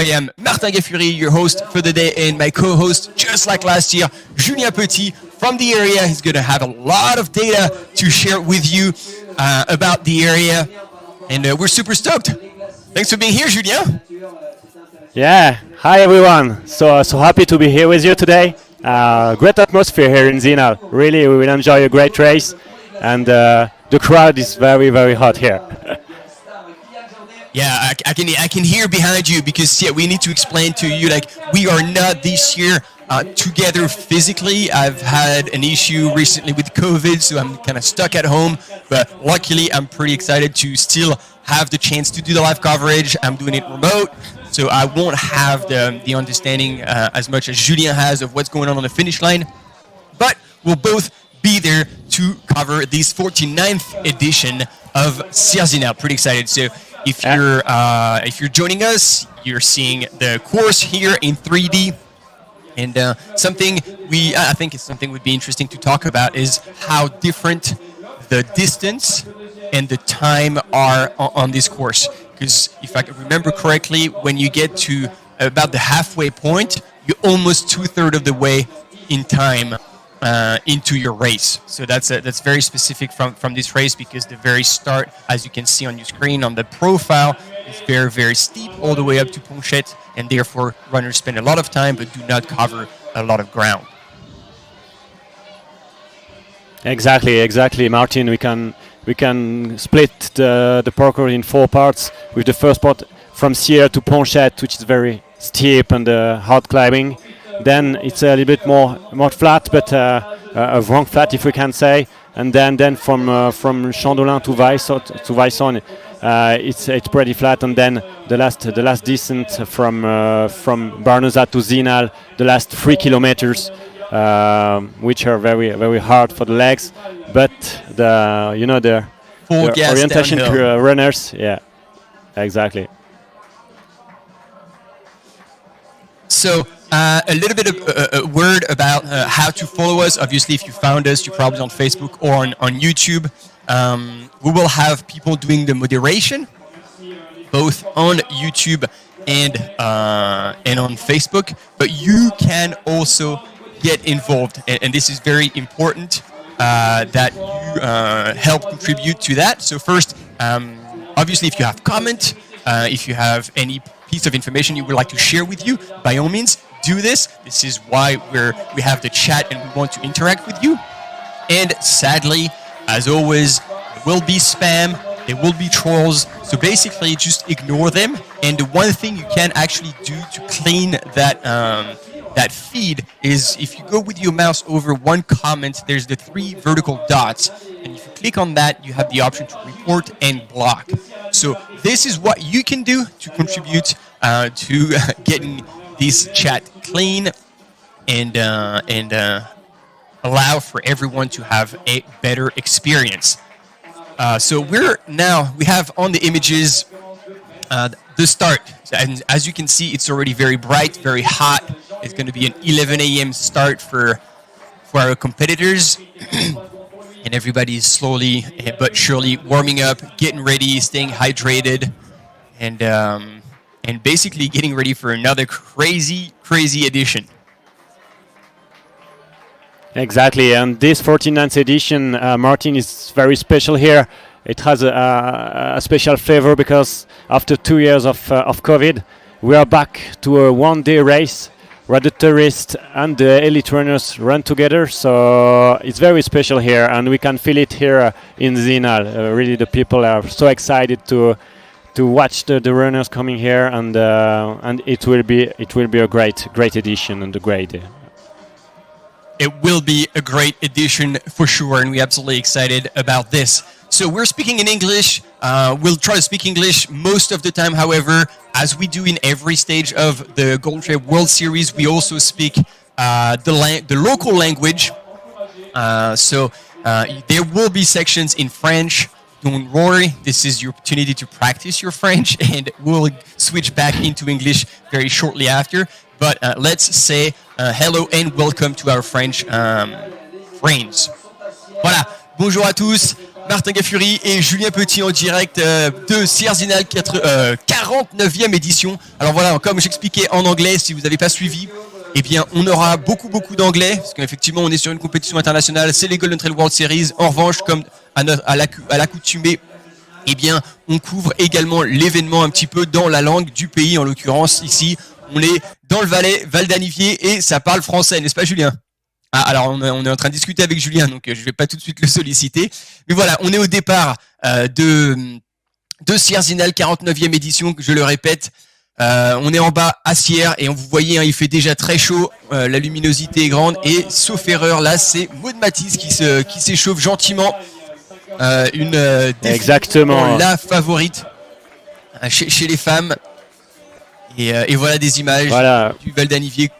am Martin Gaffuri, your host for the day, and my co-host, just like last year, Julien Petit from the area. He's going to have a lot of data to share with you about the area, and we're super stoked. Thanks for being here, Julien. Yeah, hi everyone. So happy to be here with you today. Great atmosphere here in Zinal. Really, we will enjoy a great race, and the crowd is very, very hot here. Yeah, I can hear behind you because we need to explain to you we are not this year together physically. I've had an issue recently with COVID, so I'm kind of stuck at home. But luckily, I'm pretty excited to still have the chance to do the live coverage. I'm doing it remote, so I won't have the understanding as much as Julien has of what's going on the finish line. But we'll both be there to cover this 49th edition of Sierre Zinal. Pretty excited. So if you're joining us, you're seeing the course here in 3D. And I think it's something would be interesting to talk about is how different the distance and the time are on this course. Because if I remember correctly, when you get to about the halfway point, you're almost 2/3 of the way in time into your race. So that's very specific from this race, because the very start, as you can see on your screen on the profile, is very, very steep all the way up to Ponchette, and therefore runners spend a lot of time but do not cover a lot of ground. Exactly, Martin. We can split the parkour in 4 parts, with the first part from Sierre to Ponchette, which is very steep and hard climbing. Then it's a little bit more flat, but a wrong flat, if we can say. And then from Chandolin to Vaison, it's pretty flat. And then the last descent from Barnezat to Zinal, the last 3 kilometers, which are very, very hard for the legs. But the orientation runners, yeah, exactly. So a little bit of a word about how to follow us. Obviously, if you found us, you're probably on Facebook or on YouTube. We will have people doing the moderation, both on YouTube and on Facebook. But you can also get involved, and this is very important that you help contribute to that. So first, obviously, if you have comment, if you have any piece of information you would like to share with you, by all means, do this. This is why we have the chat and we want to interact with you. And sadly, as always, there will be spam, there will be trolls. So basically, just ignore them. And the one thing you can actually do to clean that feed is if you go with your mouse over one comment, there's the 3 vertical dots. And if you click on that, you have the option to report and block. So this is what you can do to contribute to getting this chat clean and allow for everyone to have a better experience. So we have on the images the start. And as you can see, it's already very bright, very hot. It's going to be an 11 a.m. start for our competitors. And everybody is slowly but surely warming up, getting ready, staying hydrated, and basically getting ready for another crazy edition. Exactly, and this 49th edition, Martin, is very special here. It has a special flavor because after 2 years of COVID, we are back to a one-day race where the tourists and the elite runners run together. So it's very special here, and we can feel it here in Zinal. Really, the people are so excited to watch the runners coming here, and it will be a great edition and a great day. It will be a great edition for sure, and we're absolutely excited about this. So we're speaking in English. We'll try to speak English most of the time. However, as we do in every stage of the Golden Trail World Series, we also speak the local language. So there will be sections in French. Don't worry, this is your opportunity to practice your French, and we'll switch back into English very shortly after. But let's say hello and welcome to our French friends. Voilà, bonjour à tous. Martin Gaffuri et Julien Petit en direct de Sierre Zinal 49e édition. Alors voilà, comme j'expliquais en anglais, si vous n'avez pas suivi, eh bien, on aura beaucoup d'anglais, parce qu'effectivement, on est sur une compétition internationale, c'est les Golden Trail World Series. En revanche, comme à l'accoutumée, eh bien, on couvre également l'événement un petit peu dans la langue du pays. En l'occurrence, ici, on est dans le Valais, Val d'Anivier, et ça parle français, n'est-ce pas, Julien? Ah, alors, on est en train de discuter avec Julien, donc je vais pas tout de suite le solliciter. Mais voilà, on est au départ de Sierre Zinal, 49e édition, je le répète. On est en bas à Sierre et vous voyez, hein, il fait déjà très chaud, la luminosité est grande et sauf erreur, là, c'est Maud Matisse qui s'échauffe gentiment. Exactement, la favorite chez les femmes. Et voilà des images du Val d'Anivier.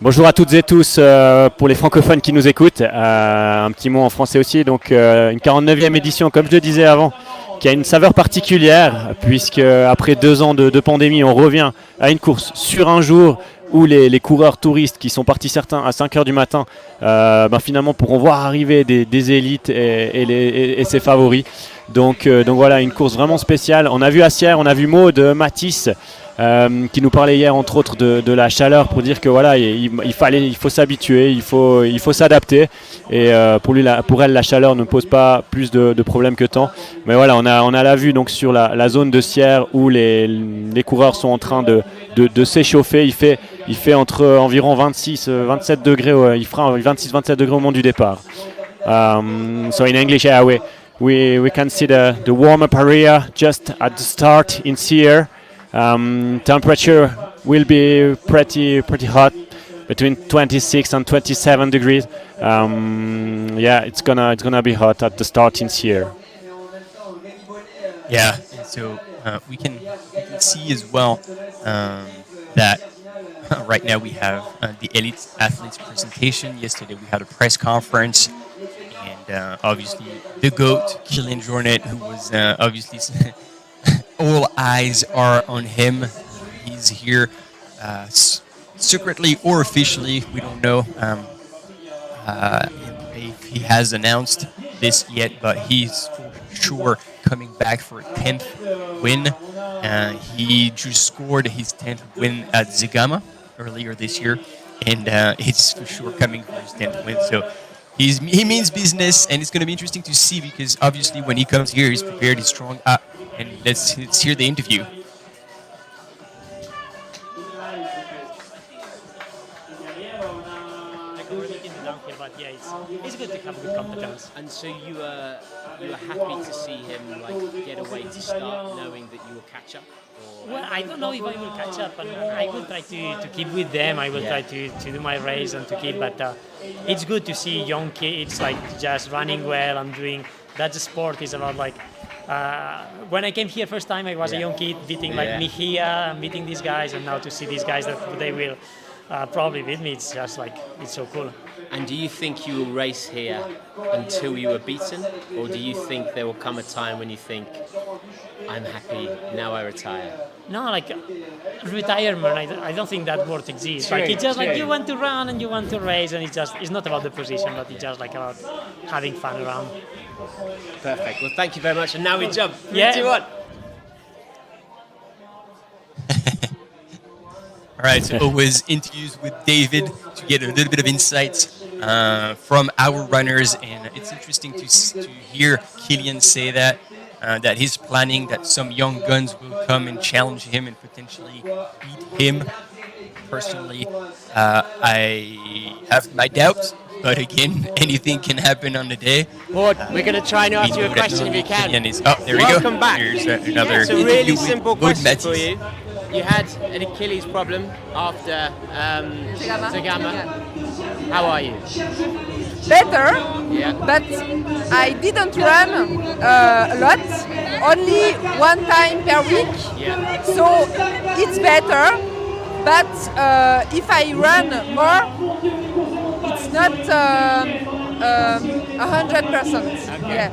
Bonjour à toutes et tous, pour les francophones qui nous écoutent, un petit mot en français aussi, donc une 49e édition, comme je le disais avant, qui a une saveur particulière, puisque après 2 ans de pandémie, on revient à une course sur un jour où les coureurs touristes qui sont partis certains à 5h du matin, finalement pourront voir arriver des élites et ses favoris. Donc voilà, une course vraiment spéciale. On a vu à Sierre, on a vu Maud Matisse, qui nous parlait hier entre autres de la chaleur, pour dire que voilà, il faut s'habituer, il faut s'adapter, et pour elle la chaleur ne pose pas plus de problèmes que tant. Mais voilà, on a la vue donc sur la zone de Sierre où les coureurs sont en train de s'échauffer. Il fait entre environ 26-27 degrés, il fera 26-27 degrés au moment du départ. So in English, yeah, we can see the warm-up area just at the start in Sierre. Temperature will be pretty hot, between 26 and 27 degrees. Yeah, it's gonna be hot at the start in Sierre. Yeah, so we can see as well that right now we have the elite athletes presentation. Yesterday we had a press conference, and obviously the GOAT, Kilian Jornet, who was obviously all eyes are on him. He's here secretly or officially, we don't know if he has announced this yet, but he's for sure coming back for a 10th win. He just scored his 10th win at Zegama earlier this year, and it's for sure coming for his 10th win. So he means business, and it's going to be interesting to see, because obviously when he comes here, he's prepared, he's strong. And let's hear the interview. It's good to have good competence. And so you were happy to see him get away to start, knowing that you will catch up? Or? Well, I don't know if I will catch up, but I will try to keep with them. I will try to do my race and to keep. But it's good to see young kids just running well and doing. That's a sport. Is about when I came here first time, I was a young kid beating Mejia and beating these guys, and now to see these guys that they will probably beat me, it's just it's so cool. And do you think you will race here until you are beaten, or do you think there will come a time when you think, I'm happy, now I retire? No, retirement, I don't think that word exists. It's just you want to run and you want to race, and it's not about the position, but it's just about having fun around. Perfect. Well, thank you very much. And now we jump. 3, 2, 1. All right, so always interviews with David to get a little bit of insights from our runners, and it's interesting to hear Kilian say that he's planning that some young guns will come and challenge him and potentially beat him. Personally, I have my doubts, but again, anything can happen on the day. Maud, we're going to try and ask you a question if you can. There we go. Welcome back. Here's another it's a really simple question Matisse. for you. You had an Achilles problem after Zegama. Yeah. How are you? Better, yeah. But I didn't run a lot, only 1 time per week. Yeah. So it's better, but if I run more, it's not 100%. Okay. Yeah.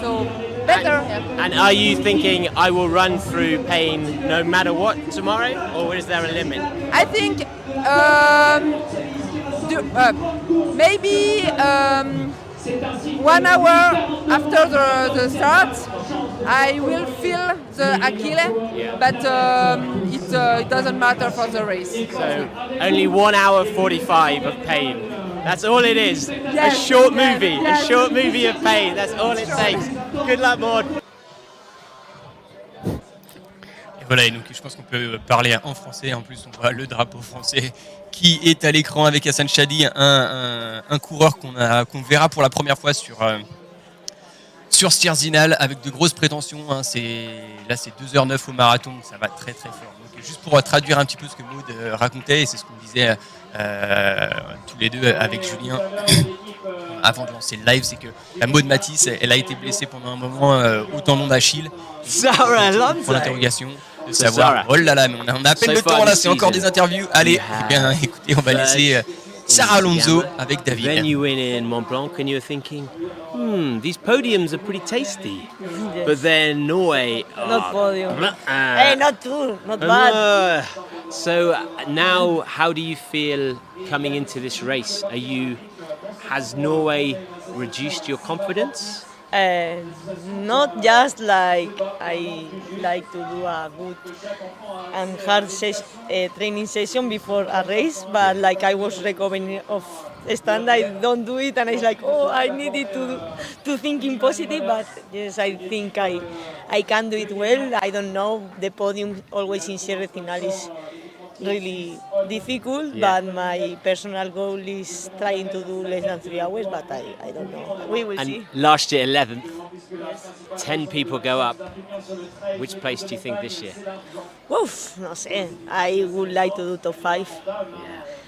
So better. And are you thinking I will run through pain no matter what tomorrow, or is there a limit? I think maybe 1 hour after the start, I will feel the Achilles, but it doesn't matter for the race. So only 1 hour 45 of pain. That's all it is. Yes, a short yes, movie. yes. A short movie of pain. That's all it takes. Good luck, Maud. Et voilà, et donc je pense qu'on peut parler en français. En plus, on voit le drapeau français qui est à l'écran avec Hassan Chadi, un coureur qu'on verra pour la première fois sur Sierre Zinal avec de grosses prétentions. Hein. Là, c'est 2h09 au marathon, donc ça va très très fort. Donc, juste pour traduire un petit peu ce que Maud racontait, et c'est ce qu'on disait tous les deux avec Julien avant de lancer le live, c'est que la Maud Matisse, elle a été blessée pendant un moment au tendon d'Achille. Sarah Lanza. Pour l'interrogation de savoir. Oh là là, mais on a à peine le temps là, c'est encore des interviews. Allez, eh bien, écoutez, on va laisser Sarah Alonso avec David. Then you win in Mont Blanc and you're thinking, these podiums are pretty tasty. But then Norway. Not podium. Hey, not too, not bad. So now, how do you feel coming into this race? Has Norway reduced your confidence? Not just like I like to do a good and hard training session before a race, but like I was recovering of stand, I don't do it, and it's like, oh, I needed to think in positive, but yes, I think I can do it well. I don't know, the podium always in Sierre Zinal is really difficult, but my personal goal is trying to do less than 3 hours, but I don't know. We will see. Last year, 11th. 10 people go up. Which place do you think this year? Oof, no sé. I would like to do top 5. Yeah,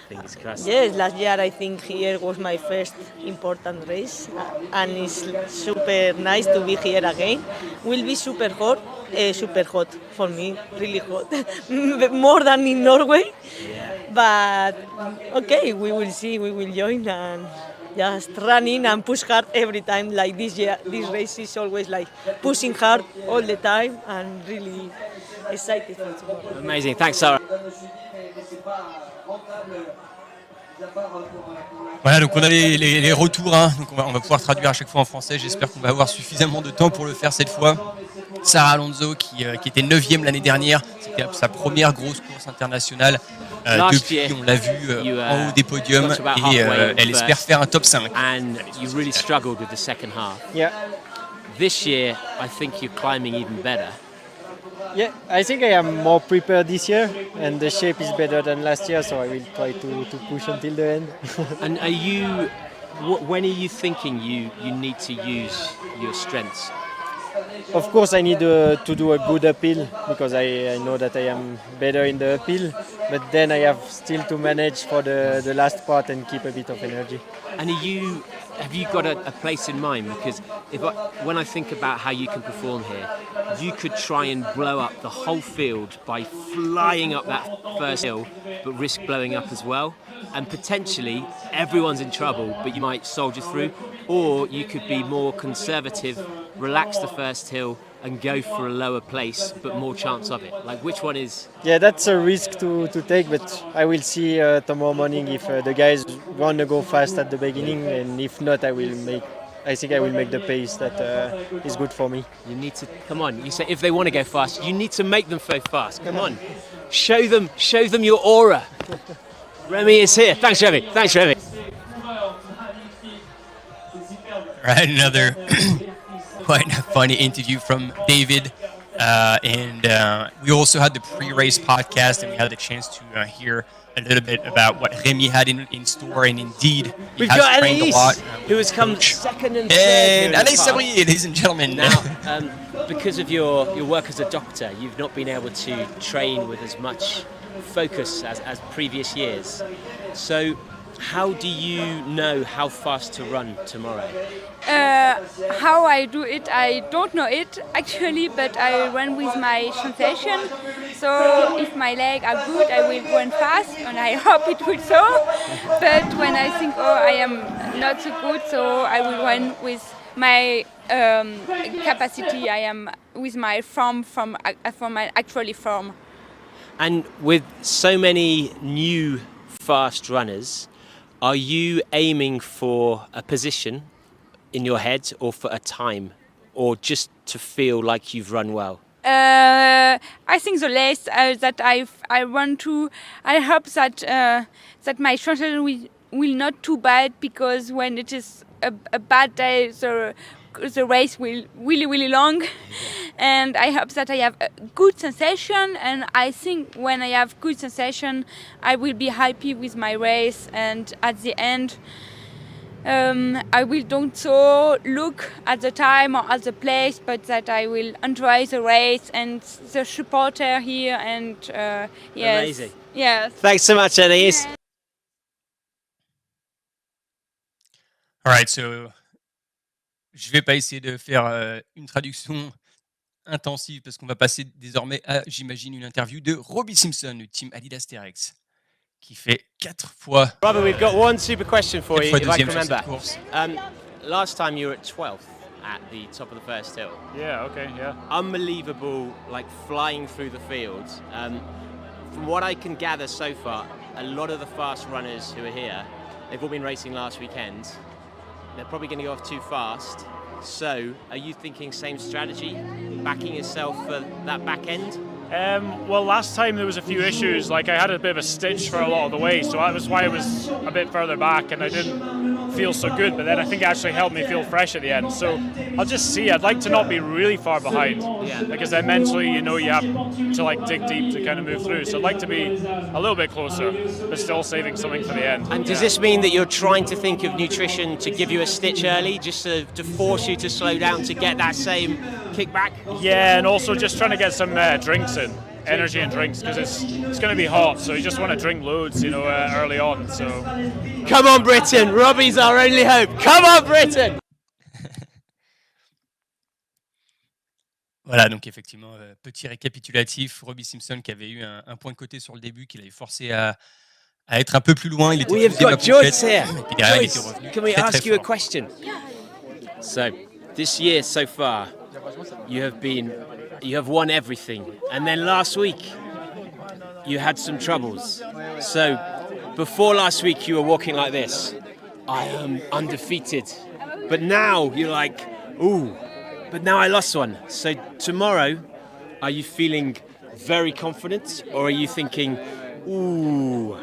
fingers crossed. Yes, last year I think here was my first important race, and it's super nice to be here again. Will be super hot for me, really hot, more than in Norway. Yeah. But okay, we will see. We will join and just running and push hard every time. Like this year, this race is always like pushing hard all the time, and really excited for tomorrow. Amazing, thanks, Sarah. Voilà, donc on a les retours, hein. Donc on va pouvoir traduire à chaque fois en français. J'espère qu'on va avoir suffisamment de temps pour le faire cette fois. Sarah Alonso qui était 9e l'année dernière, c'était sa première grosse course internationale depuis, on l'a vu en haut des podiums, et elle espère faire un top 5. And you really struggled with the second half. Yeah, This year, I think you're climbing even better. yeah. I think I am more prepared this year, and the shape is better than last year. So I will try to push until the end. And when are you thinking you need to use your strengths? Of course, I need to do a good uphill because I know that I am better in the uphill. But then I have still to manage for the last part and keep a bit of energy. And have you got a place in mind? Because when I think about how you can perform here, you could try and blow up the whole field by flying up that first hill, but risk blowing up as well. And potentially everyone's in trouble, but you might soldier through. Or you could be more conservative, relax the first hill and go for a lower place, but more chance of it. Like, which one is? Yeah, that's a risk to take, but I will see tomorrow morning if the guys want to go fast at the beginning, and if not, I think I will make the pace that is good for me. You need to, come on, you say if they want to go fast, you need to make them go fast. Come on, show them your aura. Remy is here. Thanks, Remy. Thanks, Remy. Right, another quite a funny interview from David. And we also had the pre-race podcast, and we had the chance to hear a little bit about what Remy had in store, and indeed he We've has got trained Anaïs, a lot. who has come second and third. And here in the Anaïs park. Sabrier, ladies and gentlemen. Now, because of your work as a doctor, you've not been able to train with as much focus as previous years. So, how do you know how fast to run tomorrow? How I do it, I don't know it actually, but I run with my sensation. So if my legs are good, I will run fast, and I hope it will so. But when I think, oh, I am not so good, so I will run with my capacity. I am with my form from my actually form. And with so many new fast runners, are you aiming for a position in your head, or for a time, or just to feel like you've run well? I think the less that I want to, I hope that that my translation will not too bad, because when it is a bad day, the race will really long, and I hope that I have a good sensation. And I think when I have good sensation, I will be happy with my race, and at the end. I will don't so look at the time or at the place, but that I will enjoy the race and the supporter here, and yes. Amazing. Yes. Thanks so much, Anaïs. All right, so je vais pas essayer de faire une traduction intensive parce qu'on va passer désormais à, j'imagine, une interview de Robbie Simpson du team Adidas Terex, qui fait 4 fois. Robert, we've got one super question for you, if I can deuxième sur cette remember. course. Last time you were at 12th at the top of the first hill. Yeah, okay, yeah. Unbelievable, like flying through the fields. From what I can gather so far, a lot of the fast runners who are here, they've all been racing last weekend. They're probably going to go off too fast. So, are you thinking same strategy, backing yourself for that back end? Well, last time there was a few issues. Like I had a bit of a stitch for a lot of the way, so that was why I was a bit further back, and I didn't feel so good. But then I think it actually helped me feel fresh at the end. So I'll just see. I'd like to not be really far behind, because then mentally, you know, you have to like dig deep to kind of move through. So I'd like to be a little bit closer, but still saving something for the end. And does this mean that you're trying to think of nutrition to give you a stitch early, just to force you to slow down to get that same kickback? Yeah, and also just trying to get some drinks in, energy and drinks, because it's going to be hot, so you just want to drink loads, you know, early on. So come on, Britain! Robbie's our only hope. Come on, Britain! Voilà, donc effectivement, petit récapitulatif, Robbie Simpson qui avait eu un point de côté sur le début, qu'il avait forcé à être un peu plus loin. Il était We have dès ma got Joyce pochette, here. et puis derrière, il était Joyce, revenu can we très, ask très you a fort. question? So, this year so far, you have won everything, and then last week you had some troubles. So, before last week you were walking like this, I am undefeated, but now you're like, ooh, but now I lost one. So tomorrow, are you feeling very confident, or are you thinking, ooh?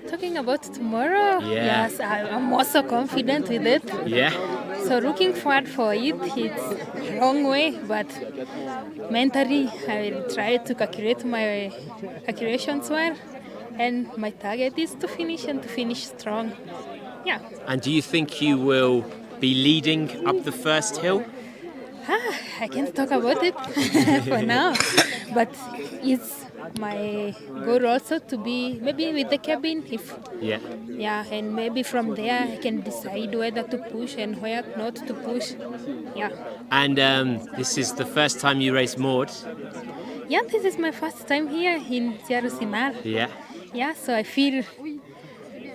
Talking about tomorrow, Yeah. yes, I'm also confident with it. Yeah? So looking forward for it, it's a long way, but mentally I will try to calculate my calculations well, and my target is to finish and to finish strong. Yeah. And do you think you will be leading up the first hill? I can't talk about it for now, but it's my goal also to be maybe with the cabin, if and maybe from there I can decide whether to push and where not to push. And this is the first time you race Maud. This is my first time here in Sierre Zinal. So I feel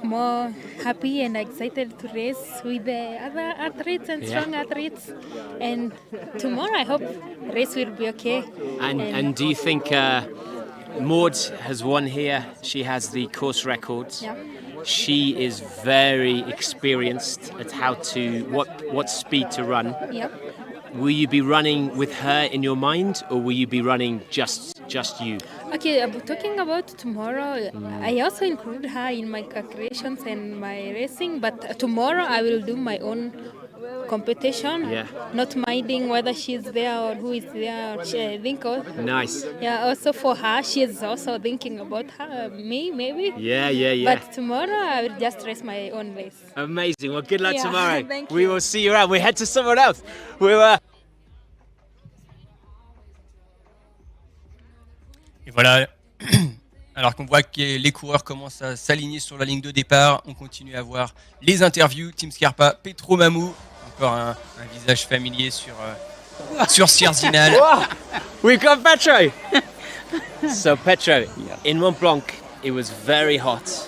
more happy and excited to race with the other athletes and strong athletes, and tomorrow I hope the race will be okay. And do you think Maud has won here? She has the course record. She is very experienced at what speed to run. Will you be running with her in your mind, or will you be running just you? Okay, talking about tomorrow, I also include her in my calculations and my racing, but tomorrow I will do my own competition, not minding whether she's there or who is there. I think Nice. Also for her, she is also thinking about me, maybe. Yeah. But tomorrow I will just race my own race. Amazing. Well, good luck tomorrow. Thank We you. will see you around. We head to someone else. Et voilà, alors qu'on voit que les coureurs commencent à s'aligner sur la ligne de départ, on continue à voir les interviews. Team Scarpa, Petro Mamou, encore un visage familier sur Sierre Zinal. We've got Petro. So Petro, in Mont Blanc, it was very hot,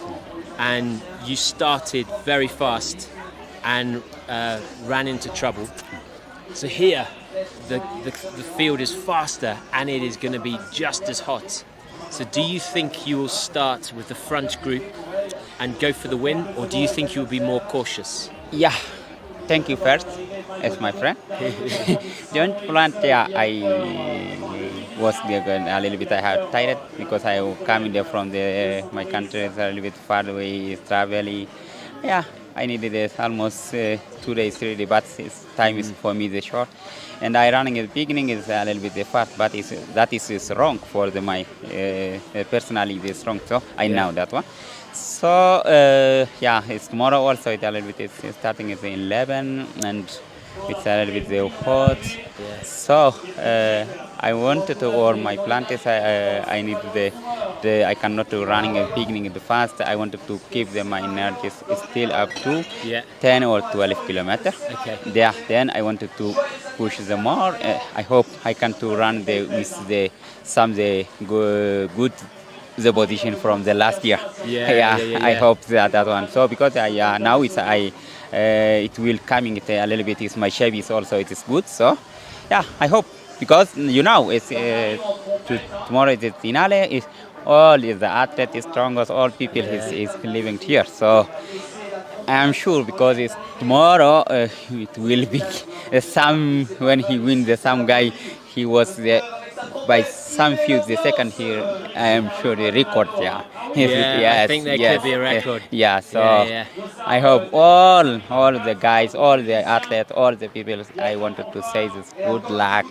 and you started very fast and ran into trouble. So here, the field is faster, and it is going to be just as hot. So do you think you will start with the front group and go for the win, or do you think you will be more cautious? Yeah, thank you first as my friend. John Plant, yeah, I was there a little bit. I had tired because I coming there from my country is a little bit far away, traveling. Yeah, I needed almost 2 days, 3 days, but time is for me the short. And I running at the beginning is a little bit fast, but that is wrong for my personally it's wrong. So I know that one. So yeah, it's tomorrow also. It's a little bit. It's starting at 11 and it's a little bit hot. Yeah. So I wanted to, or my plan is I need I cannot do running and beginning in the fast. I wanted to keep my energy still up to 10 or 12 kilometers. Okay. Yeah. Then I wanted to push them more. I hope I can to run with some good the position from the last year. Yeah. I hope that one. So because now it will coming a little bit. Is my shape is also it is good. So yeah, I hope because it's tomorrow is the finale. Is all is the athlete is strongest. All people is living here. So I am sure because it's tomorrow it will be some when he wins some guy he was there by some few the second here. I am sure the record. Yeah. I think there could be a record. So I hope all the guys, all the athletes, all the people. I wanted to say this. Good luck.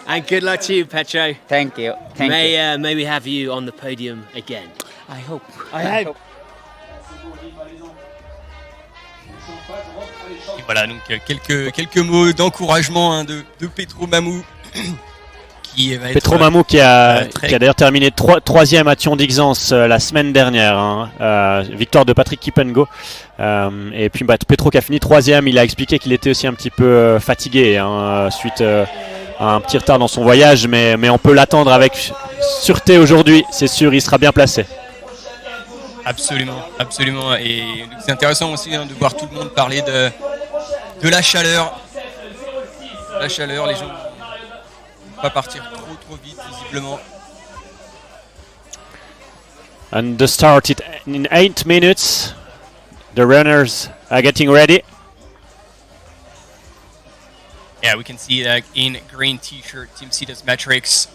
And good luck to you, Petro. Thank you. May we have you on the podium again? I hope. I hope. Et voilà, donc quelques mots d'encouragement de Petro Mamou. Petro Mamou qui a d'ailleurs terminé troisième à Thion-d'Ixence la semaine dernière, victoire de Patrick Kipengo, et puis Petro qui a fini troisième. Il a expliqué qu'il était aussi un petit peu fatigué suite à un petit retard dans son voyage, mais on peut l'attendre avec sûreté aujourd'hui, c'est sûr, il sera bien placé. Absolument. Et c'est intéressant aussi de voir tout le monde parler de la chaleur. Les gens ne vont pas partir trop vite, visiblement. And the start in 8 minutes. The runners are getting ready. Yeah, we can see that in green t-shirt, Team Cetus Metrics.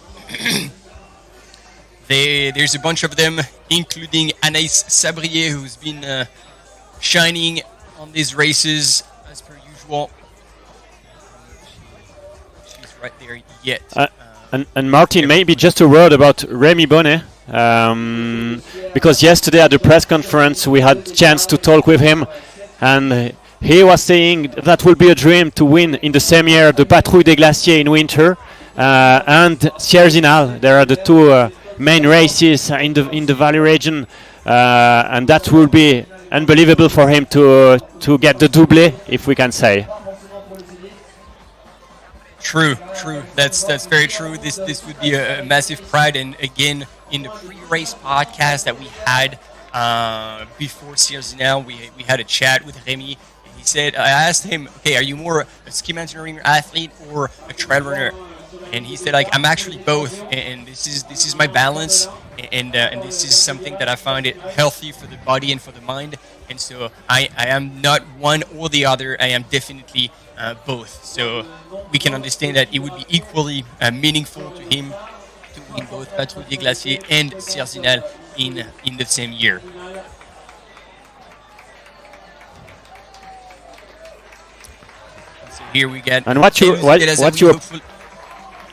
There's a bunch of them, including Anaïs Sabrier, who's been shining on these races as per usual. She's right there yet. And Martin, maybe just a word about Remy Bonnet, because yesterday at the press conference we had a chance to talk with him, and he was saying that will be a dream to win in the same year the Patrouille des Glaciers in winter and Sierre Zinal. There are the two main races in the Valley region, and that will be unbelievable for him to get the doublé, if we can say. True. That's very true. This would be a massive pride, and again in the pre-race podcast that we had before Sierre Zinal, we had a chat with Remy. He said, I asked him, okay, are you more a ski mountaineering athlete or a trail runner? And he said, I'm actually both, and this is my balance, and this is something that I find it healthy for the body and for the mind. And so I am not one or the other. I am definitely both. So we can understand that it would be equally meaningful to him to win both Patrouille des Glaciers and Sierre Zinal in the same year. So here we get. And what's your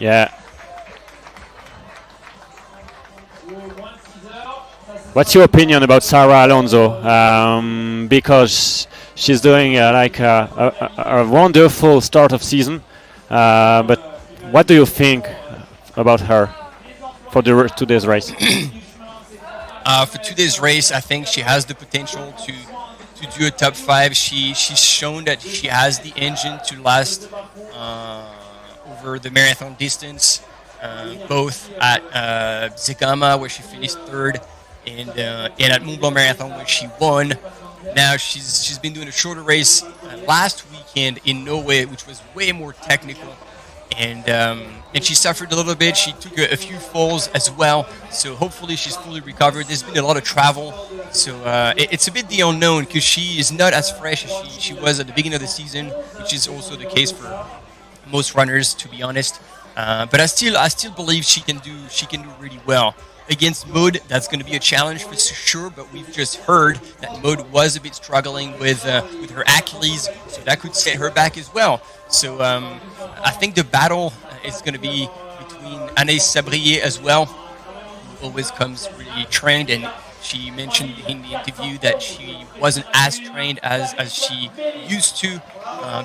yeah. What's your opinion about Sarah Alonso? Because she's doing a wonderful start of season, but what do you think about her for today's race? For today's race, I think she has the potential to do a top 5. She's shown that she has the engine to last over the marathon distance, both at Zegama, where she finished 3rd, and at Mont Blanc Marathon, where she won. Now she's been doing a shorter race last weekend in Norway, which was way more technical, and she suffered a little bit. She took a few falls as well, so hopefully she's fully recovered. There's been a lot of travel, so it's a bit the unknown because she is not as fresh as she was at the beginning of the season, which is also the case for most runners, to be honest. But I still believe she can do really well. Against Maud, that's going to be a challenge for sure, but we've just heard that Maud was a bit struggling with her Achilles, so that could set her back as well. So I think the battle is going to be between Anaïs Sabrier as well, who always comes really trained, and she mentioned in the interview that she wasn't as trained as she used to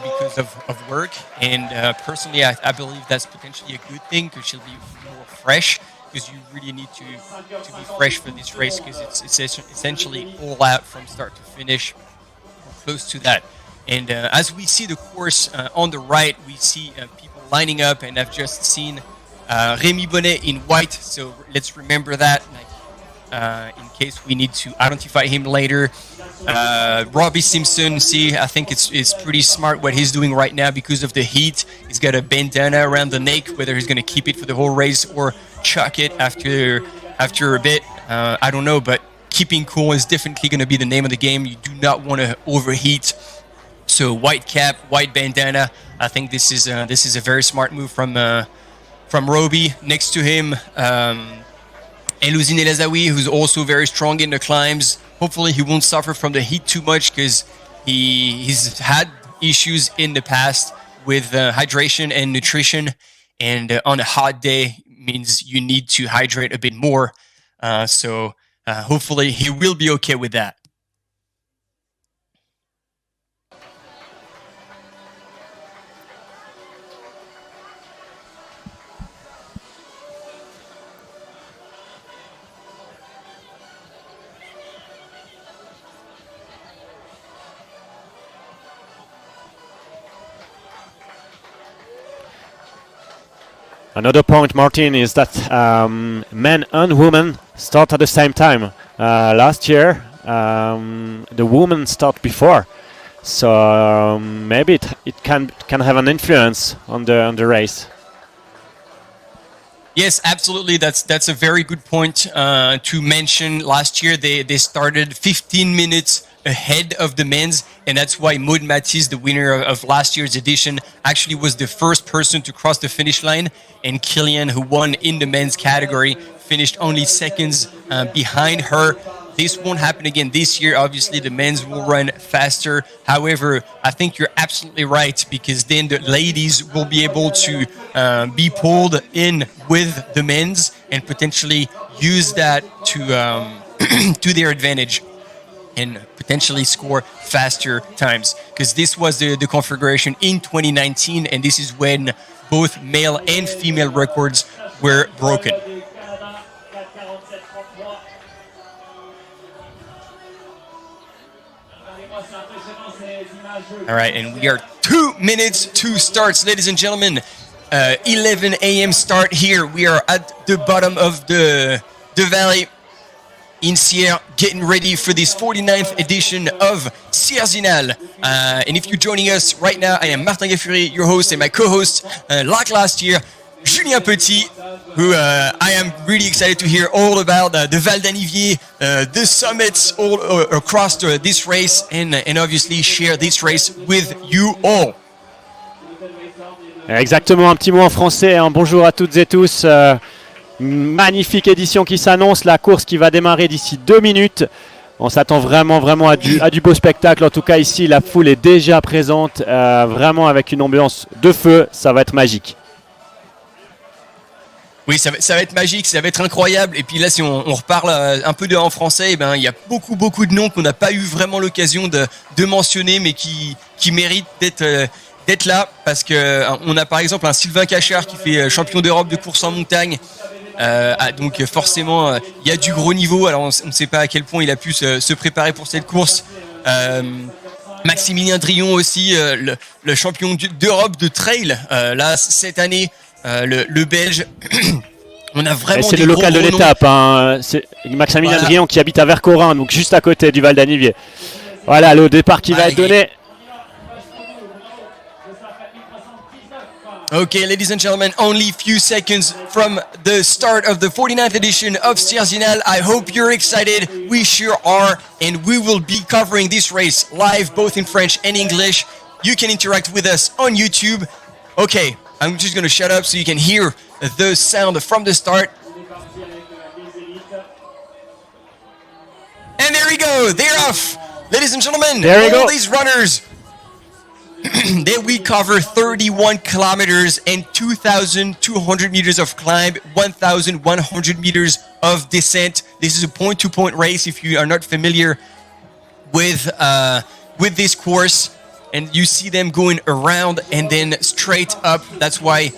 because of work, and personally I believe that's potentially a good thing because she'll be more fresh, because you really need to be fresh for this race because it's essentially all out from start to finish, or close to that. And as we see the course on the right, we see people lining up, and I've just seen Rémi Bonnet in white, so let's remember that in case we need to identify him later. Robbie Simpson, I think it's pretty smart what he's doing right now because of the heat. He's got a bandana around the neck, whether he's going to keep it for the whole race or chuck it after a bit. I don't know, but keeping cool is definitely going to be the name of the game. You do not want to overheat. So white cap, white bandana. I think this is a very smart move from Robbie. Next to him, Elouzine El Azaoui, who's also very strong in the climbs. Hopefully he won't suffer from the heat too much because he's had issues in the past with hydration and nutrition. And on a hot day means you need to hydrate a bit more. So hopefully he will be okay with that. Another point, Martin, is that men and women start at the same time. Last year, the women start before, so maybe it can have an influence on the race. Yes, absolutely. That's a very good point to mention. Last year, they started 15 minutes ahead of the men's, and that's why Maud Matisse, the winner of last year's edition, actually was the first person to cross the finish line, and Kilian, who won in the men's category, finished only seconds behind her. This won't happen again this year. Obviously, the men's will run faster. However, I think you're absolutely right, because then the ladies will be able to be pulled in with the men's and potentially use that to to their advantage and potentially score faster times. Because this was the configuration in 2019, and this is when both male and female records were broken. All right, and we are 2 minutes to starts, ladies and gentlemen. 11 a.m. start here. We are at the bottom of the valley in Sierre, getting ready for this 49th edition of Sierre Zinal. And if you're joining us right now, I am Martin Gaffuri, your host, and my co-host, like last year, Julien Petit, who I am really excited to hear all about the Val d'Anivier, the summits all across this race, and obviously share this race with you all. Exactement, un petit mot en français, hein. Bonjour à toutes et tous. Magnifique édition qui s'annonce, la course qui va démarrer d'ici 2 minutes. On s'attend vraiment à du beau spectacle. En tout cas ici, la foule est déjà présente, vraiment avec une ambiance de feu. Ça va être magique. Oui, ça va être magique, ça va être incroyable. Et puis là, si on reparle un peu en français, il y a beaucoup de noms qu'on n'a pas eu vraiment l'occasion de mentionner, mais qui méritent d'être là, parce que on a par exemple un Sylvain Cachard qui fait champion d'Europe de course en montagne. Donc forcément, il y a du gros niveau. Alors on ne sait pas à quel point il a pu se préparer pour cette course. Maximilien Drion aussi, le champion d'Europe de trail. Là, cette année, le Belge. On a vraiment c'est le local de l'étape. Hein. C'est Maximilien Drion qui habite à Vercorin, donc juste à côté du Val d'Anivier. Voilà le départ qui va être donné. Okay, ladies and gentlemen, only a few seconds from the start of the 49th edition of Sierre Zinal. I hope you're excited. We sure are, and we will be covering this race live, both in French and English. You can interact with us on YouTube. Okay, I'm just going to shut up so you can hear the sound from the start. And there we go. They're off. Ladies and gentlemen, there you all go. These runners, they will cover 31 kilometers and 2,200 meters of climb, 1,100 meters of descent. This is a point-to-point race if you are not familiar with this course. And you see them going around and then straight up. That's why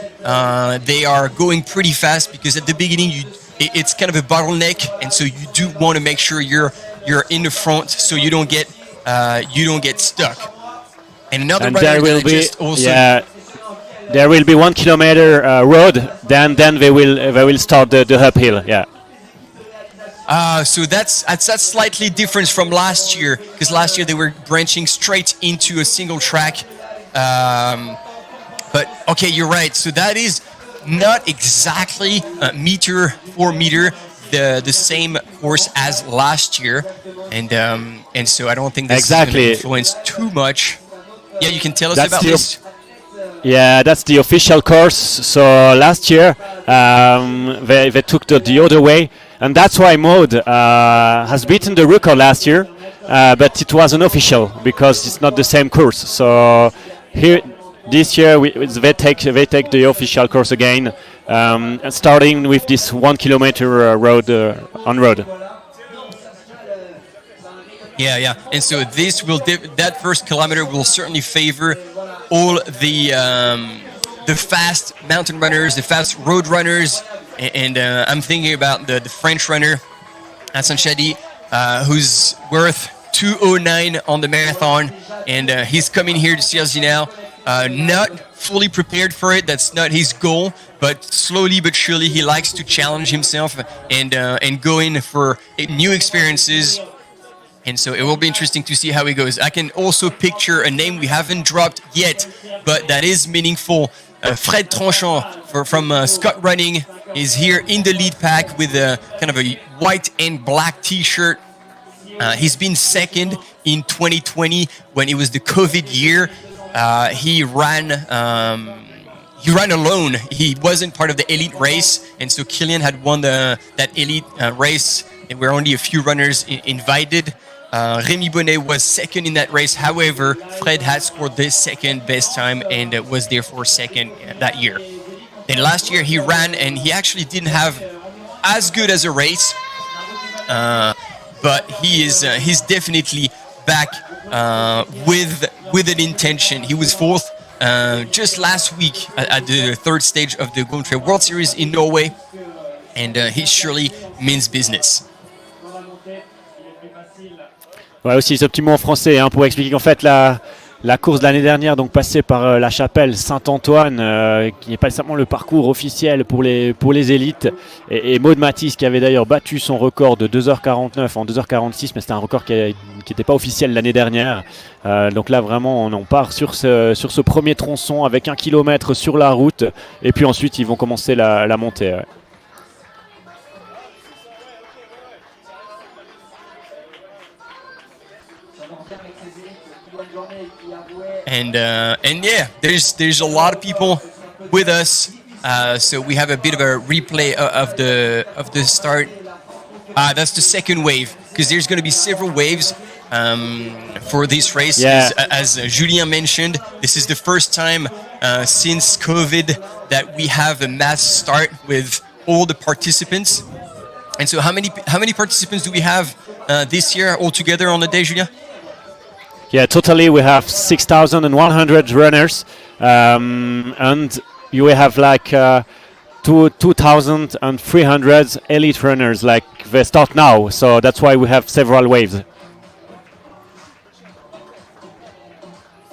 they are going pretty fast, because at the beginning it's kind of a bottleneck, and so you do want to make sure you're in the front so you don't get stuck. And another and runner there will that be just also there will be 1 kilometer road. Then they will start the uphill. Yeah. So that's slightly different from last year, because last year they were branching straight into a single track. But okay, you're right. So that is not exactly meter for meter the same course as last year, and so I don't think this is going to influence too much. Yeah, you can tell us about this. Yeah, that's the official course. So last year they took the other way, and that's why Maud has beaten the record last year, but it was unofficial because it's not the same course. So here this year they take the official course again, starting with this 1 kilometer road on road. Yeah, and so this will that first kilometer will certainly favor all the fast mountain runners, the fast road runners, and I'm thinking about the French runner Hassan Shadi, who's worth 2:09 on the marathon, and he's coming here to Sierre Zinal, not fully prepared for it. That's not his goal, but slowly but surely he likes to challenge himself and go in for new experiences. And so it will be interesting to see how he goes. I can also picture a name we haven't dropped yet, but that is meaningful. Fred Tranchant from Scott Running is here in the lead pack with a kind of a white and black T-shirt. He's been second in 2020 when it was the COVID year. He ran alone. He wasn't part of the elite race, and so Kylian had won that elite race, and we're only a few runners invited. Rémi Bonnet was second in that race. However, Fred had scored the second best time and was therefore second that year. Then last year he ran, and he actually didn't have as good as a race, but he's definitely back with an intention. He was fourth just last week at the third stage of the Going Trail World Series in Norway, and he surely means business. Ouais, aussi ce petit mot en français pour expliquer qu'en fait la course de l'année dernière, donc passée par la chapelle Saint-Antoine, qui n'est pas nécessairement le parcours officiel pour les élites, et Maud Matisse qui avait d'ailleurs battu son record de 2h49 en 2h46, mais c'était un record qui n'était pas officiel l'année dernière. Donc là vraiment on part sur ce premier tronçon avec 1 kilomètre sur la route, et puis ensuite ils vont commencer la montée. Ouais. And yeah, there's a lot of people with us. So we have a bit of a replay of the start. That's the second wave, because there's going to be several waves for this race. Yeah. As Julien mentioned, this is the first time since COVID that we have a mass start with all the participants. And so how many participants do we have this year altogether on the day, Julien? Yeah, totally we have 6,100 runners, and you will have like 2,300 elite runners, like they start now, so that's why we have several waves.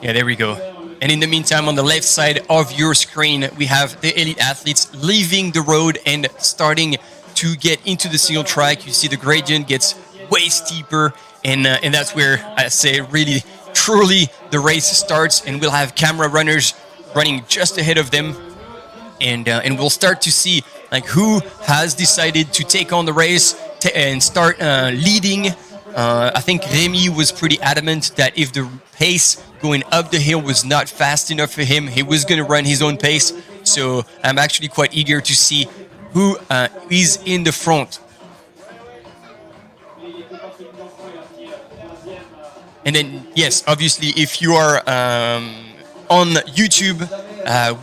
Yeah, there we go. And in the meantime, on the left side of your screen, we have the elite athletes leaving the road and starting to get into the single track. You see the gradient gets way steeper, and that's where I say really, truly the race starts, and we'll have camera runners running just ahead of them. and we'll start to see like who has decided to take on the race and start leading. I think Remy was pretty adamant that if the pace going up the hill was not fast enough for him, he was going to run his own pace. So I'm actually quite eager to see who is in the front. And then, yes, obviously, if you are on YouTube,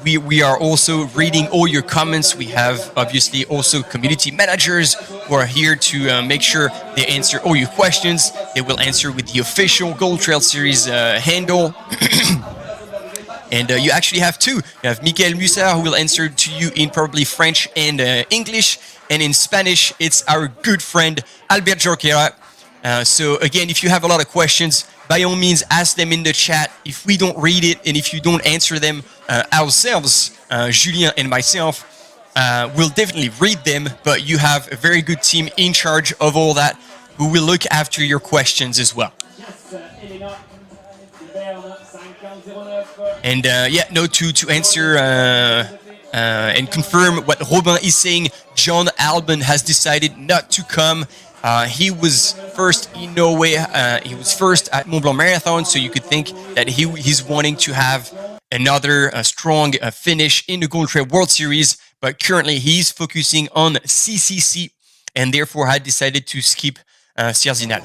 we are also reading all your comments. We have, obviously, also community managers who are here to make sure they answer all your questions. They will answer with the official Gold Trail Series handle. And you actually have two. You have Michael Mussard, who will answer to you in probably French and English. And in Spanish, it's our good friend, Albert Jorquera. So again, if you have a lot of questions, by all means, ask them in the chat. If we don't read it and if you don't answer them ourselves, Julien and myself, we'll definitely read them. But you have a very good team in charge of all that who will look after your questions as well. And to answer and confirm what Robin is saying, John Albon has decided not to come. He was first in Norway. He was first at Mont Blanc Marathon, so you could think that he's wanting to have another strong finish in the Gold Trail World Series. But currently, he's focusing on CCC, and therefore had decided to skip Sierre Zinal.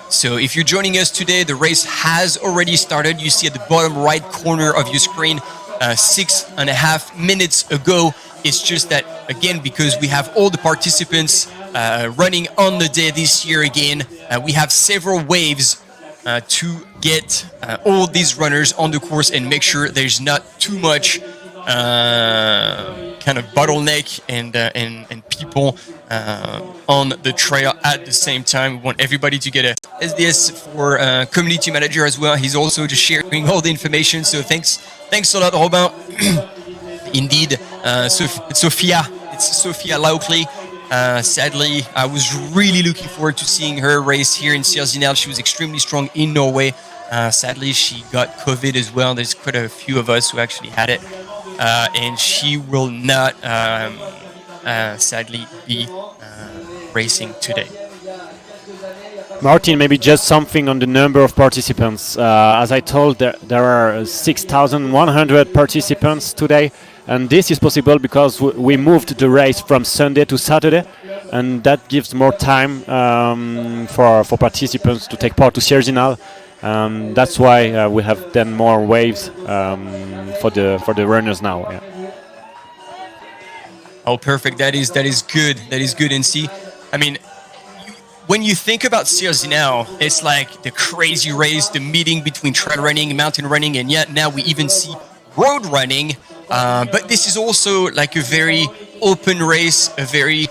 So if you're joining us today, the race has already started. You see at the bottom right corner of your screen, 6.5 minutes ago. It's just that, again, because we have all the participants running on the day this year again, we have several waves to get all these runners on the course and make sure there's not too much kind of bottleneck and people on the trail at the same time. We want everybody to get a SDS for community manager as well. He's also just sharing all the information. So thanks a lot, Robin. Indeed, it's Sophia Laukley. Sadly, I was really looking forward to seeing her race here in Sierre Zinal. She was extremely strong in Norway. Sadly, she got COVID as well. There's quite a few of us who actually had it. And she will not, sadly, be racing today. Martin, maybe just something on the number of participants. As I told, there are 6,100 participants today, and this is possible because we moved the race from Sunday to Saturday, and that gives more time for participants to take part to Sierre Zinal. That's why we have then more waves for the runners now. Yeah. Oh, perfect. That is good. That is good. And see, I mean, when you think about Sierre Zinal, it's like the crazy race, the meeting between trail running and mountain running, and yet now we even see road running. But this is also like a very open race, a very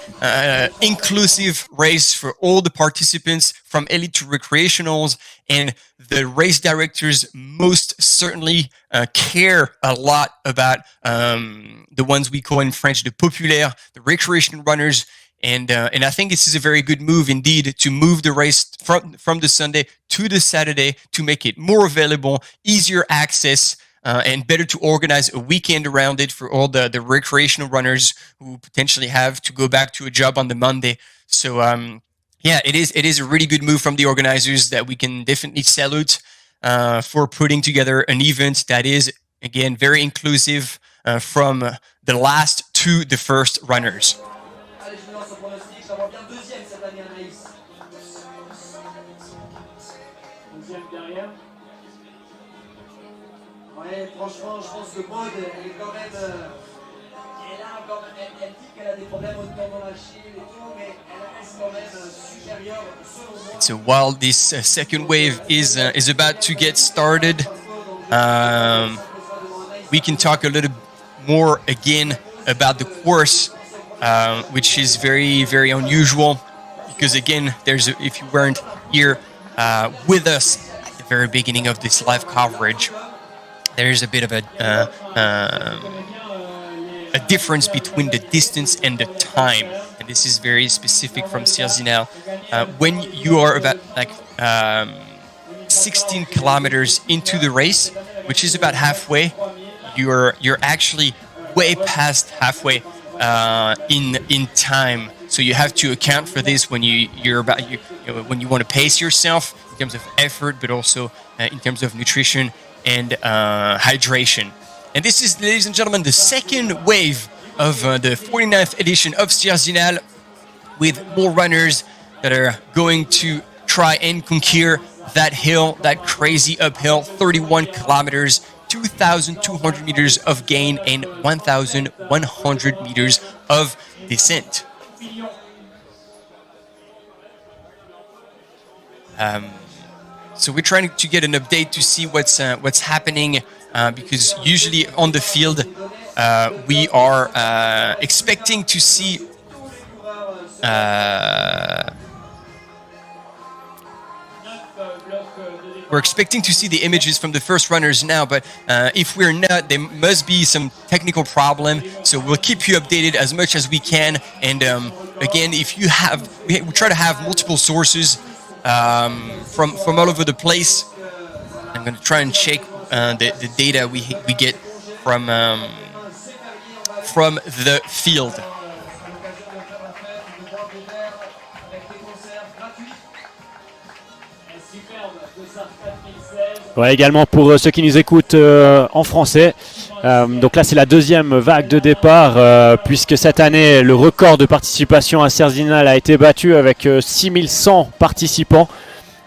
inclusive race for all the participants from elite to recreationals, and the race directors most certainly care a lot about the ones we call in French the populaire, the recreational runners. And I think this is a very good move indeed to move the race from the Sunday to the Saturday to make it more available, easier access, and better to organize a weekend around it for all the recreational runners who potentially have to go back to a job on the Monday. So it is a really good move from the organizers that we can definitely salute for putting together an event that is, again, very inclusive from the last to the first runners. Ouais, franchement, je pense que Maud, elle est quand même. Elle est là, quand même. Elle dit qu'elle a des problèmes au tendon d'Achille et tout, mais elle reste quand même supérieure selon moi. So while this second wave is about to get started, we can talk a little more again about the course, which is very, very unusual. Because again, if you weren't here with us at the very beginning of this live coverage, there is a bit of a a difference between the distance and the time. And this is very specific from Sierre Zinal. When you are about 16 kilometers into the race, which is about halfway, you're actually way past halfway in time. So you have to account for this when when you want to pace yourself in terms of effort, but also in terms of nutrition and hydration. And this is, ladies and gentlemen, the second wave of the 49th edition of Sierre Zinal, with more runners that are going to try and conquer that hill, that crazy uphill, 31 kilometers, 2,200 meters of gain and 1,100 meters of descent. So we're trying to get an update to see what's happening, because usually on the field we are expecting to see we're expecting to see the images from the first runners now, but if we're not, there must be some technical problem. So we'll keep you updated as much as we can. And again, if you have, we try to have multiple sources from all over the place. I'm going to try and check the data we get from the field. Ouais, également pour ceux qui nous écoutent en français. Donc là, c'est la deuxième vague de départ, puisque cette année, le record de participation à Sierre Zinal a été battu avec 6100 participants.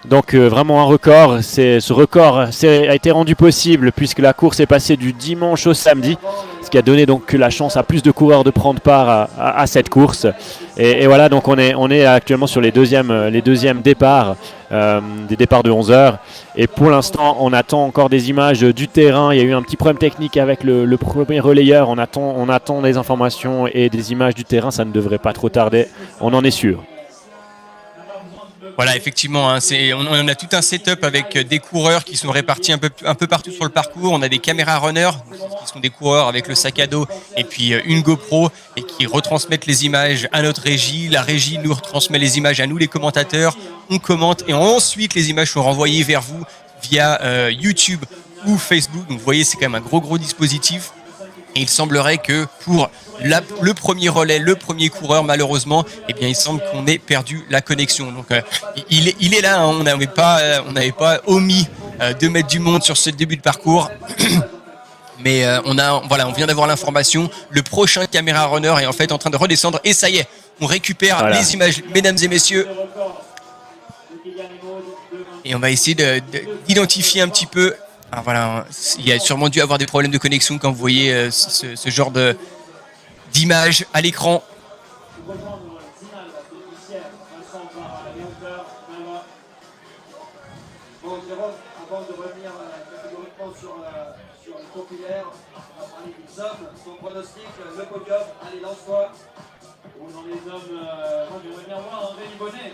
Donc vraiment un record. Ce record a été rendu possible puisque la course est passée du dimanche au samedi, ce qui a donné donc la chance à plus de coureurs de prendre part à cette course. Et voilà, donc on est actuellement sur les deuxièmes départs, des départs de 11 heures. Et pour l'instant, on attend encore des images du terrain. Il y a eu un petit problème technique avec le premier relayeur. On attend des informations et des images du terrain. Ça ne devrait pas trop tarder, on en est sûr. Voilà, effectivement, hein, on a tout un setup avec des coureurs qui sont répartis un peu partout sur le parcours. On a des caméras runners, qui sont des coureurs avec le sac à dos et puis une GoPro, et qui retransmettent les images à notre régie. La régie nous retransmet les images à nous, les commentateurs. On commente et ensuite les images sont renvoyées vers vous via YouTube ou Facebook. Donc vous voyez, c'est quand même un gros dispositif. Et il semblerait que pour le premier relais, le premier coureur, malheureusement, eh bien, il semble qu'on ait perdu la connexion. Donc, il est là. Hein, on n'avait pas omis de mettre du monde sur ce début de parcours. Mais on vient d'avoir l'information. Le prochain caméra runner est en fait en train de redescendre. Et ça y est, on récupère les images, mesdames et messieurs. Et on va essayer d'identifier un petit peu. Alors voilà, il y a sûrement dû avoir des problèmes de connexion quand vous voyez ce genre d'image à l'écran. Bon, Jérôme, avant de revenir catégoriquement sur le populaire, on va parler des hommes. Son pronostic, le podium, allez, lance-toi. Dans les hommes, moi je vais venir voir André Libonnet.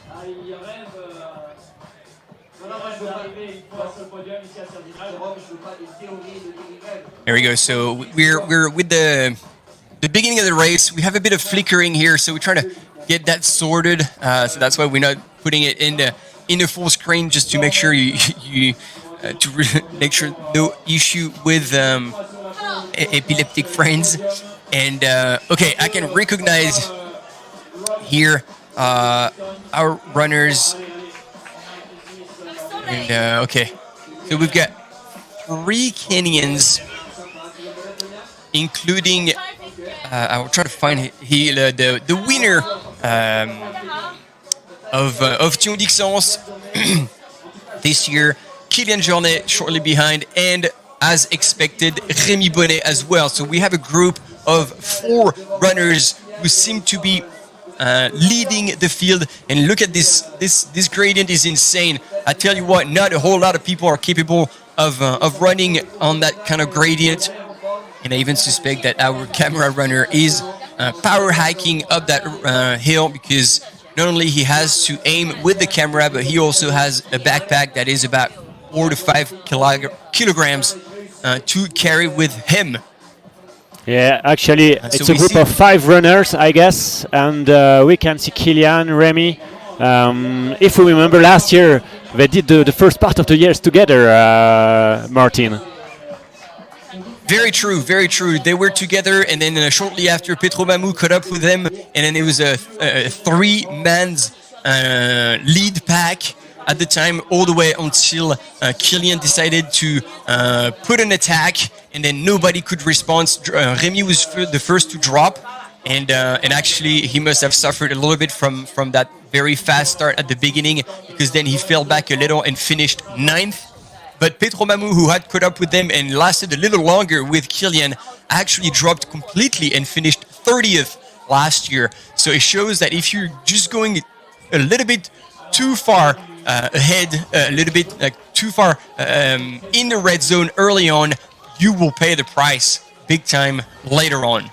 Ah, il rêve. There we go. So we're with the beginning of the race. We have a bit of flickering here, so we're trying to get that sorted. So that's why we're not putting it in the full screen, just to make sure make sure no issue with epileptic friends. And okay, I can recognize here our runners. And okay, so we've got 3 Kenyans, including I will try to find the winner of Tion d'Ixence this year, Kylian Jornet shortly behind, and as expected, Rémi Bonnet as well. So we have a group of 4 runners who seem to be leading the field. And look at this gradient is insane. I tell you what, not a whole lot of people are capable of running on that kind of gradient. And I even suspect that our camera runner is power hiking up that hill, because not only he has to aim with the camera, but he also has a backpack that is about 4 to 5 kilograms to carry with him. Yeah, actually, So it's a we group see- of 5 runners, I guess, and we can see Kilian, Remy. If we remember last year, they did the first part of the years together, Martin. Very true, very true. They were together, and then shortly after, Petro Mamou caught up with them, and then it was a 3-man's lead pack at the time, all the way until Kilian decided to put an attack, and then nobody could respond. Remy was the first to drop, and actually he must have suffered a little bit from that very fast start at the beginning, because then he fell back a little and finished 9th. But Petro Mamou, who had caught up with them and lasted a little longer with Kilian, actually dropped completely and finished 30th last year. So it shows that if you're just going a little bit too far ahead, a little bit too far in the red zone early on, you will pay the price big time later on.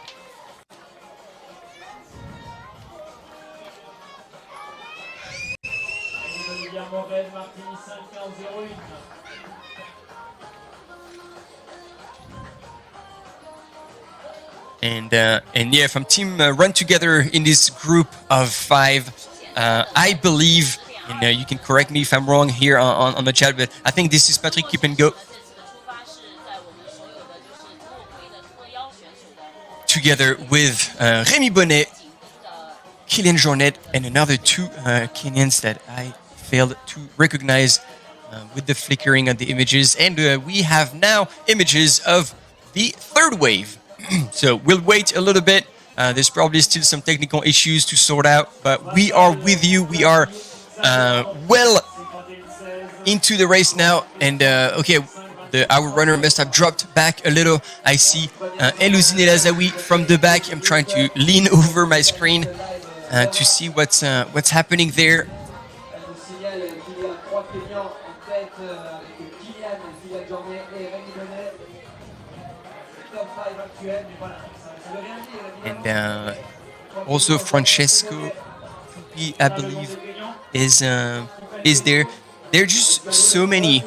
And yeah, from team Run Together in this group of 5, I believe, and you can correct me if I'm wrong here on the chat, but I think this is Patrick Keep and Go. Together with Rémi Bonnet, Kylian Jornet, and another 2 Kenyans that I failed to recognize with the flickering of the images. And we have now images of the 3rd wave. So we'll wait a little bit. There's probably still some technical issues to sort out, but we are with you. We are well into the race now. And okay, our runner must have dropped back a little. I see Elouzine El Azaoui from the back. I'm trying to lean over my screen to see what's happening there. And also Francesco, I believe, is there. There are just so many.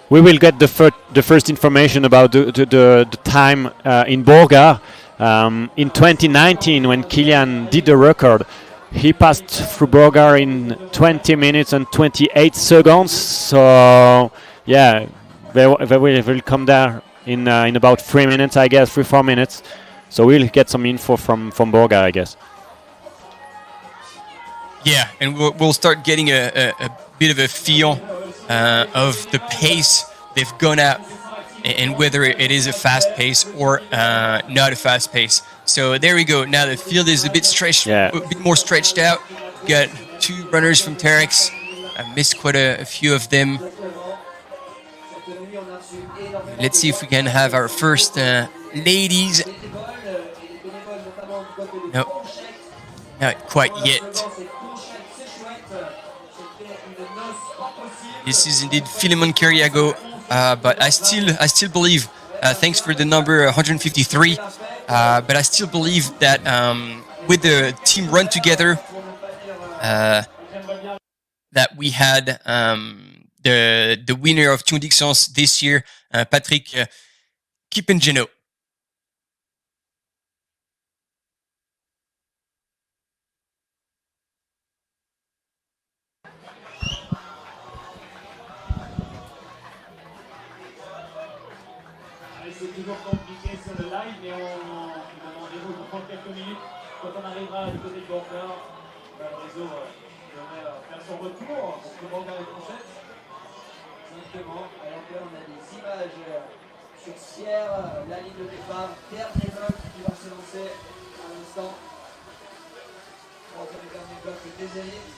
We will get the first information about the time in Borga. In 2019, when Kilian did the record, he passed through Borga in 20 minutes and 28 seconds. So, yeah, they will come there in about 3 minutes, I guess, 3-4 minutes. So we'll get some info from Borga, I guess. Yeah, and we'll start getting a bit of a feel of the pace they've gone at, and whether it is a fast pace or not a fast pace. So there we go. Now the field is a bit stretched, a bit more stretched out. We've got 2 runners from Terex. I missed quite a few of them. Let's see if we can have our first ladies. No, not quite yet. This is indeed Philemon Keriago, but I still believe. Thanks for the number 153. But I still believe that with the team Run Together, that we had the winner of Tour d'Ixence this year, Patrick Kipengeno. C'est toujours compliqué sur le live, mais on déroule pour quelques minutes. Quand on arrivera du côté de Borga, le réseau devrait faire son retour pour que Borga est prochaine. Exactement. Alors là, on a des images sur Sierre, la ligne de départ, dernier bloc qui va se lancer à l'instant. Troisième et dernier bloc des élites.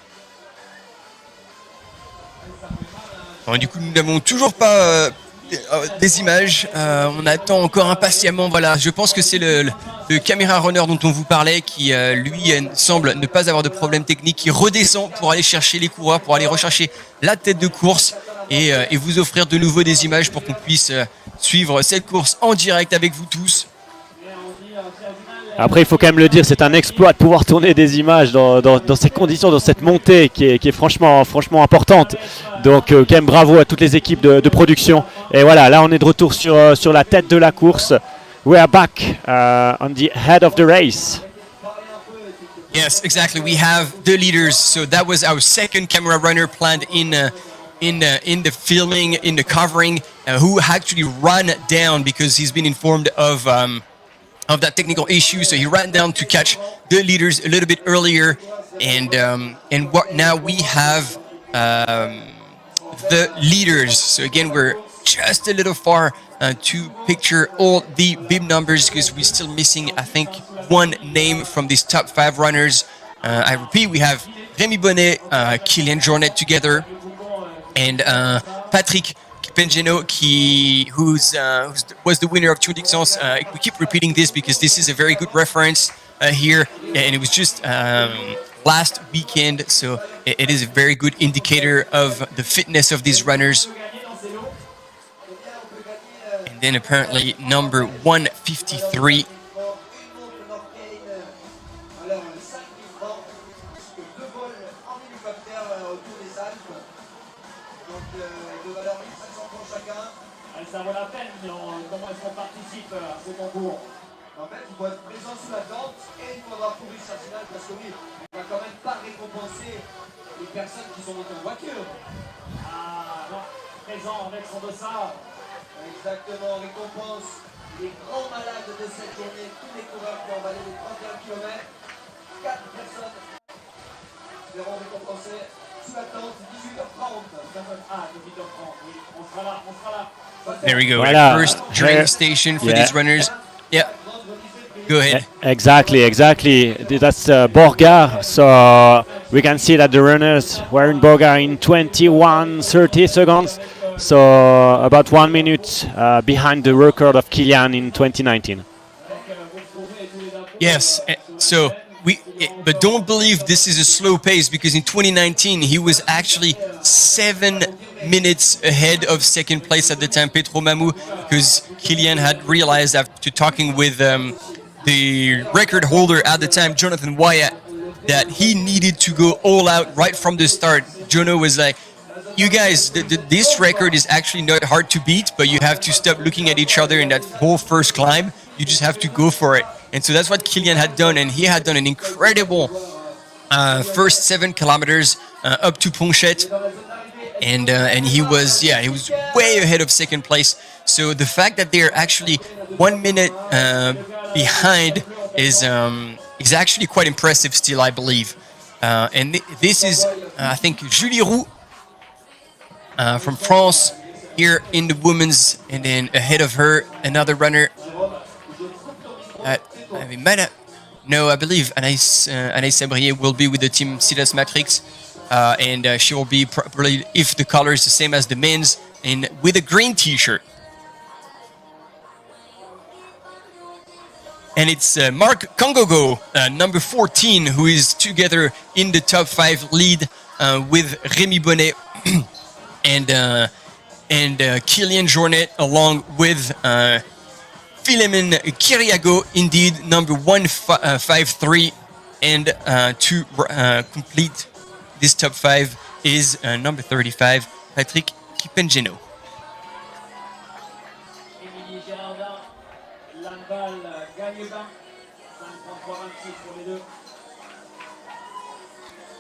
Bon, du coup, nous n'avons toujours pas des images. On attend encore impatiemment. Voilà, je pense que c'est le caméra runner dont on vous parlait qui, lui, semble ne pas avoir de problème technique, qui redescend pour aller chercher les coureurs, pour aller rechercher la tête de course et vous offrir de nouveau des images pour qu'on puisse suivre cette course en direct avec vous tous. Et on dit Sierre Zinal, Après, il faut quand même le dire, c'est un exploit de pouvoir tourner des images dans ces conditions, dans cette montée qui est franchement importante. Donc, quand même, bravo à toutes les équipes de production. Et voilà, là, on est de retour sur la tête de la course. We are back on the head of the race. Yes, exactly. We have the leaders. So that was our second camera runner planned in the filming, in the covering, who actually ran down because he's been informed of that technical issue. So he ran down to catch the leaders a little bit earlier, and what now we have the leaders. So again, we're just a little far to picture all the bib numbers because we're still missing, I think, one name from these top 5 runners. I repeat, we have Rémi Bonnet, Kylian Jornet together, and Patrick Kipengeno, who was the winner of Tour d'Ixence. We keep repeating this because this is a very good reference here, and it was just last weekend, so it is a very good indicator of the fitness of these runners. And then apparently number 153. Ça vaut la peine, mais comment est-ce qu'on participe à ce concours? En fait, il faut être présent sous la tente et il faut avoir couru Sierre Zinal parce que oui, on va quand même pas récompenser les personnes qui sont montées en voiture. Ah non, présent avec son dossard. Exactement, on récompense les grands malades de cette journée, tous les coureurs qui ont emballé les 31 km. 4 personnes seront récompensées sous la tente 18h30. Ah, 18h30, oui, on sera là, on sera là. There we go. Voilà. First training station for these runners. Yeah. Go ahead. Exactly. That's Borgar. So we can see that the runners were in Borgar in 21:30 seconds. So about 1 minute behind the record of Kylian in 2019. Yes. So but don't believe this is a slow pace because in 2019 he was actually 7 minutes ahead of second place at the time, Petro Mamou, because Kylian had realized after talking with the record holder at the time, Jonathan Wyatt, that he needed to go all out right from the start. Jono was like, you guys, this record is actually not hard to beat, but you have to stop looking at each other in that whole first climb. You just have to go for it. And so that's what Kylian had done, and he had done an incredible first 7 kilometers up to Ponchette. And he was way ahead of second place. So the fact that they're actually 1 minute behind is actually quite impressive still, I believe. And this is, I think, Julie Roux from France here in the women's, and then ahead of her, another runner. No, I believe Anaïs Sabrier will be with the team Silas Matrix. And she will be probably, if the color is the same as the men's, and with a green t-shirt. And it's Marc Kangogo, number 14, who is together in the top 5 lead with Rémi Bonnet and Kylian Jornet, along with Philemon Kiriago, indeed, number 153, and to complete this top 5 is number 35, Patrick Kipengeno.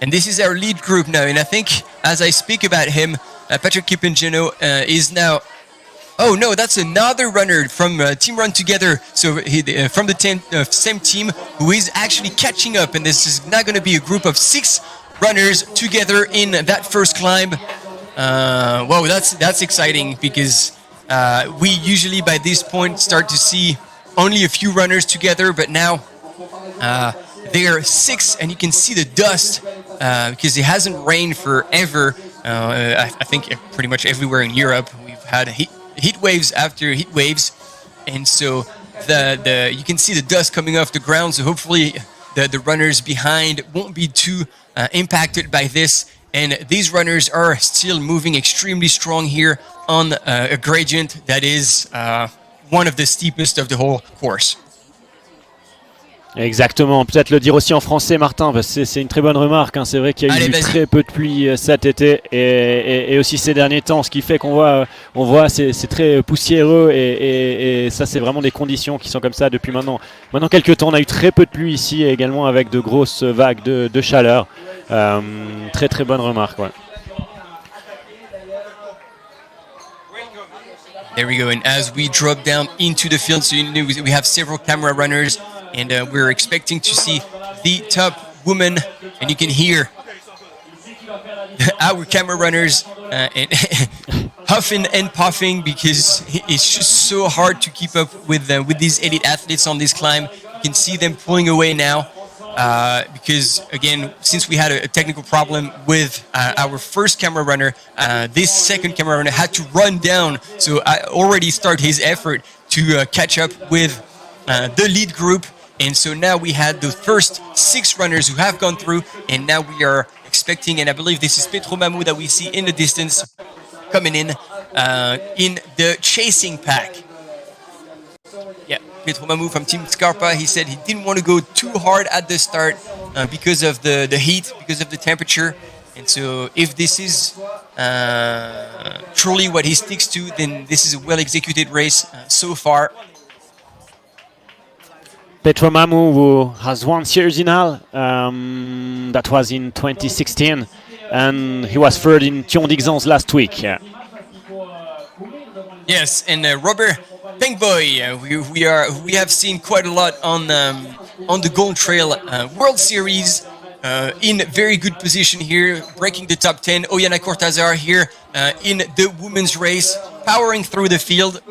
And this is our lead group now, and I think as I speak about him, Patrick Kipengeno is now... Oh no, that's another runner from Team Run Together, so from the same team, who is actually catching up, and this is now going to be a group of 6 runners together in that first climb. Whoa, that's exciting, because we usually by this point start to see only a few runners together, but now there are 6, and you can see the dust because it hasn't rained forever. I think pretty much everywhere in Europe we've had heat waves after heat waves, and so you can see the dust coming off the ground. So hopefully the runners behind won't be too impacted by this. And these runners are still moving extremely strong here on a gradient that is one of the steepest of the whole course. Exactement, peut-être le dire aussi en français, Martin, parce que c'est une très bonne remarque. Hein. C'est vrai qu'il y a eu très peu de pluie cet été et aussi ces derniers temps, ce qui fait qu'on voit c'est très poussiéreux et ça c'est vraiment des conditions qui sont comme ça depuis maintenant quelques temps. On a eu très peu de pluie ici et également avec de grosses vagues de chaleur. Très très bonne remarque. Ouais. There we go. And as we drop down into the field, so we have several camera runners, and we're expecting to see the top woman, and you can hear our camera runners and huffing and puffing because it's just so hard to keep up with these elite athletes on this climb. You can see them pulling away now. Because again, since we had a technical problem with our first camera runner, this second camera runner had to run down. So I already start his effort to catch up with the lead group. And so now we had the first 6 runners who have gone through, and now we are expecting, and I believe this is Petro Mamou that we see in the distance coming in the chasing pack. Yeah. Petro Mamou from Team Scarpa, he said he didn't want to go too hard at the start because of the heat, because of the temperature. And so if this is truly what he sticks to, then this is a well-executed race so far. Petro Mamou, who has won Sierre Zinal, that was in 2016, and he was third in Thion d'Ixans last week. Yeah. Yes, and Robert Pengboy, we have seen quite a lot on the Gold Trail World Series. In very good position here, breaking the top 10. Oyana Cortazar here in the women's race, powering through the field.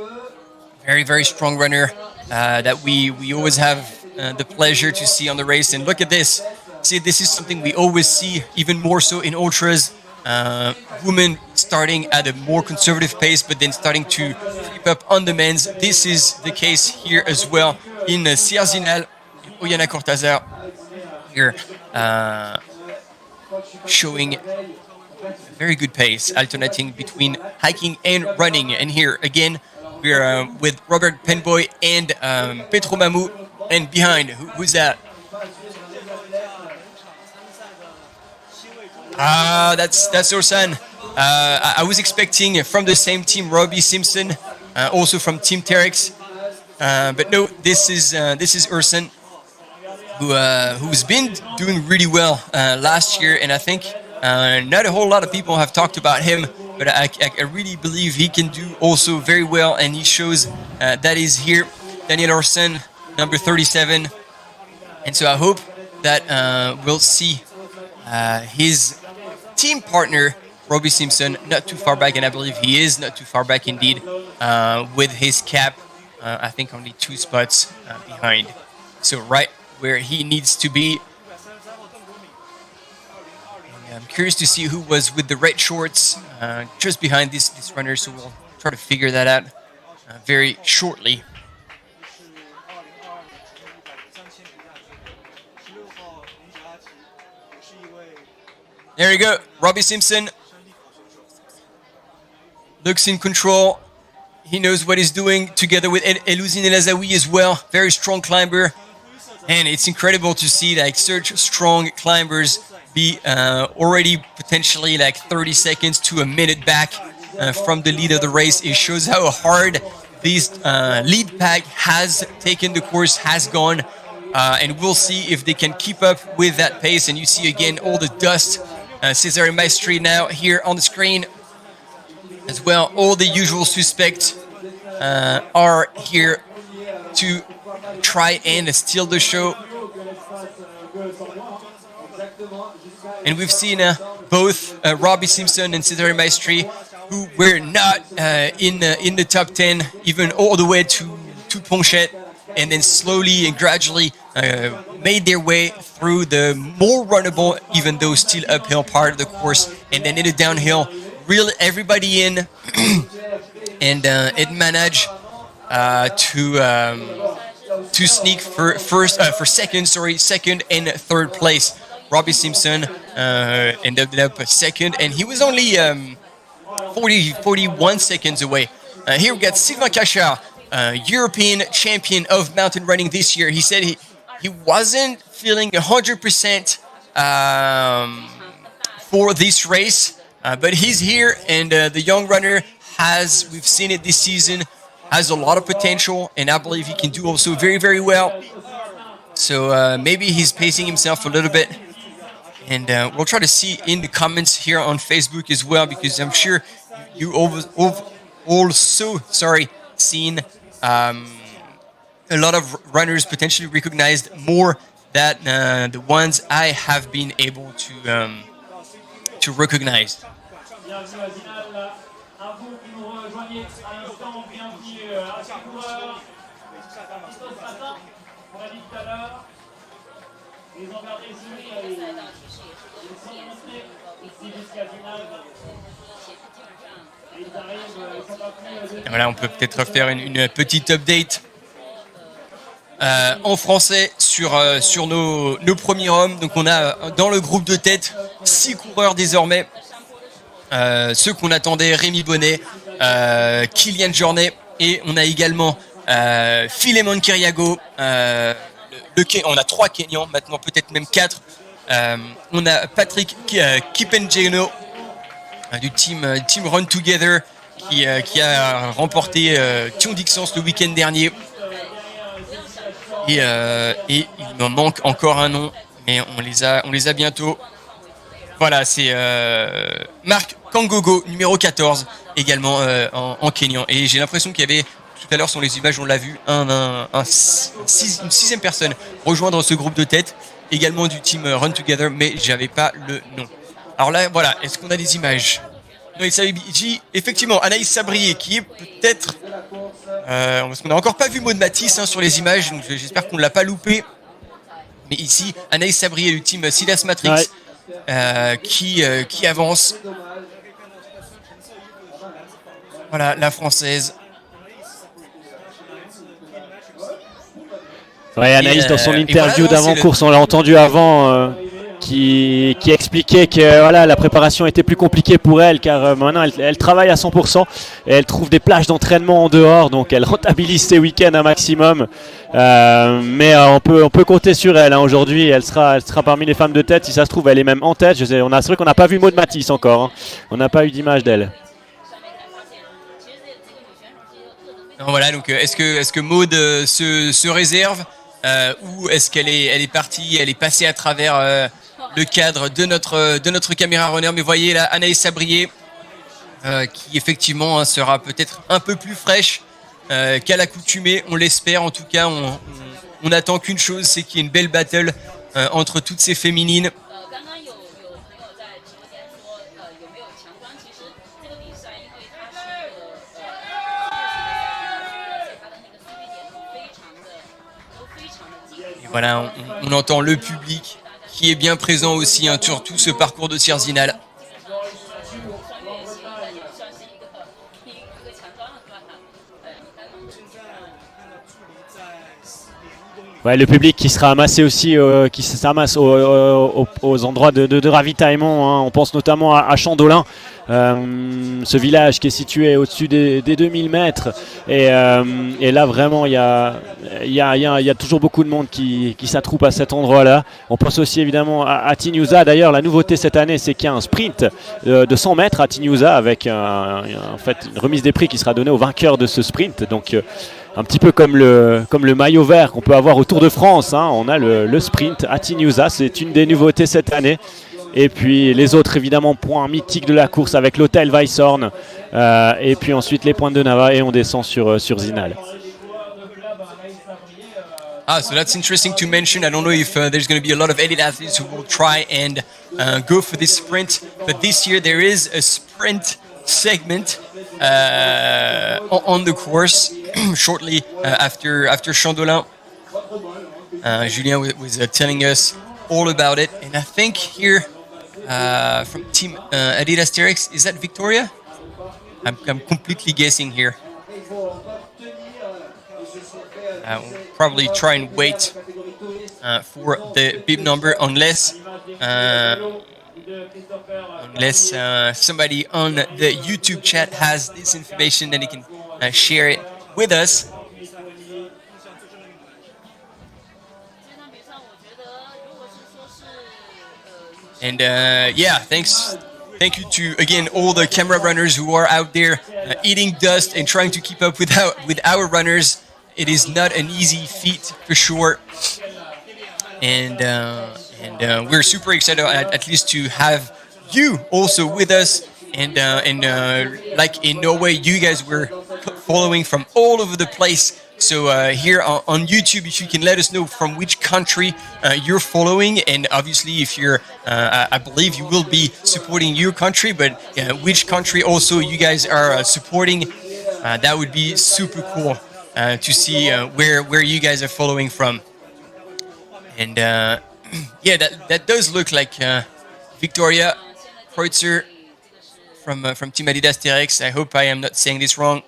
Very, very strong runner that we always have the pleasure to see on the race. And look at this. See, this is something we always see, even more so in ultras. Women starting at a more conservative pace, but then starting to creep up on the men's. This is the case here as well in Sierre Zinal. Oyana Cortazar here showing a very good pace, alternating between hiking and running. And here again, we're with Robert Penboy and Petro Mamou. And behind, who's that? That's our son. I was expecting from the same team Robbie Simpson, also from Team Terex, but no, this is Urson, who's been doing really well last year, and I think not a whole lot of people have talked about him, but I really believe he can do also very well, and he shows that is here. Daniel Urson, number 37, and so I hope that we'll see his team partner Robbie Simpson not too far back, and I believe he is not too far back indeed, with his cap I think only 2 spots behind, so right where he needs to be. And I'm curious to see who was with the red shorts just behind this runner, so we'll try to figure that out very shortly. There you go, Robbie Simpson looks in control. He knows what he's doing together with Elouzine El Azaoui as well. Very strong climber. And it's incredible to see like such strong climbers be already potentially like 30 seconds to a minute back from the lead of the race. It shows how hard this lead pack has taken the course, has gone. And we'll see if they can keep up with that pace. And you see again all the dust. Cesare Maestri now here on the screen as well. All the usual suspects are here to try and steal the show. And we've seen both Robbie Simpson and Cesare Maestri, who were not in the top 10, even all the way to Ponchette, and then slowly and gradually made their way through the more runnable, even though still uphill part of the course, and then in the downhill, really everybody in, and it managed to sneak for second and third place. Robbie Simpson ended up second, and he was only 41 seconds away. Here we got Sylvain Cachard, European champion of mountain running this year. He said he wasn't feeling 100% for this race, but he's here, and the young runner we've seen it this season, has a lot of potential, and I believe he can do also very, very well. So maybe he's pacing himself a little bit, and we'll try to see in the comments here on Facebook as well, because I'm sure you also seen a lot of runners potentially recognized more than the ones I have been able to recognize. Bienvenue à Zinal, à vous qui nous rejoignez à l'instant, bienvenue à ces coureurs. Christophe Matin, on l'a dit tout à l'heure, ils ont gardé ici, ils sont montés ici jusqu'à Zinal. Et ils arrivent, ils sont pas plus... Voilà, on peut peut-être faire une petite update en français sur nos premiers hommes. Donc on a dans le groupe de tête 6 coureurs désormais. Ceux qu'on attendait, Rémi Bonnet, Kylian Jornet, et on a également Philemon Kiriago. On a 3 Kenyans, maintenant peut-être même 4. On a Patrick Kipenjeno du team Run Together qui a remporté Thion Dixence le week-end dernier. Et il me manque encore un nom, mais on les a bientôt. Voilà, c'est Marc Kangogo, numéro 14, également en Kenyan. Et j'ai l'impression qu'il y avait, tout à l'heure sur les images, on l'a vu, une 6e personne rejoindre ce groupe de tête, également du team Run Together, mais j'avais pas le nom. Alors là, voilà, est-ce qu'on a des images? Effectivement, Anaïs Sabrier, qui est peut-être... parce qu'on n'a encore pas vu Maud Matisse sur les images, donc j'espère qu'on ne l'a pas loupé. Mais ici, Anaïs Sabrier du team Silas Matrix. Ouais. Qui avance. Voilà, la française. Ouais, Anaïs, dans son interview d'avant-course, on l'a entendu avant, qui expliquait que voilà, la préparation était plus compliquée pour elle, car maintenant elle travaille à 100% et elle trouve des plages d'entraînement en dehors, donc elle rentabilise ses week-ends un maximum. Mais on peut compter sur elle. Aujourd'hui, elle sera parmi les femmes de tête. Si ça se trouve, elle est même en tête. C'est vrai qu'on n'a pas vu Maud Matisse encore. On n'a pas eu d'image d'elle. Voilà. Donc, est-ce que Maud se réserve ou est-ce qu'elle est partie, elle est passée à travers le cadre de notre caméra runner? Mais voyez là, Anaïs Sabrier qui effectivement sera peut-être un peu plus fraîche qu'à l'accoutumée, on l'espère. En tout cas, on n'attend qu'une chose, c'est qu'il y ait une belle battle entre toutes ces féminines. Et voilà, on entend le public qui est bien présent aussi sur tout ce parcours de Sierre Zinal. Ouais, le public qui sera amassé aussi, qui s'amasse aux endroits de ravitaillement. On pense notamment à Chandolin, ce village qui est situé au-dessus des 2000 mètres. Et là, vraiment, il y a toujours beaucoup de monde qui s'attroupe à cet endroit-là. On pense aussi évidemment à Tignouza. D'ailleurs, la nouveauté cette année, c'est qu'il y a un sprint de 100 mètres à Tignouza avec en fait, une remise des prix qui sera donnée au vainqueur de ce sprint. Donc, un petit peu comme le maillot vert qu'on peut avoir au Tour de France. On a le sprint à Tignouza, c'est une des nouveautés cette année. Et puis les autres, évidemment, points mythiques de la course avec l'hôtel Weisshorn. Et puis ensuite les pointes de Nava et on descend sur Zinal. So that's interesting to mention. I don't know if there's going to be a lot of elite athletes who will try and go for this sprint. But this year there is a sprint segment on the course shortly after Chandolin. Julien was telling us all about it, and I think here from Team Adidas Terex, is that Victoria? I'm completely guessing here. We'll probably try and wait for the bib number unless somebody on the YouTube chat has this information, then he can share it with us. And yeah, thank you to again all the camera runners who are out there eating dust and trying to keep up with our runners. It is not an easy feat for sure. And we're super excited at least to have you also with us. And like in Norway, you guys were following from all over the place. So here on YouTube, if you can let us know from which country you're following, and obviously if you're, I believe you will be supporting your country, but which country also you guys are supporting, that would be super cool to see where you guys are following from. And yeah, that does look like Victoria Kreutzer from Team Adidas TRX. I hope I am not saying this wrong.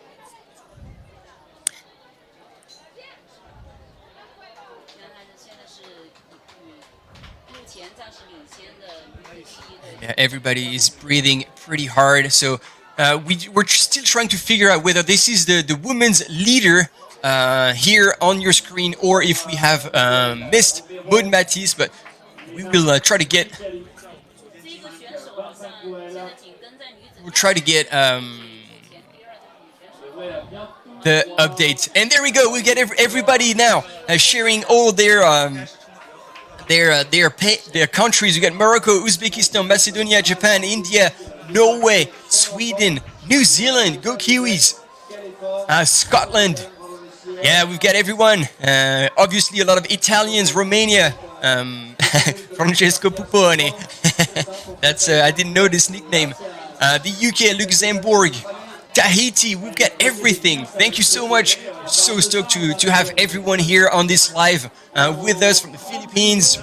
Everybody is breathing pretty hard, so we're still trying to figure out whether this is the women's leader here on your screen, or if we have missed Maud Matisse, but we will try to get the update. And there we go. We get everybody now sharing all their countries. We got Morocco, Uzbekistan, Macedonia, Japan, India, Norway, Sweden, New Zealand. Go Kiwis! Scotland. Yeah, we've got everyone. Obviously, a lot of Italians, Romania. Francesco Pupone. That's I didn't know this nickname. The UK, Luxembourg, Tahiti. We've got everything. Thank you so much. So stoked to have everyone here on this live with us from the Philippines,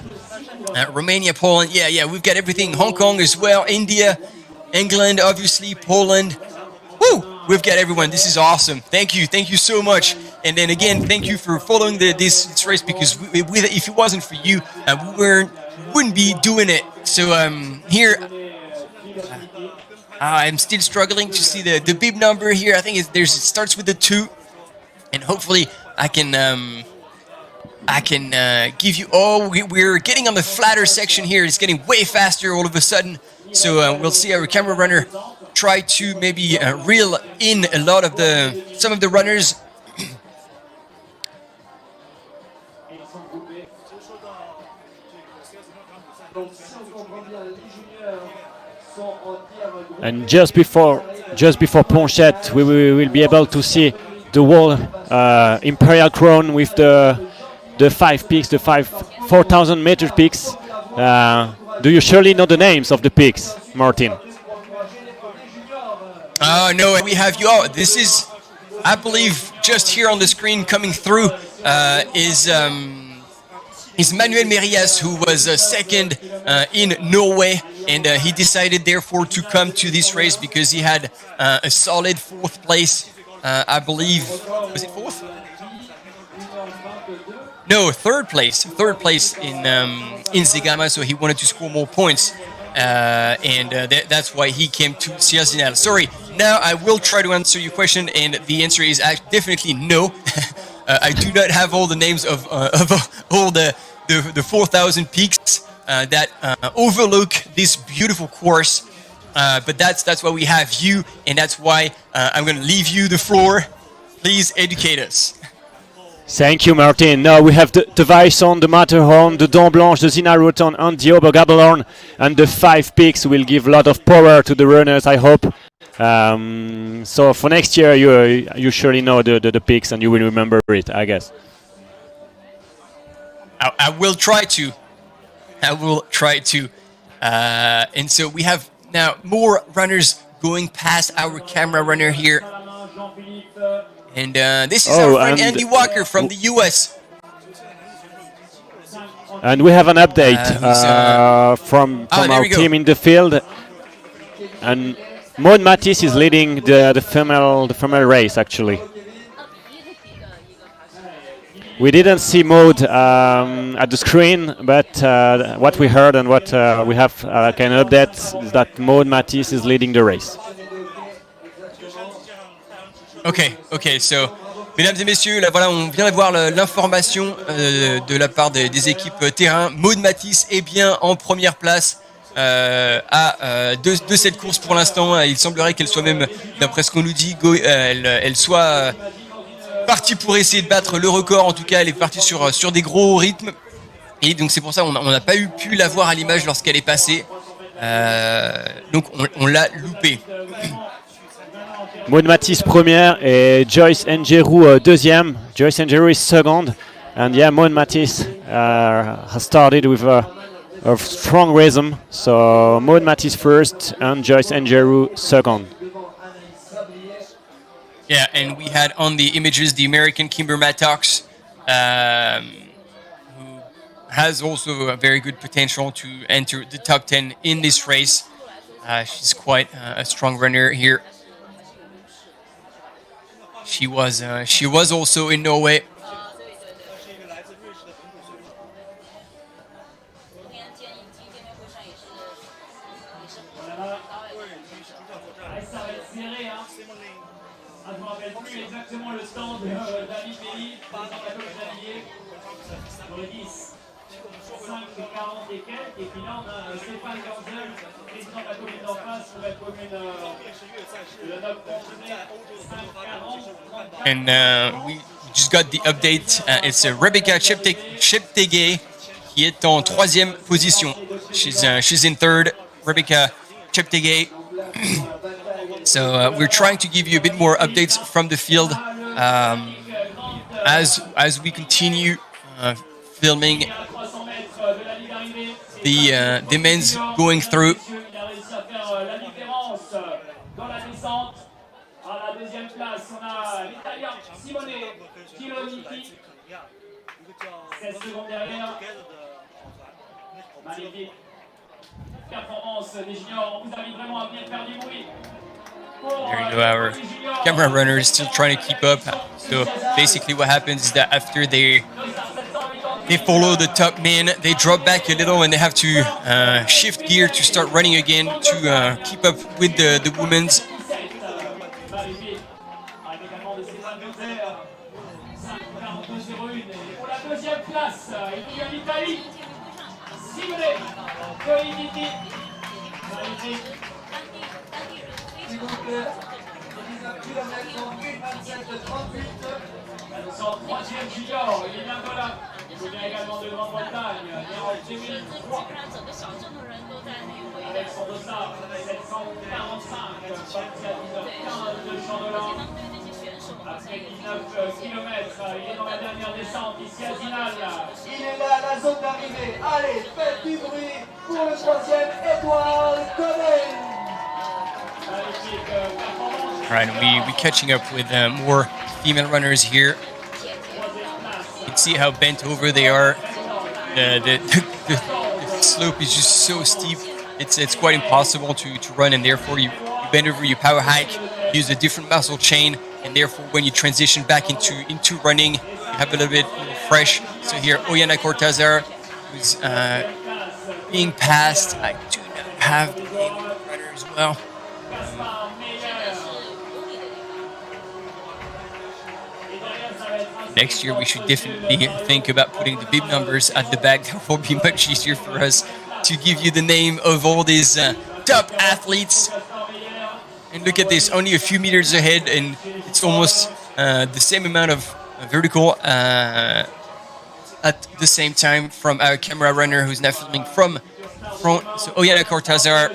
Romania, Poland. Yeah, we've got everything. Hong Kong as well. India, England, obviously, Poland. Woo! We've got everyone. This is awesome. Thank you so much. And then again, thank you for following this race, because if it wasn't for you, we wouldn't be doing it. So here, I'm still struggling to see the bib number here. I think it starts with the 2, and hopefully I can give you. Oh, we're getting on the flatter section here. It's getting way faster all of a sudden. So we'll see our camera runner try to maybe reel in some of the runners. And just before Ponchette, we will be able to see the whole Imperial Crown with the 5 peaks, the 4,000 meter peaks. Do you surely know the names of the peaks, Martin? No, we have you all. This is, I believe, just here on the screen coming through is Manuel Merias, who was second in Norway, and he decided therefore to come to this race because he had a solid 4th place. I believe, was it 4th? No, 3rd place. 3rd place in Zegama, so he wanted to score more points. That's why he came to Sierre Zinal. Sorry, now I will try to answer your question, and the answer is definitely no. I do not have all the names of all the 4,000 peaks that overlook this beautiful course. But that's why we have you, and that's why I'm going to leave you the floor. Please educate us. Thank you, Martin. Now we have the Weisshorn, the Matterhorn, the Dent Blanche, the Zinal Roton, and the Obergabelhorn, and the 5 peaks will give a lot of power to the runners, I hope. So for next year, you surely know the peaks, and you will remember it, I guess. I will try to. And so we have now more runners going past our camera runner here. And this is our friend Andy Walker from the US. And we have an update from our team in the field. And Maud Matisse is leading the female race, actually. We didn't see Maud at the screen, but what we heard and what we have kind of updates is that Maud Matisse is leading the race. Ok, so, mesdames et messieurs, là voilà, on vient d'avoir l'information de la part des équipes terrain. Maud Matisse est bien en première place. de cette course pour l'instant. Il semblerait qu'elle soit même, d'après ce qu'on nous dit, elle soit partie pour essayer de battre le record. En tout cas, elle est partie sur des gros rythmes. Et donc c'est pour ça qu'on n'a pas pu la voir à l'image lorsqu'elle est passée. Donc on l'a loupée. Maud Matisse première et Joyce Ngeru deuxième. Joyce Ngeru is second. And yeah, Moyens Matisse has started with a strong rhythm. So Moyens Matisse first and Joyce Ngeru second. Yeah, and we had on the images the American Kimber Mattox, who has also a very good potential to enter the top 10 in this race. She's quite a strong runner here. She was also in Norway. Je ne me rappelle plus exactement le stand d'Ali Pays, sur le 10, 5, 40 et quelques, et puis là on a Stéphane Ganzel, président de la commune d'en face, pour la commune le 9 Pontenay, 5, 40, 34. And we just got the update. It's Rebecca Cheptegei qui est en troisième position. She's in third. Rebecca Cheptegei. So we're trying to give you a bit more updates from the field as we continue filming the men's going through. There you go, our camera runner is still trying to keep up. So basically what happens is that after they follow the top man, they drop back a little and they have to shift gear to start running again to keep up with the women's. Troisième junior, il est bientôt là. Il vient également de Grande-Bretagne, né en 2003. Avec son dossard 745, parti à 19h15 de Champ-de-Lan. Après 19 km, il est dans la dernière descente ici à Zinal. Il est là, la zone d'arrivée. Allez, faites du bruit pour le troisième, Edouard Cohen. All right, we're catching up with more female runners here. You can see how bent over they are. The slope is just so steep. It's quite impossible to run, and therefore you bend over, you power hike, use a different muscle chain, and therefore when you transition back into running, you have a little bit fresh. So here, Oyana Cortazar, who's being passed. I do not have the name of the runner as well. Next year, we should definitely think about putting the bib numbers at the back. That will be much easier for us to give you the name of all these top athletes. And look at this, only a few meters ahead, and it's almost the same amount of vertical at the same time from our camera runner who's now filming from front. So Oyana Cortazar.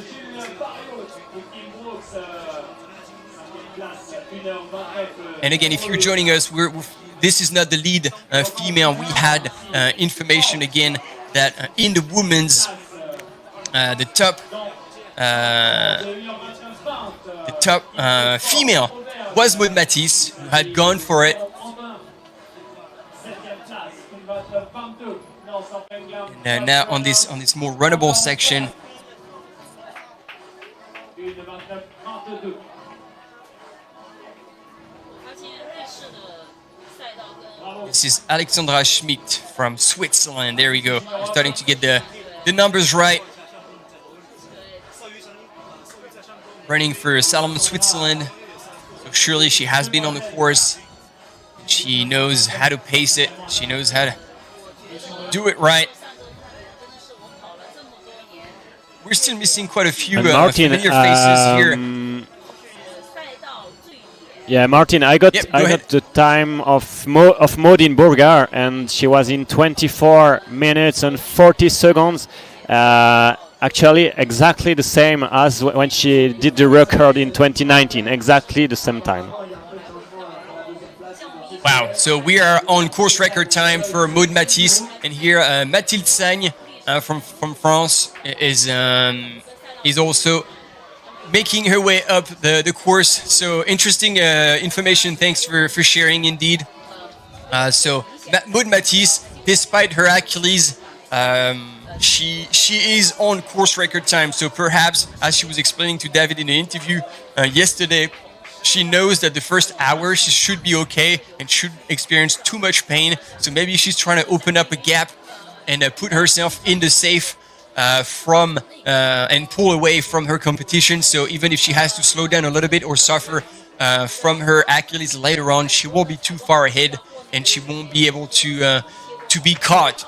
And again, if you're joining us, this is not the lead female. We had information again that in the women's, the top female was Maud Matisse, who had gone for it. And now on this more runnable section. This is Alexandra Schmidt from Switzerland. There we go. We're starting to get the numbers right. Running for Salomon, Switzerland. So surely she has been on the course. She knows how to pace it. She knows how to do it right. we're still missing quite a few And Martin, familiar faces here. Yeah, Martin, I got Yep, I go got the time of Maud in Burgar, and she was in 24 minutes and 40 seconds. Actually, exactly the same as when she did the record in 2019. Exactly the same time. Wow, so we are on course record time for Maud Matisse, and here Mathilde Sagne from France is also making her way up the course. So interesting information. Thanks for sharing indeed. So Maud Matisse, despite her Achilles, she is on course record time. So perhaps, as she was explaining to David in the interview yesterday, she knows that the first hour she should be okay and should experience too much pain. So maybe she's trying to open up a gap and put herself in the safe from and pull away from her competition. So even if she has to slow down a little bit or suffer from her Achilles later on, she won't be too far ahead and she won't be able to be caught.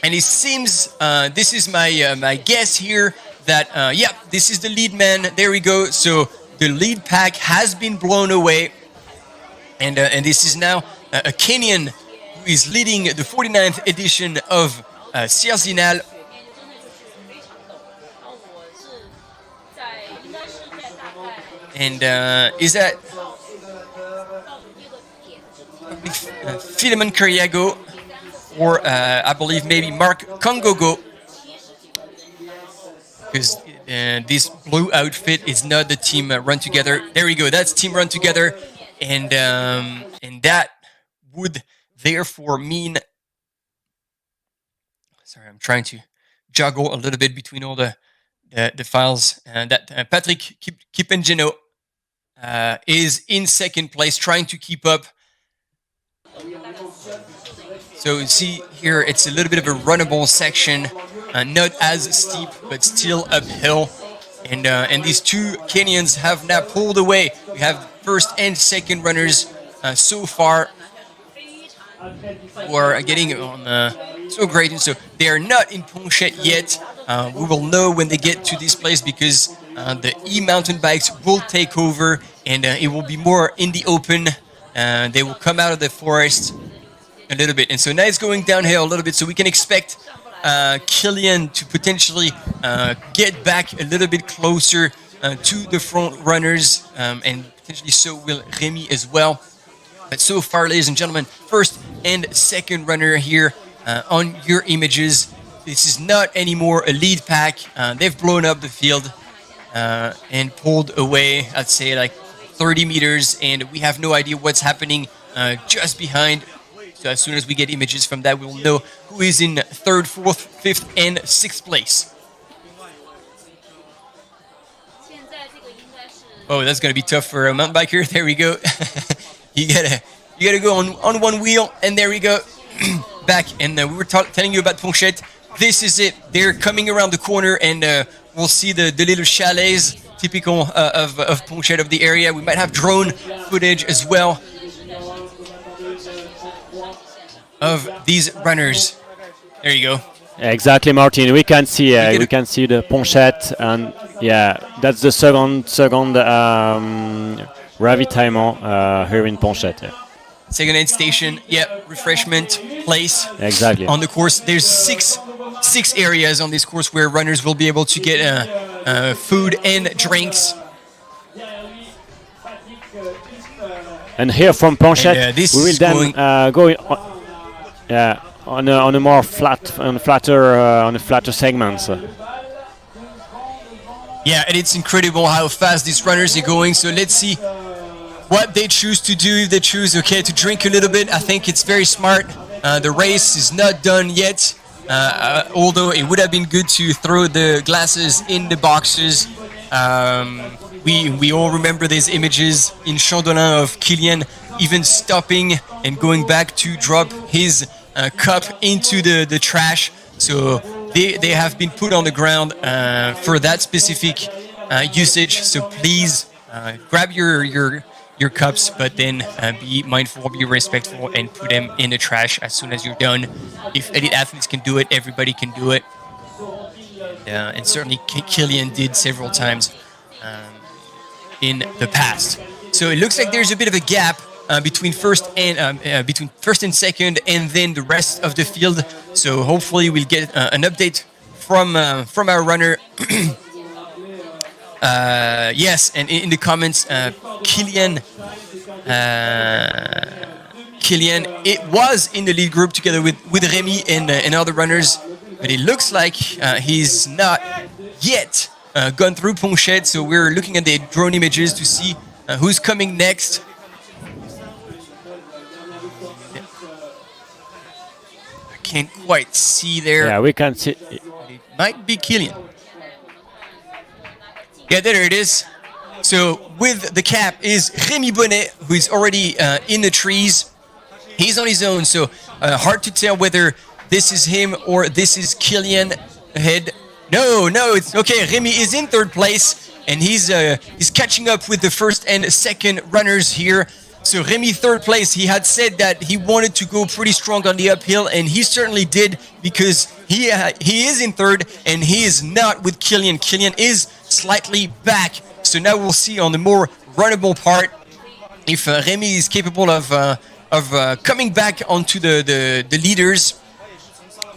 And it seems, this is my guess here, that yeah, this is the lead man. There we go. So the lead pack has been blown away, and this is now a Kenyan who is leading the 49th edition of Sierre Zinal. And is that Philemon Kariago, or I believe maybe Mark Kongogo, because this blue outfit is not the team Run Together. There we go. That's team Run Together, and that would therefore mean. Sorry, I'm trying to juggle a little bit between all the files. That Patrick Kipengeno is in second place, trying to keep up. So you see here, it's a little bit of a runnable section, not as steep, but still uphill. And these two Kenyans have now pulled away. We have first and second runners so far who are getting on so great. And so they are not in Ponchette yet. We will know when they get to this place, because the e-mountain bikes will take over, and it will be more in the open. They will come out of the forest a little bit, and so now it's going downhill a little bit, so we can expect Kilian to potentially get back a little bit closer to the front runners, and potentially so will Remy as well. But so far, ladies and gentlemen, first and second runner here on your images. This is not anymore a lead pack. They've blown up the field and pulled away, I'd say like 30 meters, and we have no idea what's happening just behind. So as soon as we get images from that, we'll know who is in third, fourth, fifth, and sixth place. Oh, that's going to be tough for a mountain biker. There we go. you gotta go on one wheel, and there we go. Back, and we were telling you about Ponchette. This is it. They're coming around the corner, and we'll see the little chalets typical of Ponchette, of the area. We might have drone footage as well of these runners. There you go. Exactly, Martin. We can see the Ponchette, and yeah, that's the second ravitaillement here in Ponchette. Yeah. Second aid station, yeah, refreshment place. Exactly. On the course, there's six areas on this course where runners will be able to get food and drinks. And here from Ponchette, we will then go on a more flatter segments. Yeah, and it's incredible how fast these runners are going. So let's see what they choose to do. If they choose, okay, to drink a little bit, I think it's very smart. The race is not done yet, although it would have been good to throw the glasses in the boxes. We all remember these images in Chandolin of Kilian even stopping and going back to drop his cup into the trash. So they have been put on the ground for that specific usage. So please grab your cups, but then be mindful, be respectful, and put them in the trash as soon as you're done. If elite athletes can do it, everybody can do it. and certainly Kilian did several times in the past. So it looks like there's a bit of a gap between first and second, and then the rest of the field. So hopefully we'll get an update from our runner. Yes, and in the comments, Kilian, it was in the lead group together with Remy and other runners, but it looks like he's not yet gone through Ponchette. So we're looking at the drone images to see who's coming next. I can't quite see there. Yeah, we can see. It might be Kilian. Yeah, there it is. So with the cap is Remy Bonnet, who is already in the trees. He's on his own, so hard to tell whether this is him or this is Kilian ahead. No, it's okay. Remy is in third place, and he's catching up with the first and second runners here. So Remy third place. He had said that he wanted to go pretty strong on the uphill, and he certainly did, because he is in third, and he is not with Kilian. Kilian is slightly back. So now we'll see on the more runnable part if Remy is capable of coming back onto the leaders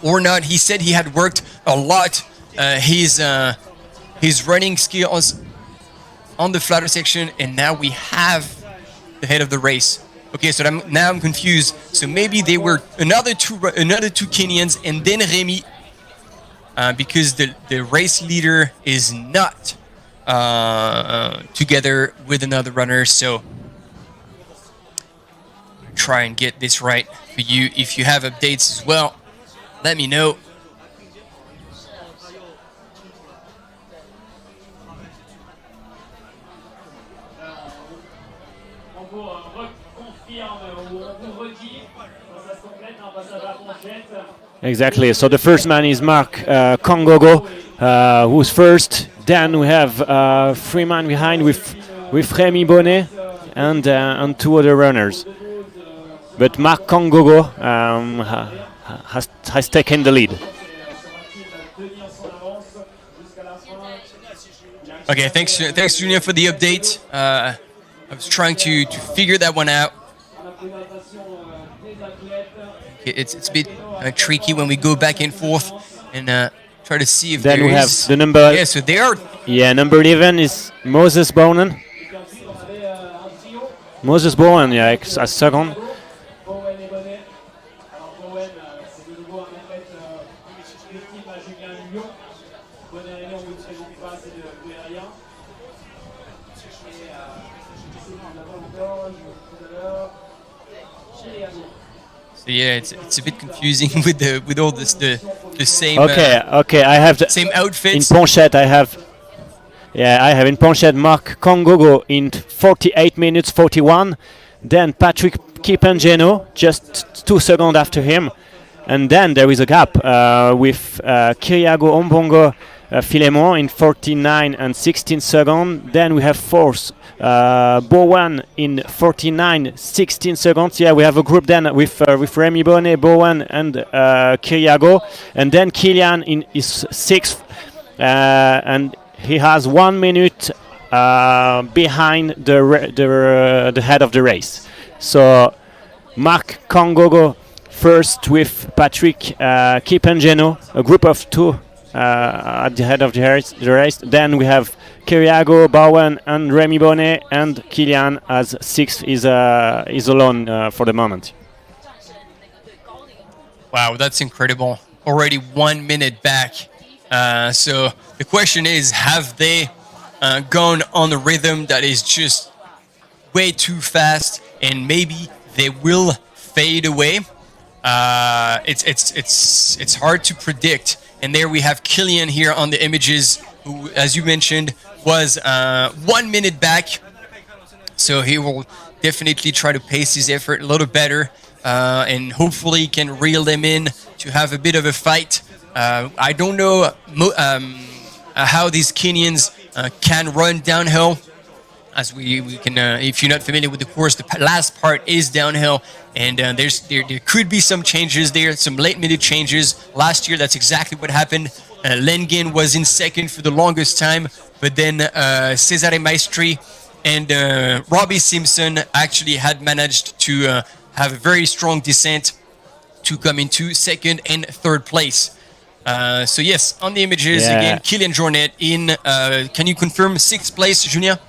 or not. He said he had worked a lot his running skills on the flatter section, and now we have the head of the race. Okay, so now I'm confused. So maybe they were another two Kenyans and then Remy, because the race leader is not together with another runner. So try and get this right for you. If you have updates as well, let me know. Exactly. So the first man is Marc Kangogo, who's first. Then we have 3 men behind with Remy Bonnet and 2 other runners. But Marc Kangogo has taken the lead. Okay, thanks Julien for the update. I was trying to figure that one out. It's a bit tricky when we go back and forth and try to see if then there we is... have the number. Yeah, so they are... Yeah, number 11 is Moses Bowen. Moses Bowen, yeah, as second. So yeah, it's a bit confusing with all this the same. Okay, I have the same outfits. In Ponchette, I have in Ponchette Marc Kangogo in 48 minutes 41. Then Patrick Kipengeno just 2 seconds after him, and then there is a gap with Kiriago Ombongo Philemon in 49 and 16 seconds. Then we have fourth Bowen in 49 16 seconds. Yeah, we have a group then with Remy Bonnet, Bowen and Kiriago, and then Kilian is sixth, and he has 1 minute behind the head of the race. So Marc Kangogo first with Patrick Kipengeno, a group of 2 at the head of the race. Then we have Kiriago, Bowen and Remy Bonnet, and Kilian as sixth is alone for the moment. Wow, that's incredible. Already 1 minute back. So the question is, have they gone on a rhythm that is just way too fast, and maybe they will fade away? It's hard to predict. And there we have Kilian here on the images, who, as you mentioned, was 1 minute back. So he will definitely try to pace his effort a little better, and hopefully can reel them in to have a bit of a fight. I don't know how these Kenyans can run downhill. As we can, if you're not familiar with the course, the last part is downhill, and there could be some changes there, some late-minute changes. Last year, that's exactly what happened Lengen was in second for the longest time, but then Cesare Maestri and Robbie Simpson actually had managed to have a very strong descent to come into second and third place. So yes, on the images again, Kylian Jornet in, can you confirm 6th place, Junia?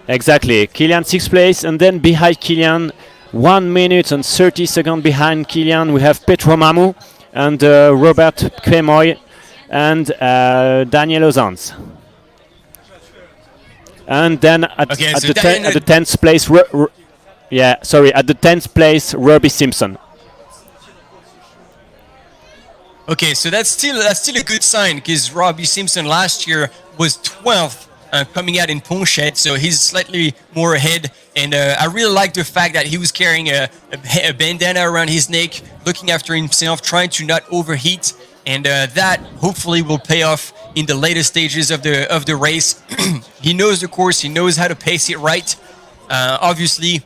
Exactly, Kylian 6th place, and then behind Kylian, 1 minute and 30 seconds behind Kylian, we have Petro Mamou and Robert Kremoy and Daniel Ozans. And then at the 10th place, at the 10th place, Robbie Simpson. Okay, so that's still a good sign, because Robbie Simpson last year was 12th coming out in Ponchet, so he's slightly more ahead. And I really like the fact that he was carrying a bandana around his neck, looking after himself, trying to not overheat, and that hopefully will pay off in the later stages of the race. He knows the course, he knows how to pace it right. Obviously,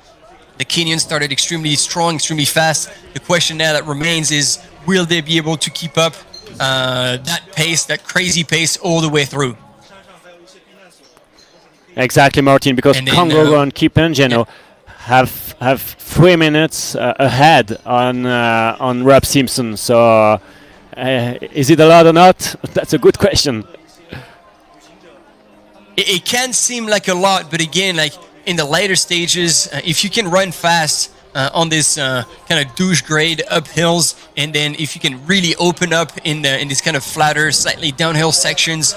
the Kenyans started extremely strong, extremely fast. The question now that remains is, will they be able to keep up that pace, that crazy pace, all the way through? Exactly, Martin, because Congo and Kipengeno have 3 minutes ahead on Rob Simpson. So is it a lot or not? That's a good question. It can seem like a lot, but again, like in the later stages, if you can run fast on this kind of douche grade up hills, and then if you can really open up in this kind of flatter, slightly downhill sections,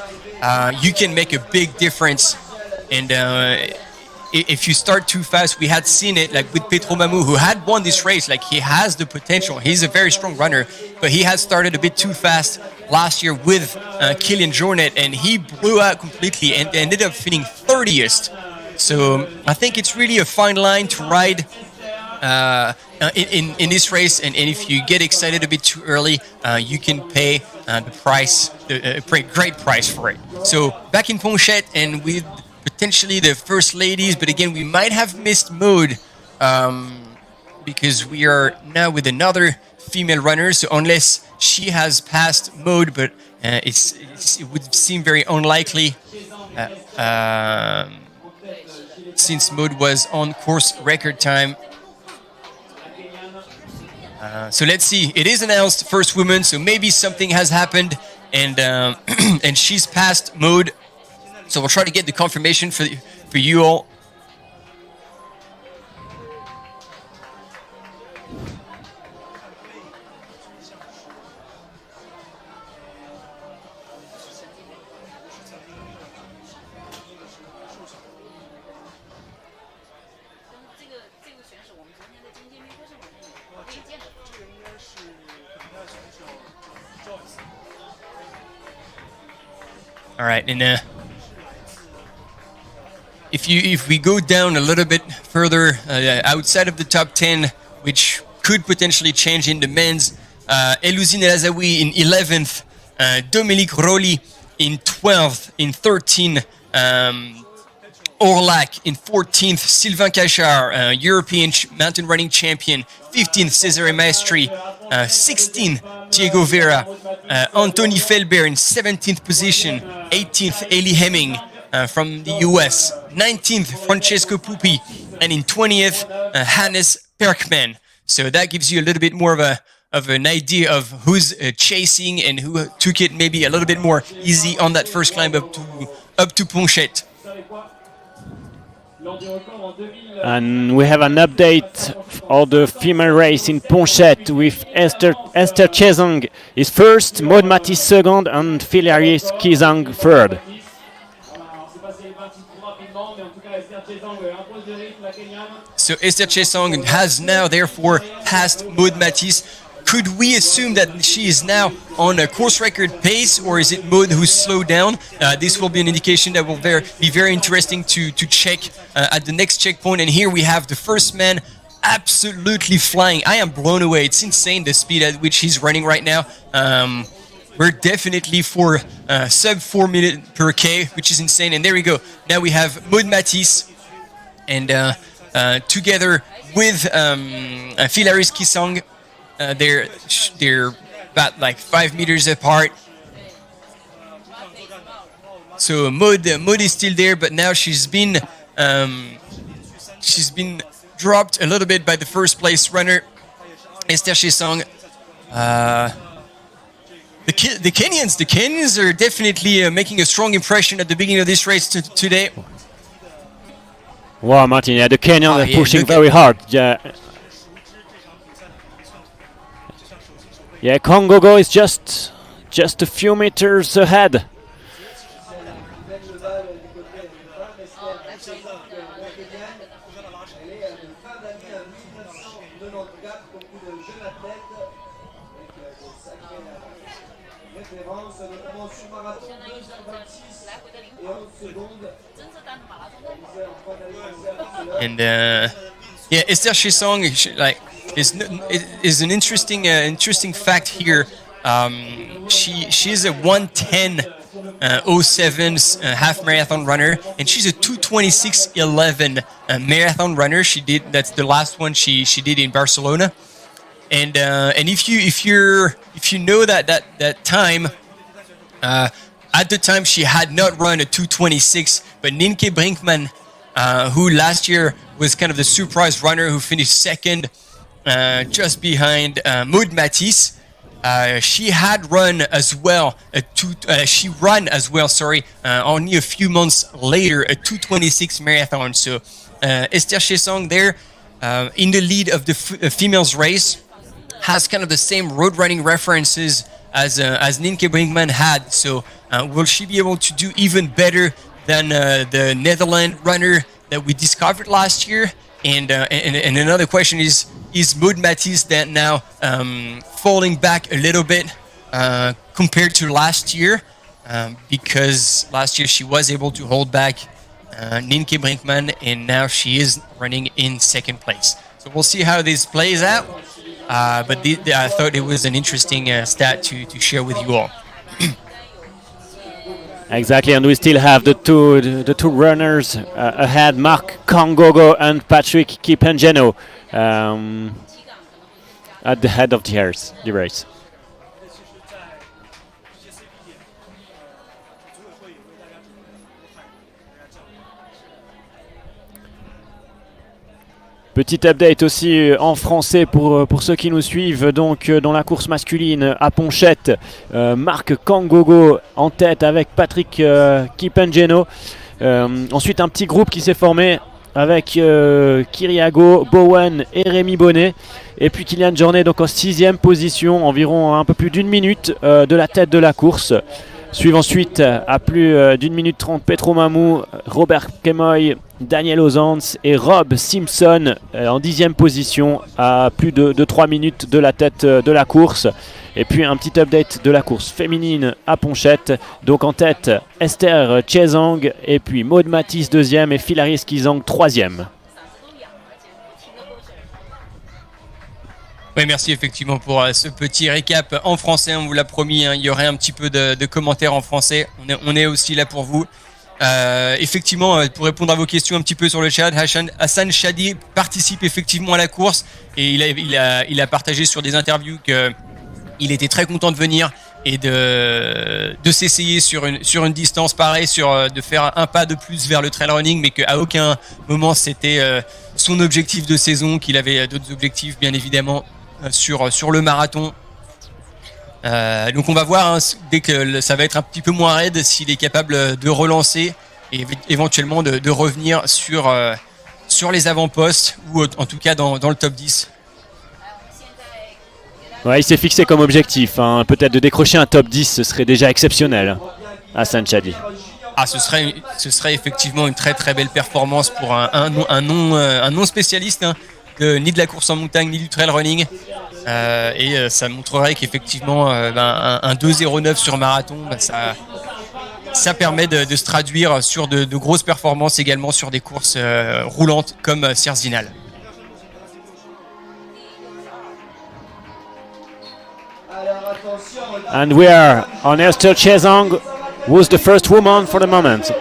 you can make a big difference. And if you start too fast, we had seen it like with Petro Mamou, who had won this race. Like, he has the potential. He's a very strong runner, but he had started a bit too fast last year with Kylian Jornet, and he blew out completely and ended up finishing 30th. So I think it's really a fine line to ride in this race, and if you get excited a bit too early, you can pay the price, a great price for it. So back in Ponchet, and with potentially the first ladies, but again, we might have missed Maude because we are now with another female runner. So unless she has passed Maude, but it would seem very unlikely since Maude was on course record time. So let's see. It is announced first woman, so maybe something has happened, and and she's passed Maude. So we'll try to get the confirmation for you all. All right, and if we go down a little bit further outside of the top 10, which could potentially change in the men's, Elouzine El Azaoui in 11th, Dominique Rolly in 12th, in 13th, Orlac in 14th, Sylvain Cachard, European mountain running champion, 15th, Cesare Maestri, 16th, Diego Vera, Anthony Felber in 17th position, 18th, Eli Hemming from the US, 19th, Francesco Pupi, and in 20th, Hannes Perkman. So that gives you a little bit more of an idea of who's chasing and who took it maybe a little bit more easy on that first climb up to Ponchet. And we have an update of the female race in Ponchet with Esther Chezang is first, Maud Matisse second, and Philaris Kizang third. So Esther Chezang has now therefore passed Maud Matisse. Could we assume that she is now on a course record pace, or is it Maud who's slowed down? This will be an indication that will be very interesting to check at the next checkpoint. And here we have the first man absolutely flying. I am blown away. It's insane the speed at which he's running right now. We're definitely for sub 4 minutes per K, which is insane. And there we go. Now we have Maud Matisse, and together with Philaris Kizang, they're about like 5 meters apart. So Maud is still there, but now she's been dropped a little bit by the first place runner, Esther Chesang. The Kenyans are definitely making a strong impression at the beginning of this race today. Wow, Martin, yeah, the Kenyans are pushing very hard. Yeah. Yeah, Kongogo is just a few meters ahead. And yeah, Esther Chesang is an interesting fact here. She's a 1:10:07 half marathon runner, and she's a 2:26:11 marathon runner. That's the last one she did in Barcelona. And if you know that time, at the time she had not run a 2:26, but Nienke Brinkman, who last year was kind of the surprise runner who finished second, just behind Maud Matisse. She had run as well only a few months later, a 2:26 marathon. So Esther Chesang there in the lead of the females race has kind of the same road running references as Nienke Brinkman had. So will she be able to do even better than the Netherlands runner that we discovered last year? And another question is Maud Matisse that now falling back a little bit compared to last year, because last year she was able to hold back Nienke Brinkman, and now she is running in second place. So we'll see how this plays out. But I thought it was an interesting stat to share with you all. Exactly, and we still have the two runners ahead, Marc Kongogo and Patrick Kipengeno, at the head of the race. Petit update aussi en français pour ceux qui nous suivent. Donc dans la course masculine à Ponchette, Marc Kongogo en tête avec Patrick Kipengeno. Ensuite un petit groupe qui s'est formé avec Kiriago, Bowen et Rémi Bonnet. Et puis Kylian Jornet donc en 6e position, environ un peu plus d'1 minute de la tête de la course. Suivent ensuite à plus d'1 minute 30 Petro Mamou, Robert Kemoy, Daniel Ozans et Rob Simpson en 10e position à plus de 3 minutes de la tête de la course. Et puis un petit update de la course féminine à Ponchette. Donc en tête Esther Chesang et puis Maud Matisse 2e et Philaris Kizang 3e. Oui, merci effectivement pour ce petit récap en français. On vous l'a promis, il y aurait un petit peu de commentaires en français. On est aussi là pour vous. Effectivement, pour répondre à vos questions un petit peu sur le chat, Hassan Chadi participe effectivement à la course et il a partagé sur des interviews qu'il était très content de venir et de s'essayer sur une distance pareille, de faire un pas de plus vers le trail running, mais qu'à aucun moment c'était son objectif de saison, qu'il avait d'autres objectifs bien évidemment sur le marathon. Donc on va voir dès que ça va être un petit peu moins raide s'il est capable de relancer et éventuellement de revenir sur les avant-postes ou en tout cas dans le top 10. Ouais, il s'est fixé comme objectif, peut-être de décrocher un top 10, ce serait déjà exceptionnel, Hassan Chadi. Ah, ce serait effectivement une très très belle performance pour un non spécialiste ni de la course en montagne ni du trail running, et ça montrerait qu'effectivement un 2:09 sur marathon, ça permet de se traduire sur de grosses performances également sur des courses roulantes comme Sierre Zinal. And we are on Esther Chesang, who's the first woman for the moment.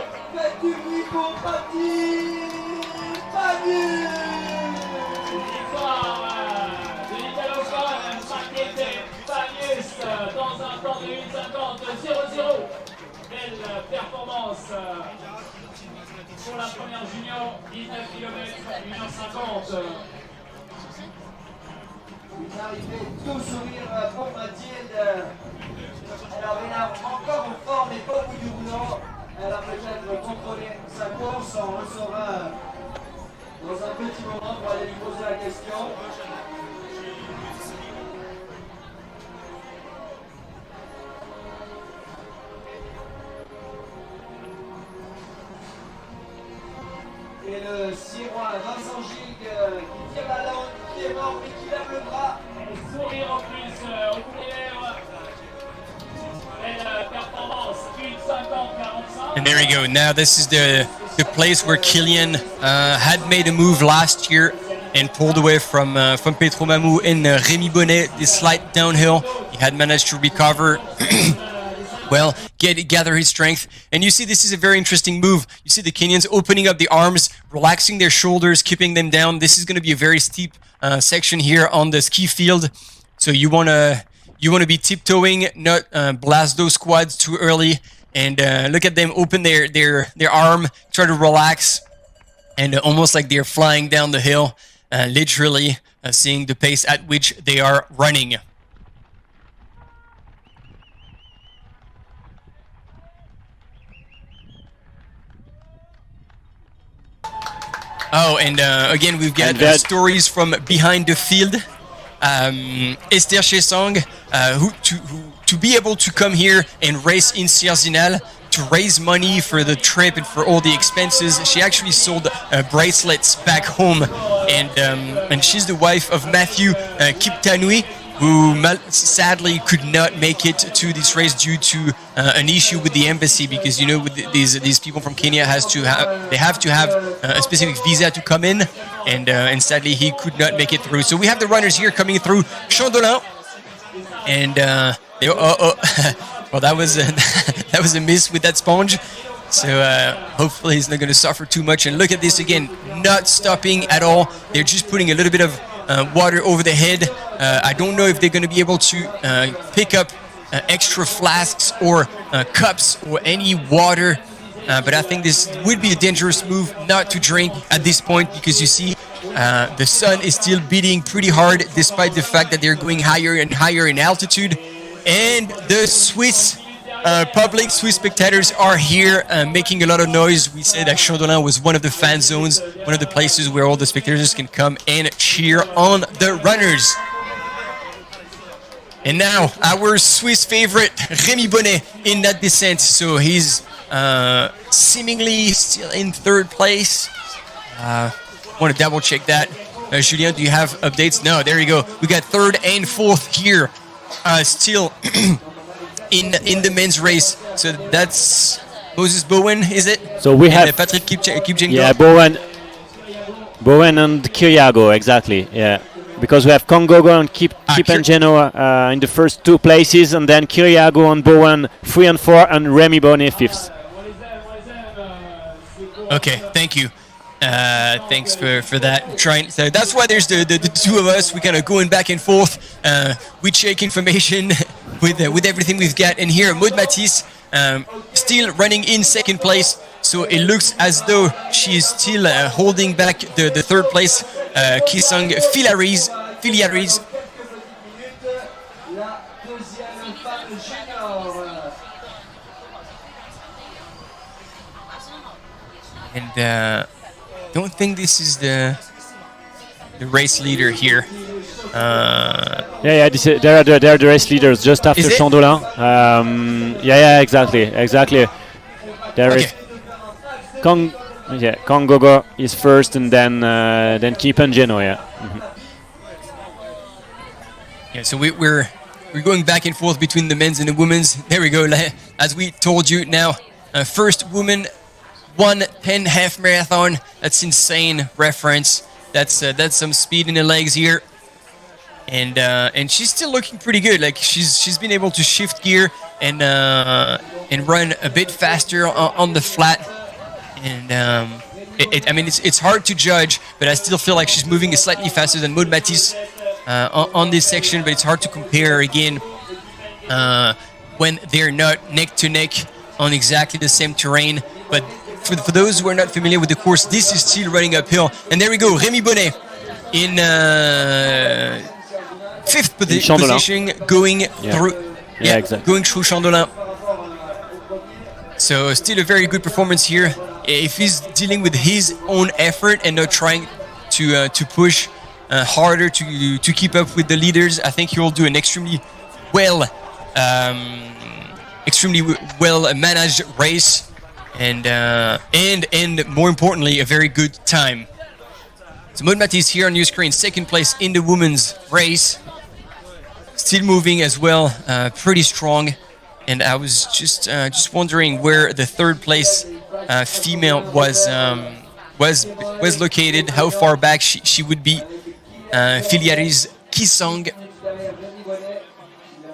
place pour la première junior, 19 km, 1h50. Une arrivée tout sourire pour Mathilde. Alors elle a encore en forme mais pas au bout du rouleau. Elle a peut-être contrôlé sa course, on le saura dans un petit moment pour aller lui poser la question. Et le Sierrois Vincent Gilles qui tire la langue, qui est mort mais qui lève le bras. Et sourire en plus au bout des lèvres. Belle performance, 1h50-45. And there you go. Now this is the place where Kilian had made a move last year and pulled away from Petro Mamou and Rémi Bonnet. This slight downhill, he had managed to recover. Well, gather his strength. And you see this is a very interesting move. You see the Kenyans opening up the arms, relaxing their shoulders, keeping them down. This is going to be a very steep section here on the ski field. So you want to be tiptoeing, not blast those quads too early. And look at them open their arm, try to relax. And almost like they're flying down the hill, literally seeing the pace at which they are running. Oh, and again, we've got stories from behind the field. Esther Chesang, who to be able to come here and race in Sierre Zinal to raise money for the trip and for all the expenses. She actually sold bracelets back home, and she's the wife of Matthew Kiptanui, who sadly could not make it to this race due to an issue with the embassy, because you know with these people from Kenya have to have a specific visa to come in, and sadly he could not make it through. So we have the runners here coming through Chandolin, and well, that was a miss with that sponge. So hopefully he's not going to suffer too much. And look at this again, not stopping at all. They're just putting a little bit of water over the head. I don't know if they're going to be able to pick up extra flasks or cups or any water. But I think this would be a dangerous move not to drink at this point, because you see the sun is still beating pretty hard despite the fact that they're going higher and higher in altitude. And the Swiss public, Swiss spectators are here making a lot of noise. We said that Chandolin was one of the fan zones, one of the places where all the spectators can come and cheer on the runners. And now our Swiss favorite, Rémi Bonnet, in that descent. So he's seemingly still in third place. Want to double check that. Julien, do you have updates? No, there you go. We got third and fourth here. Still in the men's race. So that's Moses Bowen, is it? So we have Patrick Kipchenko. Yeah, Bowen and Kiriago, exactly. Yeah, because we have Kongogo and Kipchenko in the first two places, and then Kiriago and Bowen 3 and 4, and Rémi Bonnet 5th. Okay, thank you. Thanks for that. So that's why there's the two of us. We're kind of going back and forth. We check information with everything we've got. And here, Maud Matisse still running in second place. So it looks as though she's still holding back the third place. Kisang Filiaris. And don't think this is the race leader here. They are the race leaders just after Chandolin. Exactly. There is Kongogo is first, and then Kipchenko. Yeah, so we're going back and forth between the men's and the women's. There we go. As we told you now, first woman 1:10 half marathon. That's insane reference. That's some speed in the legs here, and she's still looking pretty good. Like she's been able to shift gear and run a bit faster on the flat. And I mean it's hard to judge, but I still feel like she's moving slightly faster than Maud Matisse on this section. But it's hard to compare again when they're not neck to neck. on exactly the same terrain. But for those who are not familiar with the course, this is still running uphill. And there we go, Rémi Bonnet in fifth position, going through. Yeah, exactly. Going through Chandolin. So still a very good performance here. If he's dealing with his own effort and not trying to push harder to keep up with the leaders, I think he will do an extremely well managed race, and more importantly, a very good time. So Maud Matisse here on your screen, second place in the women's race, still moving as well, pretty strong. And I was just wondering where the third place female was located, how far back she would be. Filiari's Kisang.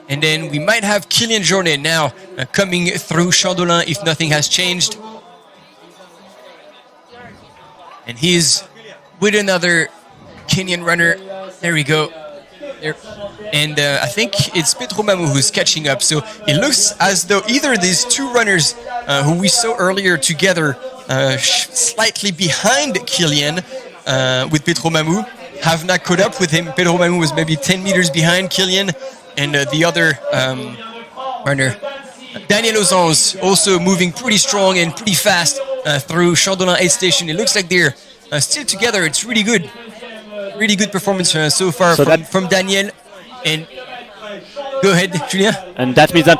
And then we might have Kylian Jornet now coming through Chandolin if nothing has changed. And he's with another Kenyan runner. There we go. There. And I think it's Pedro Mamou who's catching up. So it looks as though either these two runners who we saw earlier together, slightly behind Kylian with Pedro Mamou, have not caught up with him. Pedro Mamou was maybe 10 meters behind Kylian. And the other runner, Daniel Ozans, also moving pretty strong and pretty fast through Chandolin aid station. It looks like they're still together. It's really good. Really good performance so far from Daniel. And go ahead, Julien. And that means that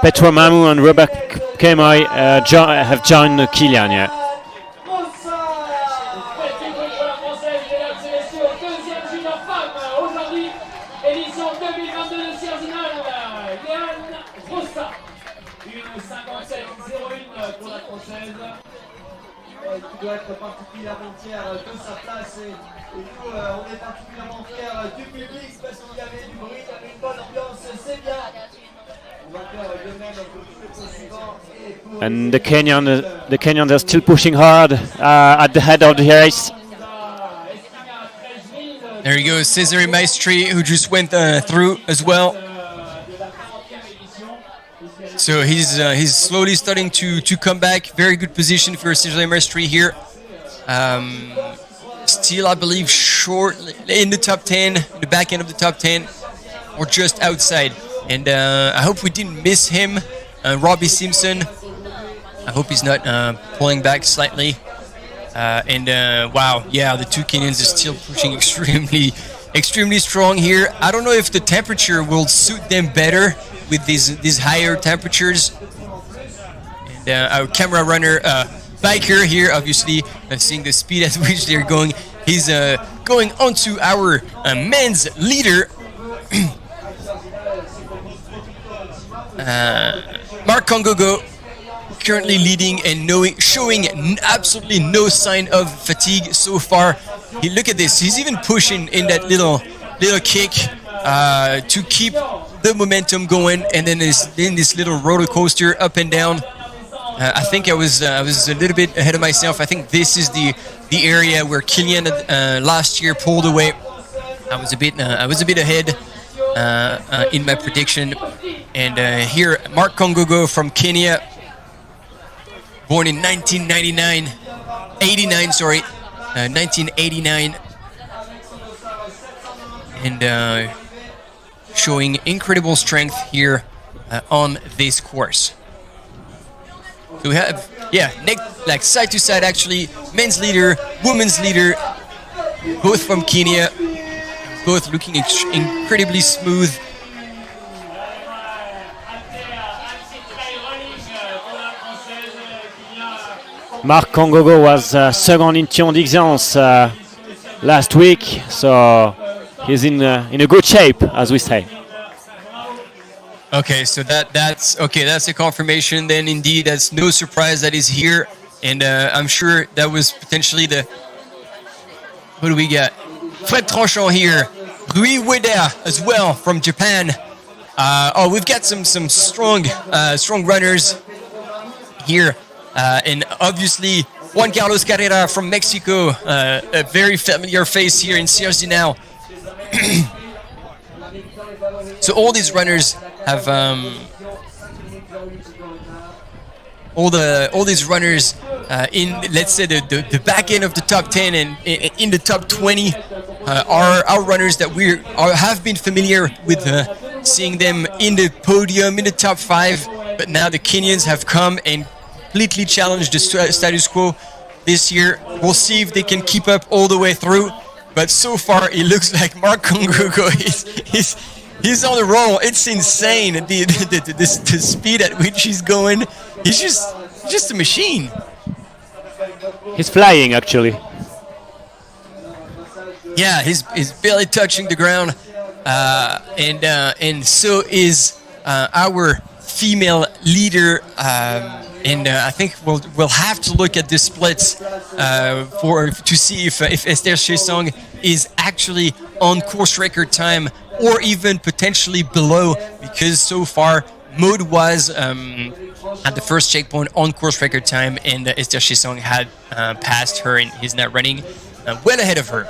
Pedro Mamou and Robert Kemoy have joined Kylian, yeah. Édition 2022 de Sierre Zinal, Léane Rossa, une 57-01 pour la française. Qui doit être particulièrement fier de sa place et nous on est particulièrement fiers du public parce qu'il y avait du bruit, il y avait une bonne ambiance, c'est bien. On va faire de même pour tous les points suivants. And the Kenyans are still pushing hard at the head of the race. There you go, Cesare Maestri, who just went through as well. So he's slowly starting to come back. Very good position for Cesare Maestri here. Still, I believe, short in the top 10, the back end of the top 10, or just outside. And I hope we didn't miss him. Robbie Simpson. I hope he's not pulling back slightly. Wow, yeah, the two Kenyans are still pushing extremely strong here. I don't know if the temperature will suit them better with these higher temperatures. And our camera runner, biker here, obviously, seeing the speed at which they're going. He's going onto our men's leader, Marc Kongogo. Currently leading and showing absolutely no sign of fatigue so far. Look at this, he's even pushing in that little kick to keep the momentum going, and then this little roller coaster up and down. I think I was a little bit ahead of myself. I think this is the area where Kylian last year pulled away. I was a bit ahead in my prediction. And here, Marc Kongogo from Kenya, born in 1989, and showing incredible strength here on this course. So we have, like side to side actually, men's leader, women's leader, both from Kenya, both looking incredibly smooth. Marc Kongogo was second in Tion d'Ixence last week, so he's in a good shape, as we say. Okay, so that's a confirmation then. Indeed, that's no surprise that he's here, and I'm sure that was potentially the. What do we got? Fred Tranchant here, Rui Ueda as well from Japan. We've got some strong runners here. And obviously, Juan Carlos Carrera from Mexico, a very familiar face here in Sierre Zinal. So all these runners have all these runners in, let's say, the back end of the top 10 and in the top 20 are runners that have been familiar with seeing them in the podium, in the top 5. But now the Kenyans have come and completely challenged the status quo this year. We'll see if they can keep up all the way through. But so far, it looks like Mark Kongogo he's on the roll. It's insane, the speed at which he's going. He's just a machine. He's flying, actually. Yeah, he's barely touching the ground, and so is our female leader. I think we'll have to look at the splits to see if Esther Chesong is actually on course record time or even potentially below, because so far Maud was at the first checkpoint on course record time, and Esther Chesong had passed her and he's now running well ahead of her.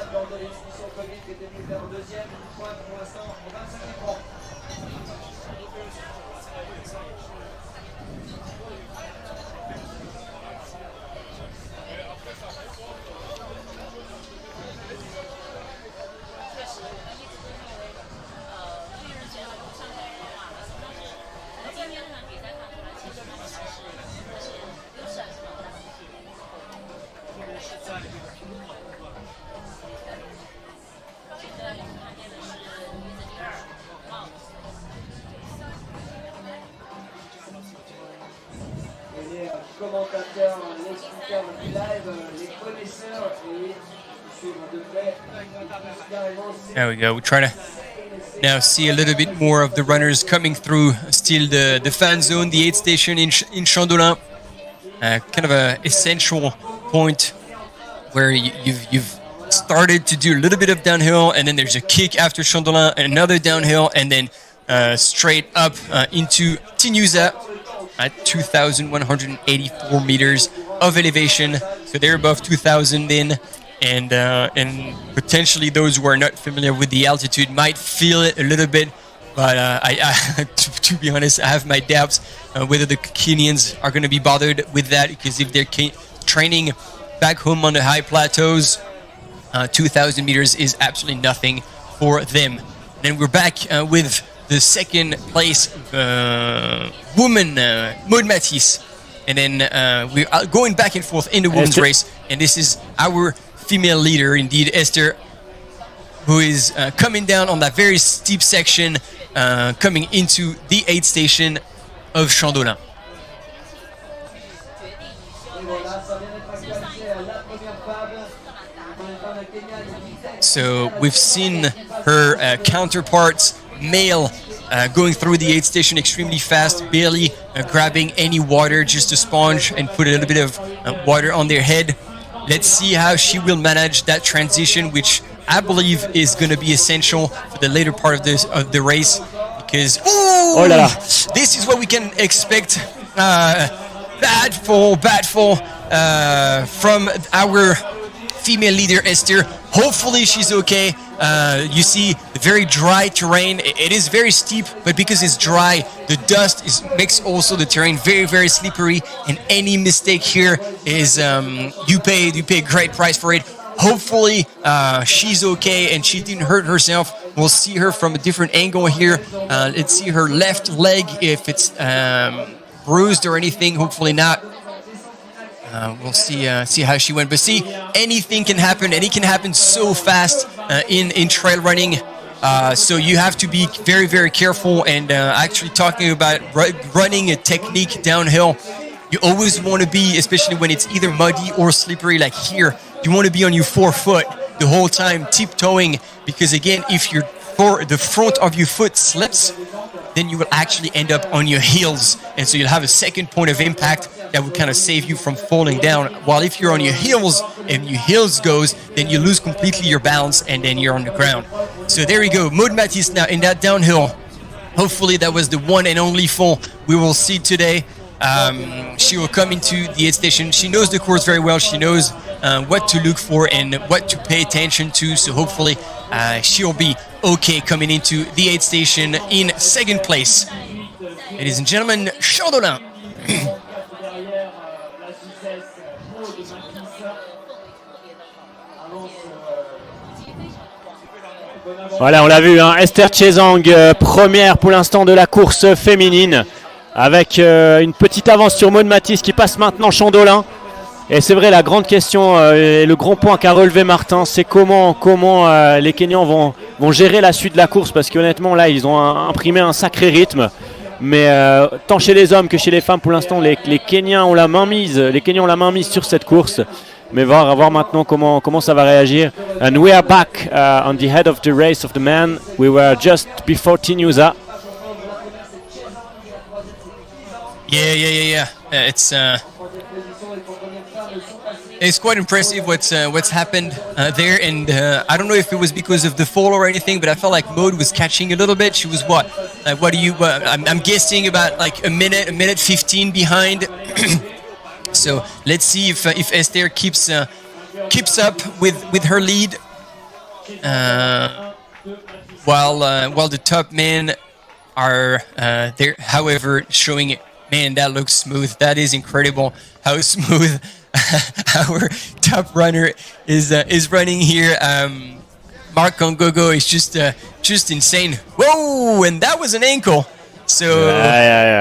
Commentateurs, les speakers du live, les connaisseurs et suivre de près. There we go. We try to now see a little bit more of the runners coming through. Still the fan zone, the aid station in Chandolin. Kind of a essential point where you've started to do a little bit of downhill, and then there's a kick after Chandolin, and another downhill, and then straight up into Tinusa at 2,184 meters of elevation. So they're above 2,000 then, and potentially those who are not familiar with the altitude might feel it a little bit. But to be honest, I have my doubts whether the Kenyans are going to be bothered with that, because if they're training back home on the high plateaus, 2,000 meters is absolutely nothing for them. Then we're back with the second place woman, Maud Matisse. And then we are going back and forth in the women's race. And this is our female leader, indeed, Esther, who is coming down on that very steep section, coming into the aid station of Chandolin. So we've seen her counterparts, male, going through the aid station extremely fast, barely grabbing any water, just a sponge, and put a little bit of water on their head. Let's see how she will manage that transition, which I believe is going to be essential for the later part of the race, because this is what we can expect. Bad fall from our female leader, Esther. Hopefully she's okay. You see the very dry terrain. It is very steep, but because it's dry, the dust makes also the terrain very, very slippery. And any mistake here is you pay a great price for it. Hopefully she's okay and she didn't hurt herself. We'll see her from a different angle here. Let's see her left leg, if it's bruised or anything. Hopefully not. We'll see how she went. But see, anything can happen, and it can happen so fast in trail running. So you have to be very, very careful. And actually talking about running a technique downhill, you always want to be, especially when it's either muddy or slippery like here, you want to be on your forefoot the whole time, tiptoeing, because again, if the front of your foot slips, then you will actually end up on your heels. And so you'll have a second point of impact that will kind of save you from falling down. While if you're on your heels and your heels goes, then you lose completely your balance and then you're on the ground. So there we go. Maud Matisse now in that downhill. Hopefully that was the one and only fall we will see today. She will come into the aid station. She knows the course very well. She knows what to look for and what to pay attention to. So hopefully she'll be okay coming into the aid station in second place. Ladies and gentlemen, Chandolin. Voilà, on l'a vu, hein, Esther Chezang, première pour l'instant de la course féminine, avec une petite avance sur Maud Matisse qui passe maintenant Chandolin. Et c'est vrai, la grande question et le grand point qu'a relevé Martin, c'est comment les Kenyans vont gérer la suite de la course, parce qu'honnêtement là ils ont imprimé un sacré rythme. Mais tant chez les hommes que chez les femmes, pour l'instant les Kenyans ont la main mise, sur cette course. Mais voir maintenant comment ça va réagir. And we are back on the head of the race of the men. We were just before Tinusa. Yeah. It's quite impressive what's happened there, and I don't know if it was because of the fall or anything, but I felt like Maud was catching a little bit. She was I'm guessing about like a minute 15 behind. So let's see if Esther keeps up with her lead, while the top men are there. However, showing it. Man, that looks smooth. That is incredible. How smooth our top runner is running here. Marc Congogo is just insane. Whoa! And that was an ankle. So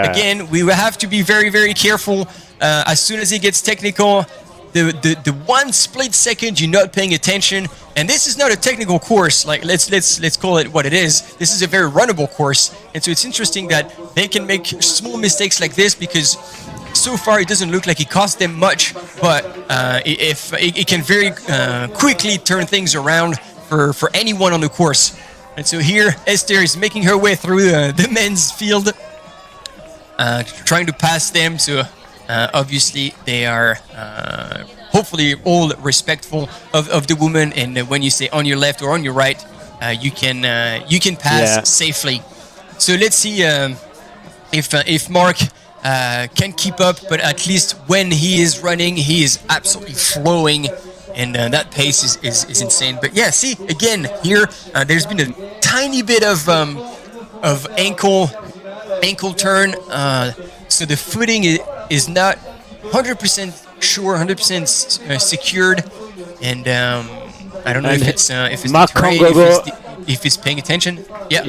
again, we will have to be very, very careful. As soon as he gets technical, the one split second you're not paying attention, and this is not a technical course. Like let's call it what it is. This is a very runnable course, and so it's interesting that they can make small mistakes like this, because so far it doesn't look like it cost them much, but if it can very quickly turn things around for anyone on the course. And so here Esther is making her way through the men's field, trying to pass them. So obviously they are hopefully all respectful of the woman, and when you say on your left or on your right, you can pass safely. So let's see if Marc can keep up, but at least when he is running, he is absolutely flowing, and that pace is insane. But yeah, see again here, there's been a tiny bit of ankle turn, so the footing is not 100% sure, 100% secured, and I don't know if it's Marc Congogo, if he's paying attention. Yeah.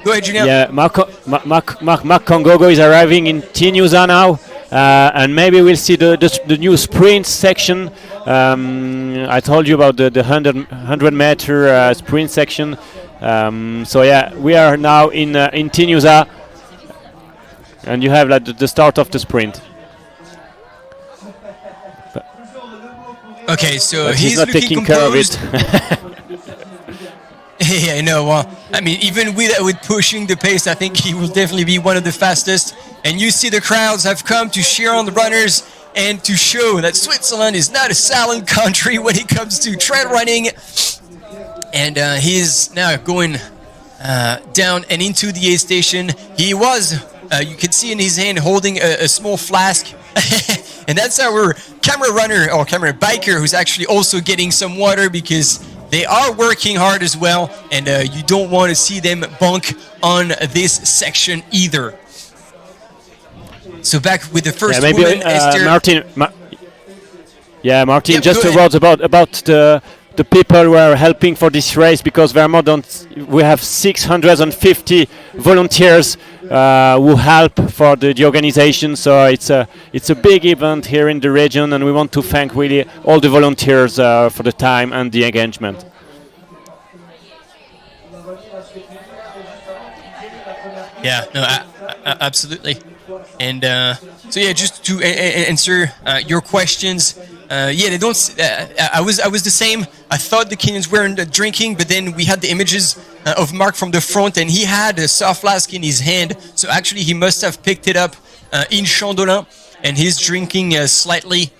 Go ahead, Julien. Yeah, Marc Congogo is arriving in Tinusa now, and maybe we'll see the new sprint section. I told you about the 100 meter sprint section. So yeah, we are now in Tinusa, and you have like the start of the sprint. Okay, so he's not taking composed. care of it. Yeah, I know. Well, I mean, even with pushing the pace, I think he will definitely be one of the fastest. And you see the crowds have come to cheer on the runners and to show that Switzerland is not a silent country when it comes to trail running. And he's now going down and into the aid station. He was, you can see in his hand, holding a small flask. And that's our camera runner or camera biker who's actually also getting some water, because they are working hard as well, and you don't want to see them bunk on this section either. So back with the first woman, Esther. Martin. Martin, Yeah, just go a ahead. word about the people who are helping for this race, because there are more than we have 650 volunteers who help for the organization. So it's a big event here in the region, and we want to thank really all the volunteers for the time and the engagement. Yeah, no, absolutely. And so yeah, just to answer your questions, yeah, they don't. I was the same. I thought the Kenyans weren't drinking, but then we had the images of Marc from the front, and he had a soft flask in his hand. So actually, he must have picked it up in Chandolin, and he's drinking slightly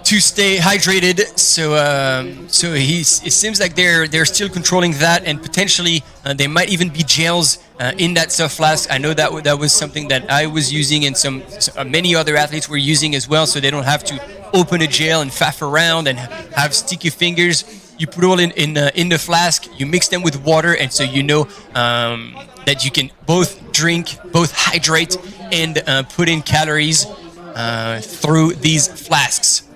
to stay hydrated. So it seems like they're still controlling that, and potentially there might even be gels in that soft flask. I know that was something that I was using, and many other athletes were using as well, so they don't have to open a gel and faff around and have sticky fingers. You put all in the flask, you mix them with water, and so you know that you can both drink, both hydrate, and put in calories through these flasks.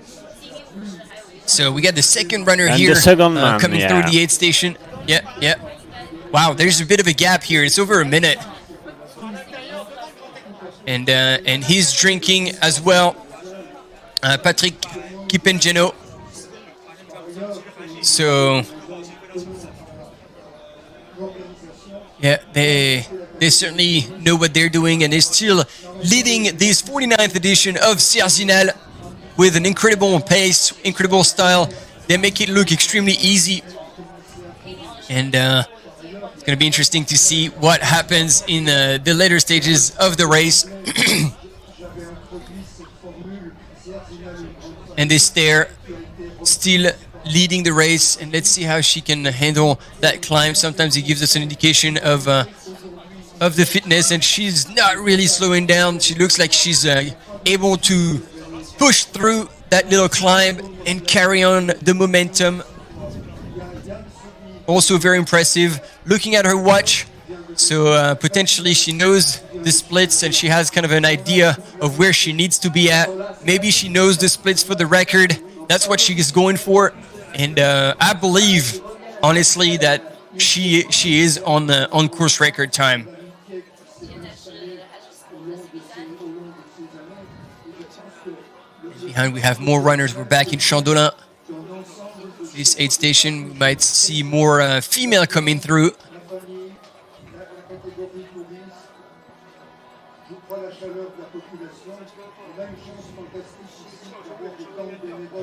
So we got the second runner And here the second one, coming yeah. through the aid station. Yeah. Wow, there's a bit of a gap here. It's over a minute. And he's drinking as well. Patrick Kipengeno. So yeah, they certainly know what they're doing, and they're still leading this 49th edition of Sierre Zinal with an incredible pace, incredible style. They make it look extremely easy, and it's going to be interesting to see what happens in the later stages of the race. And they stare, still leading the race, and let's see how she can handle that climb. Sometimes it gives us an indication of the fitness, and she's not really slowing down. She looks like she's able to push through that little climb and carry on the momentum. Also very impressive. Looking at her watch, so potentially she knows the splits and she has kind of an idea of where she needs to be at. Maybe she knows the splits for the record. That's what she is going for, and I believe, honestly, that she is on course record time. Behind we have more runners. We're back in Chandolin. This aid station, we might see more female coming through.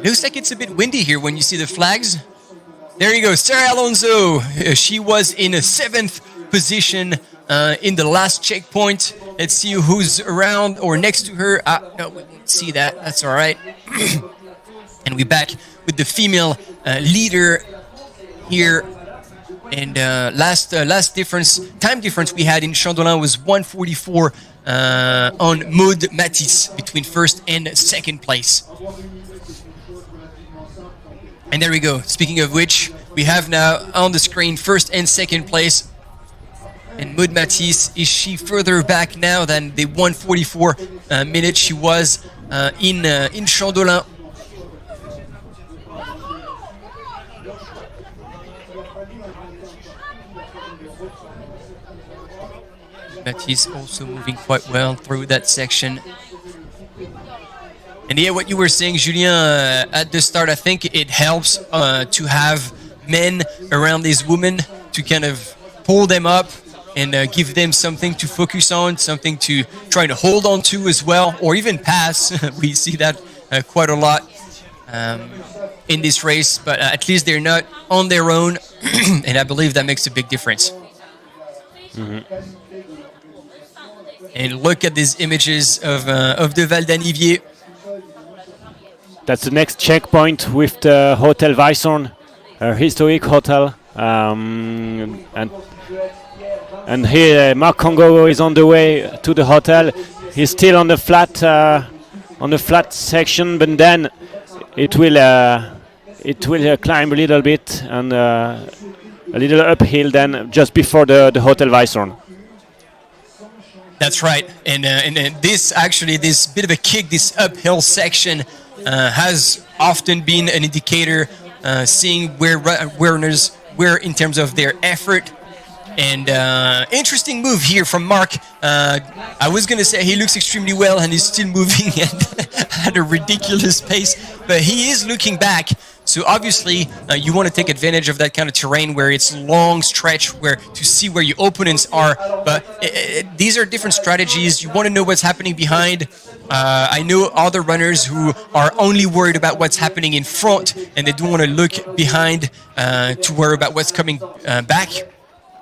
Looks like it's a bit windy here when you see the flags. There you go, Sarah Alonso. She was in a 7th position in the last checkpoint. Let's see who's around or next to her. No, we won't see that. That's all right. And we're back with the female leader here. And last time difference we had in Chandolin was 1:44 on Maud Matisse between first and second place. And there we go. Speaking of which, we have now on the screen first and second place. And Maud Matisse, is she further back now than the 1:44 minute she was in Chandolin? Matisse also moving quite well through that section. And yeah, what you were saying, Julien, at the start, I think it helps to have men around these women to kind of pull them up and give them something to focus on, something to try to hold on to as well, or even pass. We see that quite a lot in this race, but at least they're not on their own, and I believe that makes a big difference. Mm-hmm. And look at these images of the Val d'Anivier. That's the next checkpoint with the Hotel Weisshorn, a historic hotel. And here Marc Congo is on the way to the hotel. He's still on the flat section, but then it will climb a little bit and a little uphill then just before the Hotel Weisshorn. That's right, and this bit of a kick, this uphill section has often been an indicator, seeing where runners were in terms of their effort. And interesting move here from Marc. I was going to say he looks extremely well and he's still moving at a ridiculous pace, but he is looking back. So obviously you want to take advantage of that kind of terrain where it's long stretch to see where your opponents are. But these are different strategies. You want to know what's happening behind. I know other runners who are only worried about what's happening in front and they don't want to look behind to worry about what's coming back.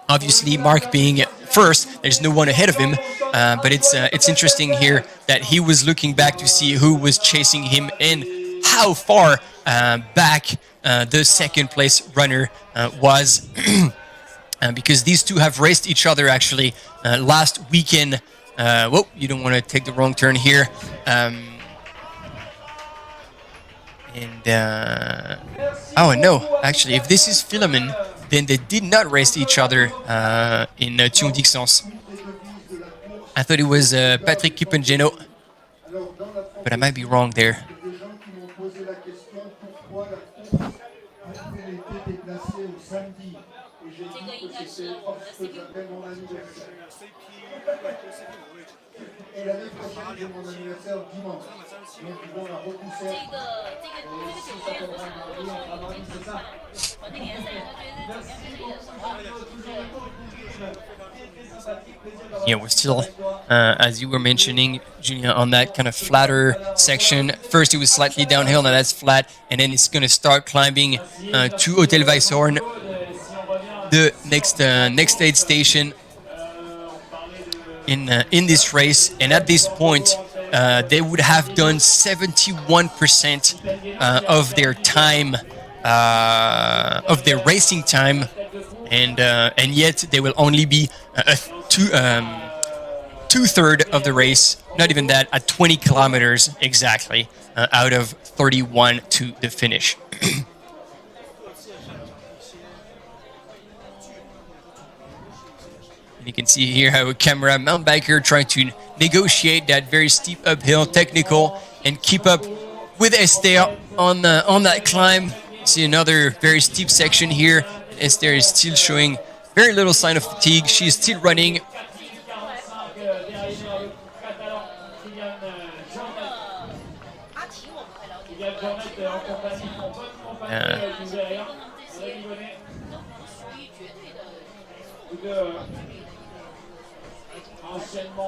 Obviously, Marc being first, there's no one ahead of him, but it's interesting here that he was looking back to see who was chasing him and how far back the second place runner was, because these two have raced each other actually last weekend. Whoa, you don't want to take the wrong turn here. Oh no, actually, if this is Philemon, then they did not race each other in Thionville-Dixence. I thought it was Patrick Kipengeno, but I might be wrong there. Et l'année prochaine, c'est mon anniversaire dimanche. Donc ils vont la repousser. Si ça tombera mardi, on fera mardi, c'est ça. Yeah, we're still, as you were mentioning, Julien, on that kind of flatter section. First, it was slightly downhill, now that's flat, and then it's going to start climbing to Hotel Weisshorn, the next aid station in this race. And at this point, they would have done 71% of their time, of their racing time, and yet they will only be two-thirds of the race, not even that, at 20 kilometers exactly, out of 31 to the finish. And you can see here how a camera mountain biker trying to negotiate that very steep uphill technical and keep up with Esther on that climb. See another very steep section here. Esther is still showing very little sign of fatigue. She is still running.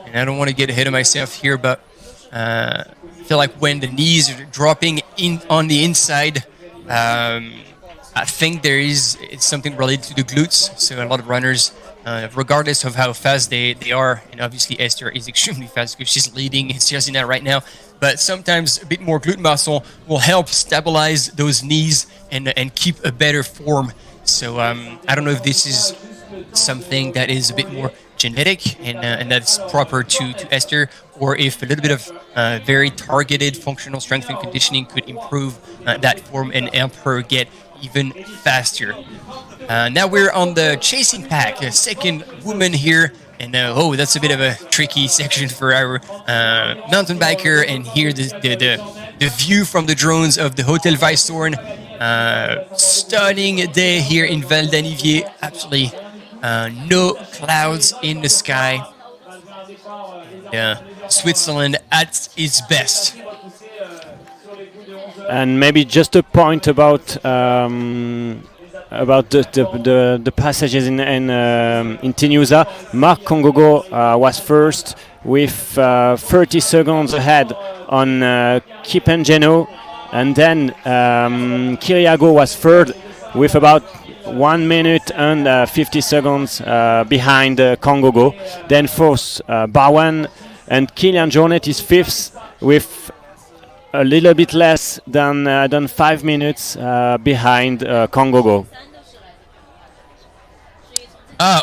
And I don't want to get ahead of myself here, but I feel like when the knees are dropping in on the inside, I think it's something related to the glutes. So a lot of runners, regardless of how fast they are, and obviously Esther is extremely fast because she's leading Sierre Zinal right now, but sometimes a bit more glute muscle will help stabilize those knees and keep a better form. So I don't know if this is something that is a bit more genetic and that's proper to Esther, or if a little bit of very targeted functional strength and conditioning could improve that form and help her get even faster. Now we're on the chasing pack, a second woman here, and that's a bit of a tricky section for our mountain biker. And here the view from the drones of the Hotel Weisshorn, stunning day here in Val d'Anivier, absolutely no clouds in the sky. Switzerland at its best. And maybe just a point about the passages in Tinusa. Marc Congogo was first with 30 seconds ahead on Kipengeno, and then Kiriago was third with about 1 minute and 50 seconds behind Congogo. Then fourth, Barwan, and Kilian Jornet is fifth with a little bit less than 5 minutes behind Congogo.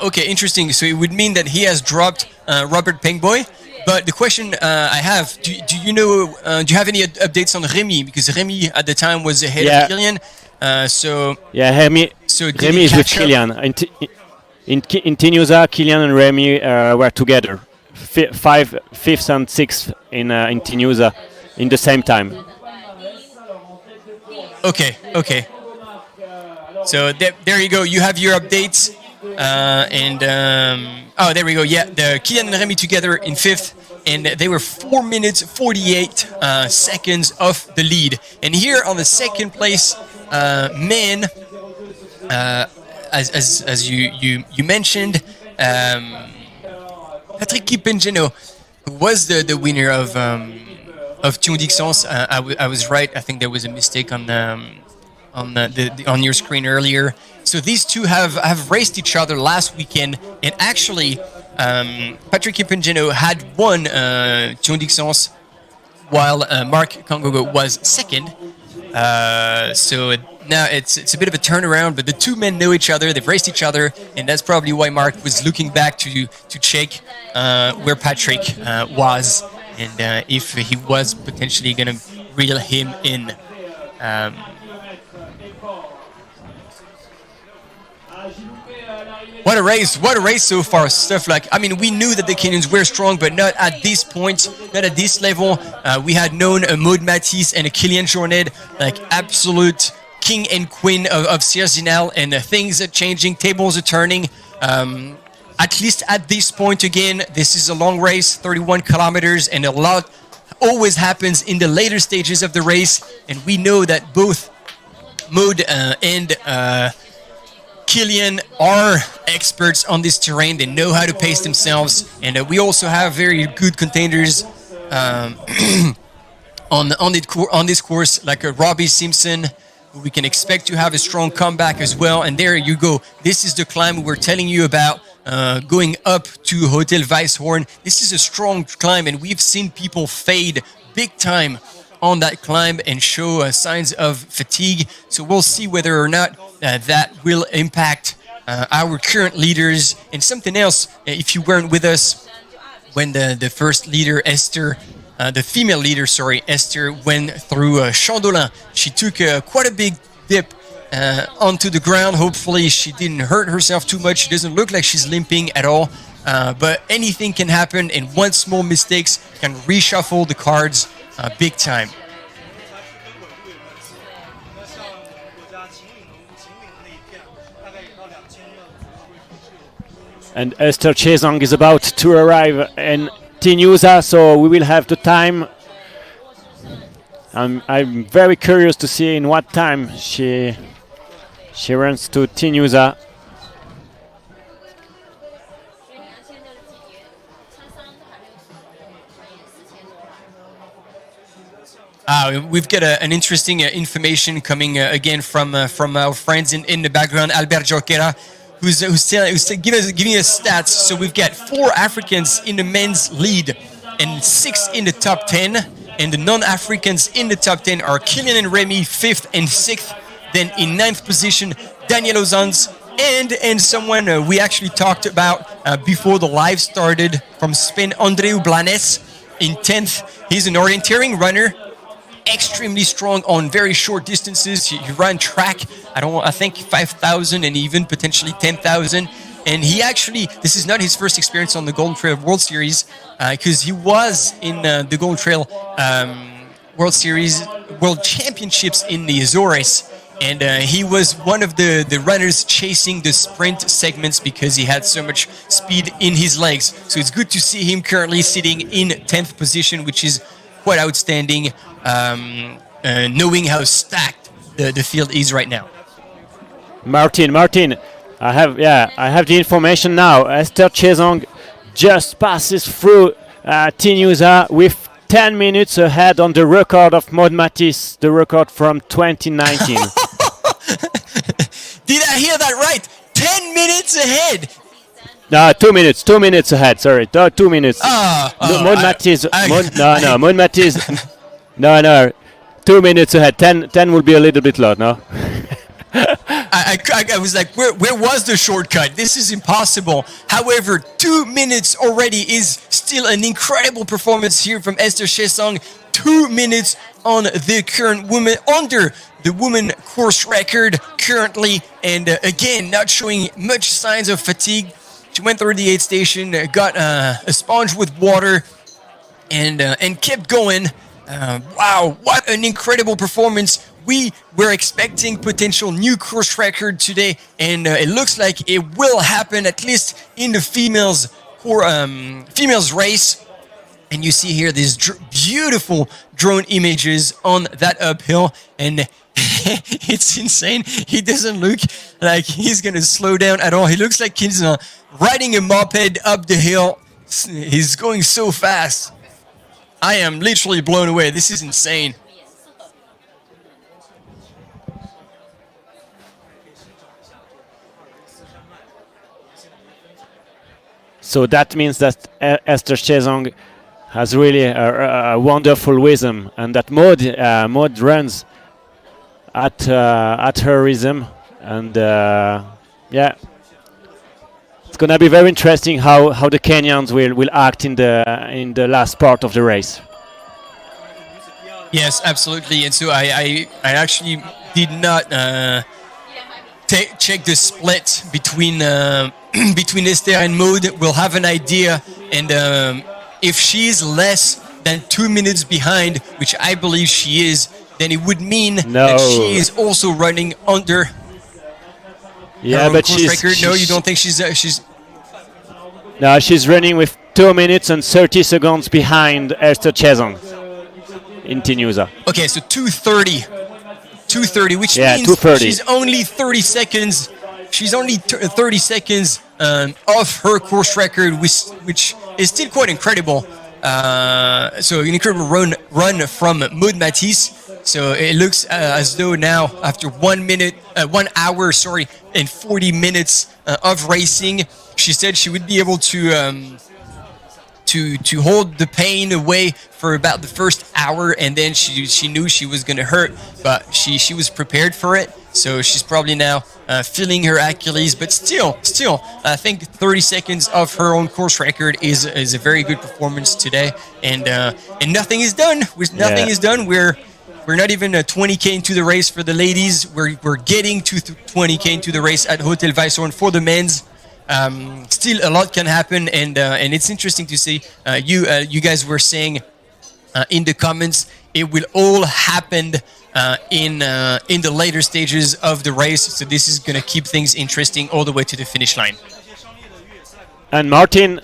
Okay, interesting. So it would mean that he has dropped Robert Pengboy. But the question I have, do you know, do you have any updates on Remy? Because Remy at the time was ahead of Kilian. Remy is with Kilian. In Tinusa, Kilian and Remy were together, fifth and sixth in Tinusa in the same time. Okay. So there you go. You have your updates. There we go. Yeah, the Kilian and Remy together in fifth, and they were 4 minutes 48 seconds off the lead. And here on the second place, men, as you mentioned, Patrick Kipengeno, who was the winner of Thion Dixence. I was right. I think there was a mistake on your screen earlier. So these two have raced each other last weekend, and actually, Patrick Kipengeno had won Thion Dixence, while Marc Congogo was second. So now it's a bit of a turnaround, but the two men know each other. They've raced each other, and that's probably why Marc was looking back to check where Patrick was, and if he was potentially going to reel him in. What a race so far. Stuff like, I mean, we knew that the Kenyans were strong, but not at this point, not at this level. We had known a Maud Matisse and a Kilian Jornet, like absolute king and queen of Sierre Zinal, and things are changing, tables are turning. At least at this point, again, this is a long race, 31 kilometers, and a lot always happens in the later stages of the race. And we know that both Maud and Killian are experts on this terrain. They know how to pace themselves, and we also have very good contenders on this course, like Robbie Simpson, who we can expect to have a strong comeback as well. And there you go. This is the climb we were telling you about, going up to Hotel Weisshorn. This is a strong climb, and we've seen people fade big time on that climb and show signs of fatigue. So we'll see whether or not that will impact our current leaders. And something else, if you weren't with us when the first leader, Esther, the female leader, Esther, went through Chandolin, she took quite a big dip onto the ground. Hopefully she didn't hurt herself too much. She doesn't look like she's limping at all. But anything can happen, and one small mistake can reshuffle the cards big time. And Esther Chezang is about to arrive in Tinusa, so we will have the time. I'm very curious to see in what time she runs to Tinusa. We've got an interesting information coming again from our friends in the background, Albert Joquera, who's giving us stats. So we've got 4 Africans in the men's lead and 6 in the top 10. And the non-Africans in the top 10 are Kylian and Remy, 5th and 6th. Then in 9th position, Daniel Ozans and someone we actually talked about before the live started from Spain, Andreu Blanes in 10th. He's an orienteering runner, extremely strong on very short distances. He ran track, I think 5,000 and even potentially 10,000. And he actually, this is not his first experience on the Golden Trail World Series, because he was in the Golden Trail World Series, World Championships in the Azores. And he was one of the runners chasing the sprint segments because he had so much speed in his legs. So it's good to see him currently sitting in 10th position, which is quite outstanding, knowing how stacked the field is right now. Martin, I have the information now. Esther Chezang just passes through Tinusa with 10 minutes ahead on the record of Maud Matisse, the record from 2019. Did I hear that right? 10 minutes ahead. No, 2 minutes. 2 minutes ahead. Sorry, 2 minutes. Maud Matisse. Maud Matisse. No. 2 minutes ahead. 10 will be a little bit low. No. I was like, where was the shortcut? This is impossible. However, 2 minutes already is still an incredible performance here from Esther Chezang. 2 minutes on the current woman, under the woman course record currently, and again, not showing much signs of fatigue. She went through the aid station, got a sponge with water, and kept going. Wow, what an incredible performance. We were expecting potential new course record today, and it looks like it will happen, at least in the females race. And you see here these beautiful drone images on that uphill, and it's insane. He doesn't look like he's going to slow down at all. He looks like he's riding a moped up the hill. He's going so fast. I am literally blown away. This is insane. So that means that Esther Chezang has really a wonderful rhythm, and that Maud runs at her rhythm, and it's gonna be very interesting how the Kenyans will act in the last part of the race. Yes, absolutely. And so I actually did not check the split between between Esther and Maud. We'll have an idea, and if she's less than 2 minutes behind, which I believe she is, then it would mean that she is also running under. Yeah, own but course she's record? No, you don't think she's no, she's running with 2 minutes and 30 seconds behind Esther Chezong in Tinusa. okay? So 2:30, 2:30, which Yeah, means 2:30. she's only 30 seconds. She's only 30 seconds off her course record, which is still quite incredible. So an incredible run from Maud Matisse. So it looks as though now, after 1 hour, and 40 minutes of racing, she said she would be able to hold the pain away for about the first hour, and then she knew she was going to hurt, but she was prepared for it. So she's probably now feeling her Achilles, but still, I think 30 seconds of her own course record is a very good performance today, and nothing is done. Nothing is done. We're not even 20k into the race for the ladies. We're getting to 20k into the race at Hotel Weisshorn for the men's. Still, a lot can happen, and it's interesting to see. You guys were saying in the comments it will all happen in the later stages of the race. So this is going to keep things interesting all the way to the finish line. And Martin,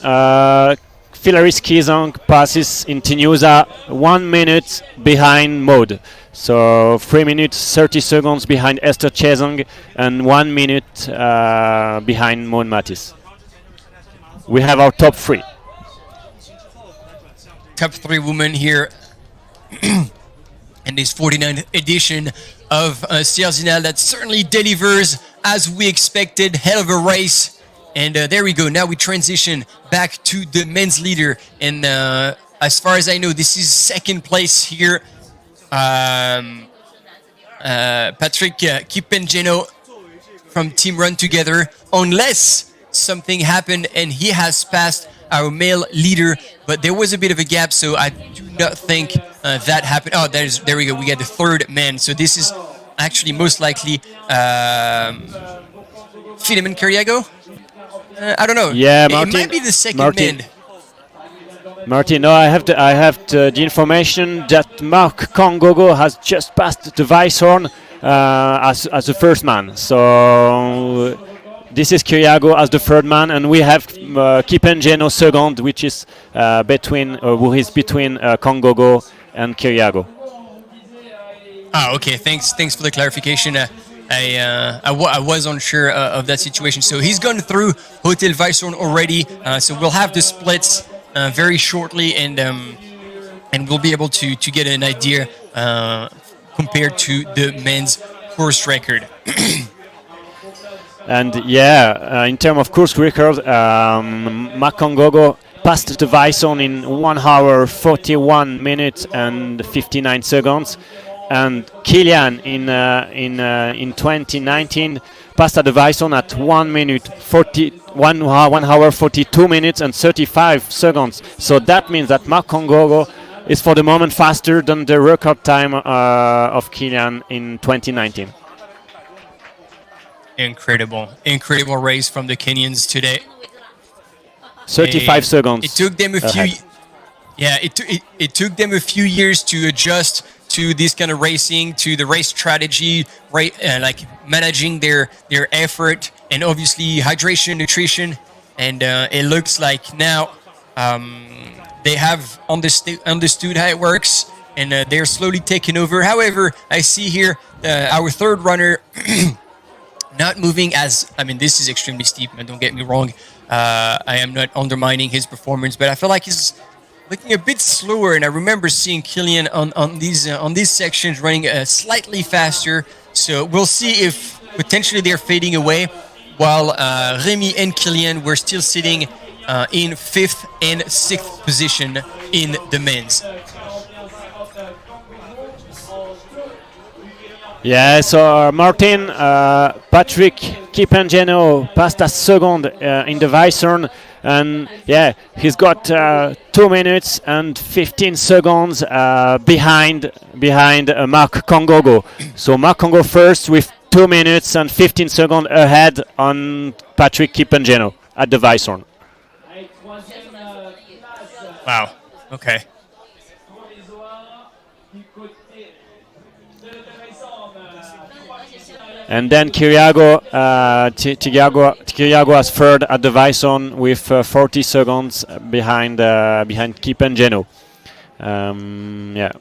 Philaris Kizong passes in Tinusa 1 minute behind Maud. So 3 minutes 30 seconds behind Esther Chezong and 1 minute behind Maud Matisse. We have our top three. Top 3 women here in this 49th edition of Sierre Zinal that certainly delivers as we expected. Hell of a race. And there we go. Now we transition back to the men's leader. And as far as I know, this is second place here. Patrick Kipengeno from Team Run Together. Unless something happened and he has passed our male leader. But there was a bit of a gap, so I do not think that happened. Oh, there we go. We got the third man. So this is actually most likely Philemon Kiriago. I don't know. Yeah, Martin, it might be the second man. Martin, no, I have the information that Mark Kongogo has just passed the Weisshorn as the first man. So this is Kiriago as the third man, and we have Kipengeno second, which is between Kongogo and Kiriago. Ah, okay. Thanks for the clarification. I was unsure of that situation. So he's gone through Hotel Weisshorn already. So we'll have the splits very shortly, and we'll be able to get an idea compared to the men's course record. And in terms of course record, Makongogo passed the Weisshorn in 1 hour 41 minutes and 59 seconds. And Kilian in 2019 passed at the Weisshorn at 1 hour 42 minutes and 35 seconds. So that means that Mark Kongogo is for the moment faster than the record time of Kilian in 2019. Incredible race from the Kenyans today. 35 seconds. It took them a few. Yeah, it took them a few years to adjust to this kind of racing, to the race strategy, right? Like managing their effort, and obviously hydration, nutrition, and it looks like now they have understood how it works, and they're slowly taking over. However, I see here our third runner not moving as. I mean, this is extremely steep, and don't get me wrong. I am not undermining his performance, but I feel like he's looking a bit slower, and I remember seeing Kilian on these sections running slightly faster. So we'll see if potentially they're fading away, while Remy and Kilian were still sitting in 5th and 6th position in the men's. Yeah, so Martin, Patrick Kipengeno passed as second in the Weisshorn. And he's got 2 minutes and 15 seconds behind Mark Kongogo. So Mark Kongo first with 2 minutes and 15 seconds ahead on Patrick Kipengeno at the Weisshorn. Wow. Okay. And then Kiriago has third at the Vison with 40 seconds behind Kip and Geno. Yeah.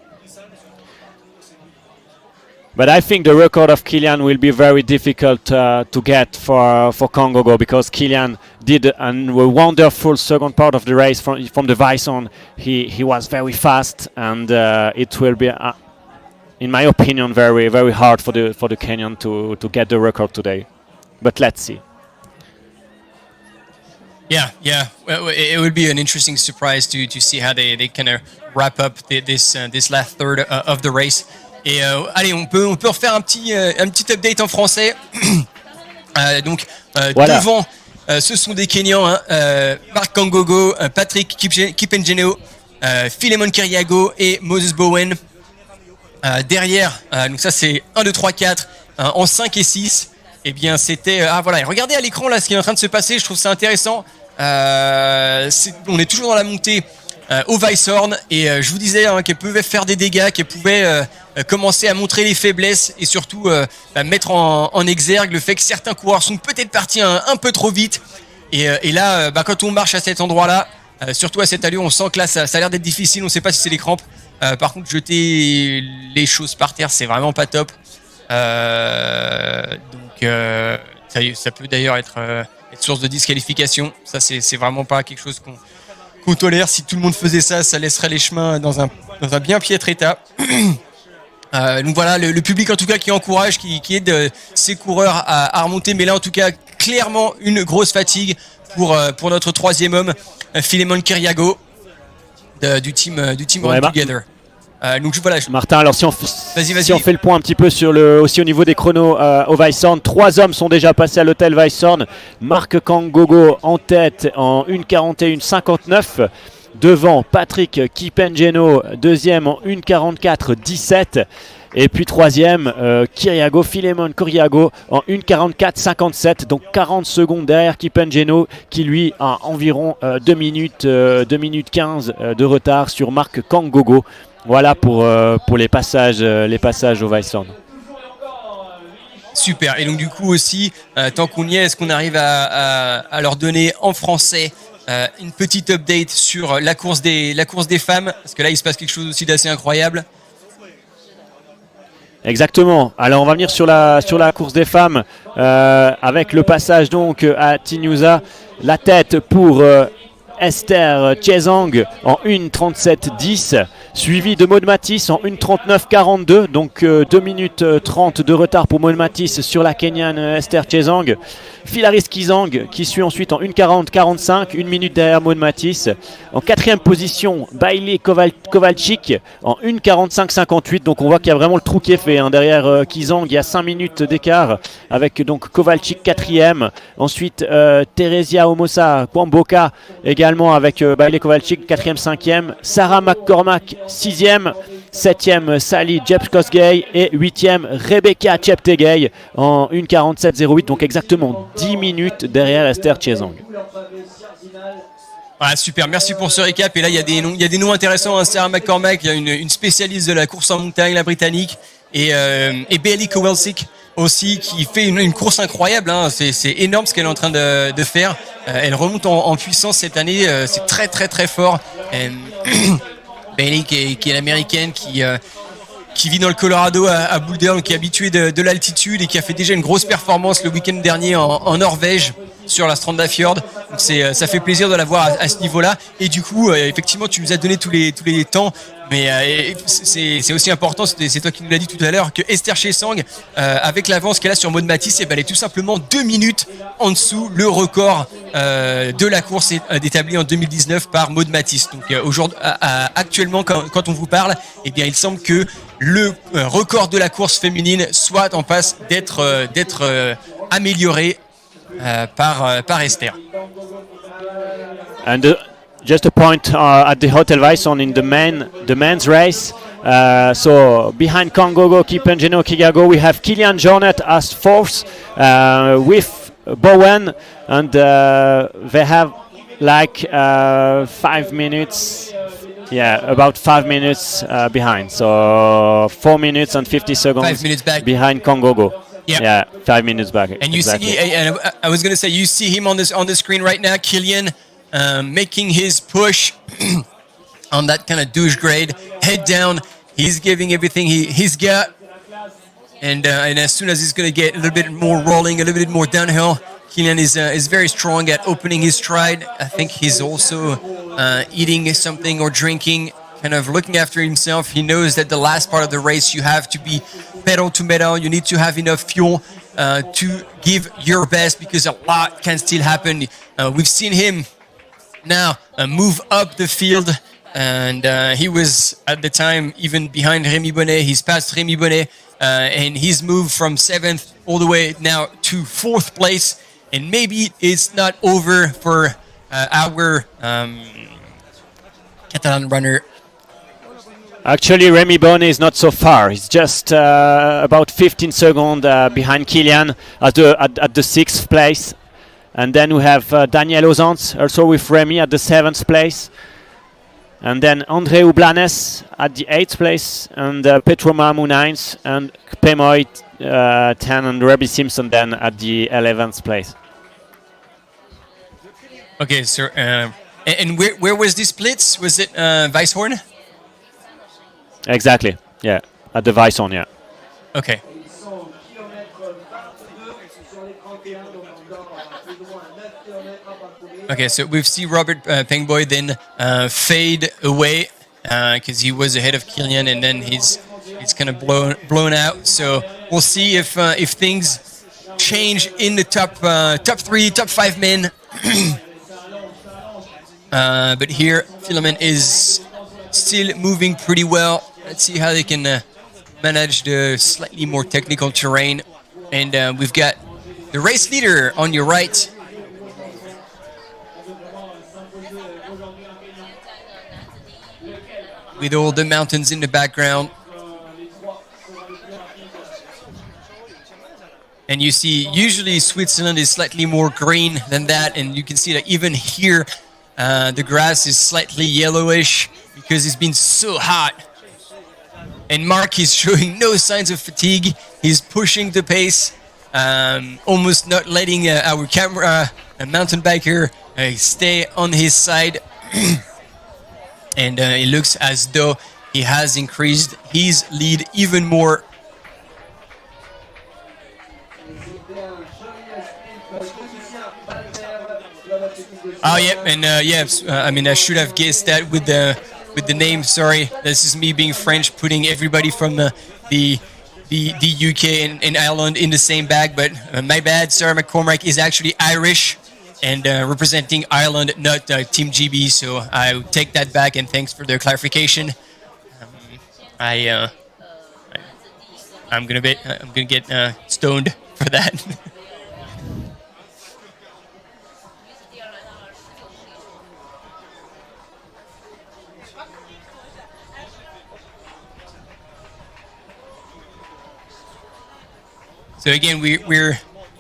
But I think the record of Kilian will be very difficult to get for Congogo, because Kilian did a wonderful second part of the race from the Vison. He was very fast, and it will be, in my opinion, very very hard for the Kenyan to get the record today. But let's see. Yeah. Well, it would be an interesting surprise to see how they kind of wrap up this last third of the race. Et allez, on peut refaire un petit update en français. Donc voilà. Devant, ce sont des Kenyans, hein, Marc Kangogo, Patrick Kipengeneo, Philemon Kiriago et Moses Bowen. Derrière, donc ça c'est 1, 2, 3, 4, en 5 et 6. Et bien c'était... voilà, regardez à l'écran là ce qui est en train de se passer, je trouve ça intéressant. On est toujours dans la montée au Weisshorn, et je vous disais qu'elle pouvait faire des dégâts, qu'elle pouvait commencer à montrer les faiblesses, et surtout mettre en exergue le fait que certains coureurs sont peut-être partis un peu trop vite. Et là, quand on marche à cet endroit-là, surtout à cette allure, on sent que là ça a l'air d'être difficile, on ne sait pas si c'est les crampes. Par contre, jeter les choses par terre, c'est vraiment pas top. Donc ça peut d'ailleurs être source de disqualification. Ça c'est vraiment pas quelque chose qu'on tolère. Si tout le monde faisait ça, ça laisserait les chemins dans un bien piètre état. Donc voilà, le public en tout cas qui encourage, qui aide ses coureurs à remonter. Mais là en tout cas, clairement une grosse fatigue pour notre troisième homme, Philemon Kiriago du team Run Together. Donc voilà. Martin, alors si on fait le point un petit peu aussi au niveau des chronos au Weisshorn, 3 hommes sont déjà passés à l'hôtel Weisshorn. Marc Kangogo en tête en 1:41:59. Devant Patrick Kipengeno, deuxième en 1:44:17. Et puis troisième, Philemon Kiriago en 1:44:57. Donc 40 secondes derrière Kipengeno, qui lui a environ 2 minutes 15 de retard sur Marc Kangogo. Voilà pour les passages au Weisshorn. Super. Et donc du coup aussi, tant qu'on y est, est-ce qu'on arrive à leur donner en français une petite update sur la course des femmes, parce que là il se passe quelque chose aussi d'assez incroyable. Exactement. Alors on va venir sur la course des femmes avec le passage donc à Tinusa. La tête pour Esther Chezang en 1:37:10, suivi de Maud Matisse en 1:39:42, donc 2 minutes 30 de retard pour Maud Matisse sur la Kenyan Esther Chezang. Philaris Kizang qui suit ensuite en 1:40:45, 1 minute derrière Maud Matisse. En quatrième position, Bailey Kowalczyk en 1:45:58, donc on voit qu'il y a vraiment le trou qui est fait, hein. Derrière Kizang, il y a 5 minutes d'écart avec donc Kowalczyk quatrième. Ensuite Theresia Omosa Kwamboka également avec Bailey Kowalczyk 4e, 5e. Sarah McCormack 6e. 7e Sally Jepkosgei et 8e Rebecca Cheptegei en 1:47:08, donc exactement 10 minutes derrière Esther Chezang. Ah, super, merci pour ce récap. Et là il y a des noms intéressants, hein. Sarah McCormack, il y a une spécialiste de la course en montagne, la britannique, et Bailey Kowalczyk aussi, qui fait une course incroyable, hein. C'est énorme ce qu'elle est en train de faire. Elle remonte en puissance cette année, c'est très très très fort. Bailey qui est l'américaine, qui vit dans le Colorado à Boulder, donc qui est habituée de l'altitude et qui a fait déjà une grosse performance le week-end dernier en Norvège sur la Strandafjord. Donc ça fait plaisir de la voir à ce niveau-là. Et du coup, effectivement, tu nous as donné tous les temps, mais c'est aussi important, c'est toi qui nous l'as dit tout à l'heure, que Esther Chezang, avec l'avance qu'elle a sur Maud Matisse, elle est tout simplement 2 minutes en dessous le record de la course établi en 2019 par Maud Matisse. Donc aujourd'hui, actuellement, quand on vous parle, eh bien, il semble que le record de la course féminine soit en passe d'être amélioré par Esther. And just a point at the Hotel Weisshorn in the men's race. So behind Kangogo, Kipengeno, Kiriago, we have Kilian Jornet as fourth with Bowen, and they have like 5 minutes. Yeah, about 5 minutes behind. So 4 minutes and 50 seconds 5 minutes back behind Kangogo. Yeah, 5 minutes back. And you exactly. see, and I was gonna say, you see him on the screen right now, Kylian, making his push on that kind of douche grade, head down. He's giving everything he's got, and as soon as he's gonna get a little bit more rolling, a little bit more downhill, Kylian is very strong at opening his stride. I think he's also eating something or drinking, kind of looking after himself. He knows that the last part of the race, you have to be pedal to metal. You need to have enough fuel to give your best, because a lot can still happen. We've seen him now move up the field, and he was at the time even behind Rémi Bonnet. He's passed Rémi Bonnet, and he's moved from 7th all the way now to 4th place. And maybe it's not over for our Catalan runner. Actually, Rémi Bonnet is not so far. He's just about 15 seconds behind Kylian at the 6th place. And then we have Daniel Ozans also with Rémi at the 7th place. And then André Ublanes at the 8th place. And Petro Mamu 9th. And Pemoy 10. And Robbie Simpson then at the 11th place. Okay, so and where was this splits? Was it Weisshorn? Exactly, yeah, at the Weisshorn, yeah. Okay. Okay, so we've seen Robert Pengboy then fade away because he was ahead of Kylian, and then he's kind of blown out. So we'll see if things change in the top 3, top 5 men. But here, Filament is still moving pretty well. Let's see how they can manage the slightly more technical terrain. And we've got the race leader on your right. With all the mountains in the background. And you see, usually Switzerland is slightly more green than that. And you can see that even here, the grass is slightly yellowish because it's been so hot. And Mark is showing no signs of fatigue. He's pushing the pace, almost not letting our camera mountain biker stay on his side. And it looks as though he has increased his lead even more. Oh, yep, and I mean, I should have guessed that with the name. Sorry, this is me being French, putting everybody from the UK and Ireland in the same bag. But my bad. Sarah McCormack is actually Irish and representing Ireland, not Team GB. So I take that back, and thanks for the clarification. I'm gonna get stoned for that. So again, we've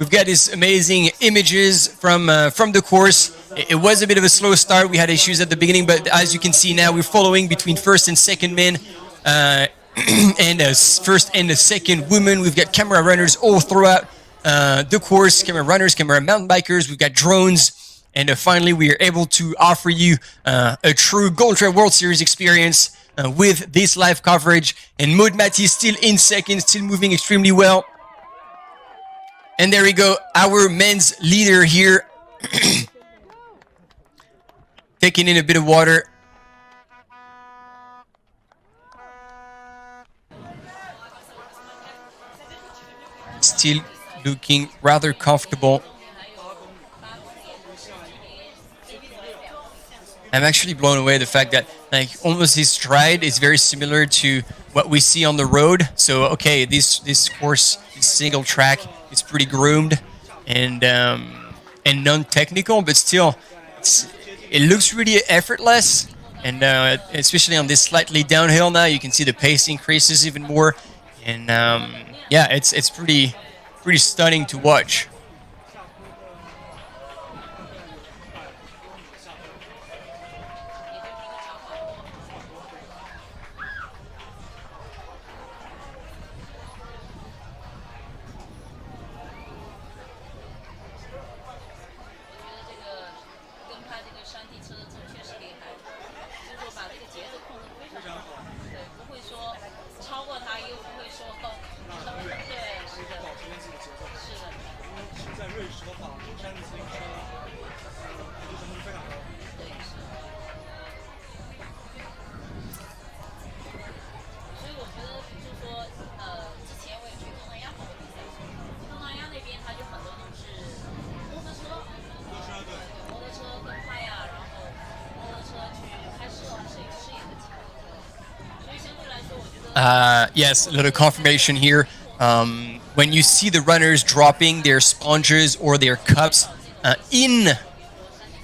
got these amazing images from the course. It was a bit of a slow start. We had issues at the beginning, but as you can see now, we're following between first and second men, and first and the second women. We've got camera runners all throughout the course. Camera runners, camera mountain bikers. We've got drones, and finally we are able to offer you a true Gold Trail World Series experience with this live coverage. And Maud Matty still in second, still moving extremely well. And there we go, our men's leader here, taking in a bit of water. Still looking rather comfortable. I'm actually blown away the fact that like almost his stride is very similar to what we see on the road. So okay, this course, this single track, it's pretty groomed and non-technical, but still, it looks really effortless. And especially on this slightly downhill now, you can see the pace increases even more. And yeah, it's pretty stunning to watch. Yes, a little confirmation here. When you see the runners dropping their sponges or their cups and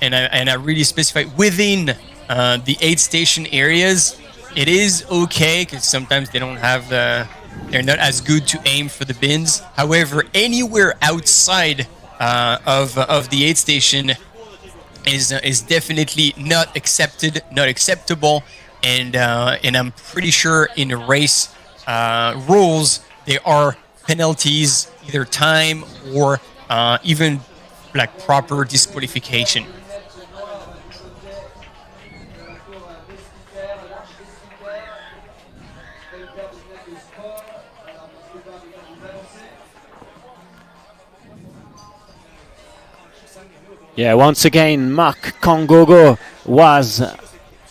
I really specify within the aid station areas, it is okay because sometimes they don't have they're not as good to aim for the bins. However, anywhere outside of the aid station is definitely not accepted, not acceptable, and I'm pretty sure in race rules there are penalties, either time or even like proper disqualification. Yeah, once again, Marc Kangogo was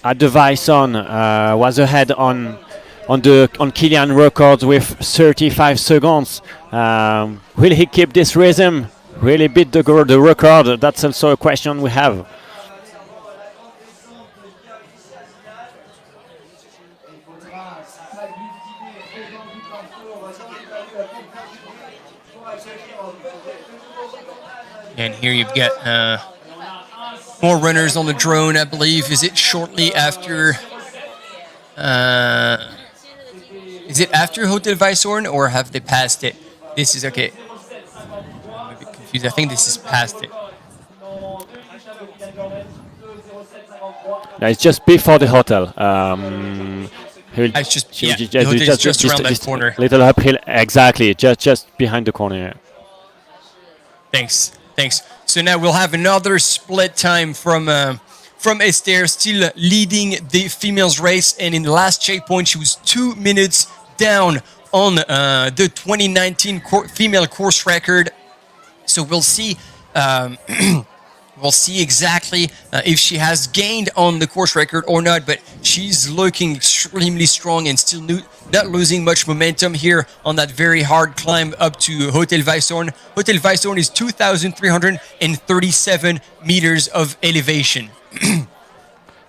at the Vison, was ahead on Kilian records with 35 seconds. Will he keep this rhythm? Really beat the record? That's also a question we have. And here you've got more runners on the drone, I believe. Is it shortly after... is it after Hotel Weißhorn or have they passed it? This is okay. I'm a bit confused. I think this is past it. No, it's just before the hotel. It's just, yeah, the hotel is just around that corner. Little uphill, exactly, just behind the corner. Yeah. Thanks. So now we'll have another split time from Esther, still leading the females race, and in the last checkpoint she was 2 minutes down on the 2019 female course record. So we'll see. We'll see exactly if she has gained on the course record or not, but she's looking extremely strong and still not losing much momentum here on that very hard climb up to Hotel Weißhorn. Hotel Weißhorn is 2,337 meters of elevation.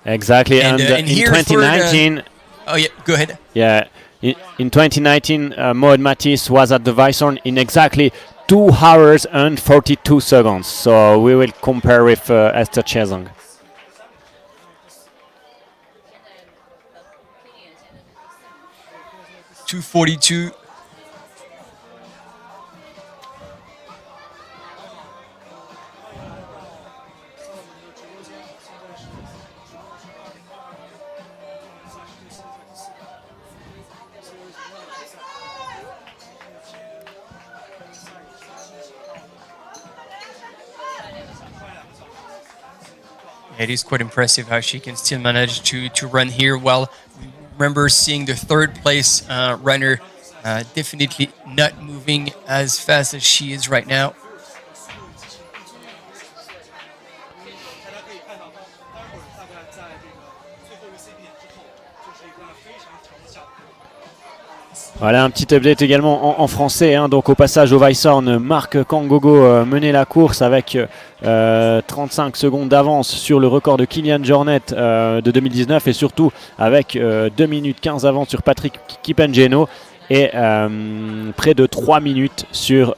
Exactly, and in 2019... oh yeah, go ahead. Yeah, in 2019, Moed Matisse was at the Weißhorn in exactly 2 hours and 42 seconds. So we will compare with Esther Chezong. .242. It is quite impressive how she can still manage to run here well. Remember seeing the third place runner definitely not moving as fast as she is right now. Voilà un petit update également en français. Donc au passage au Weißhorn, Marc Kangogo menait la course avec 35 secondes d'avance sur le record de Kilian Jornet de 2019 et surtout avec 2 minutes 15 d'avance sur Patrick Kipengeno et près de 3 minutes sur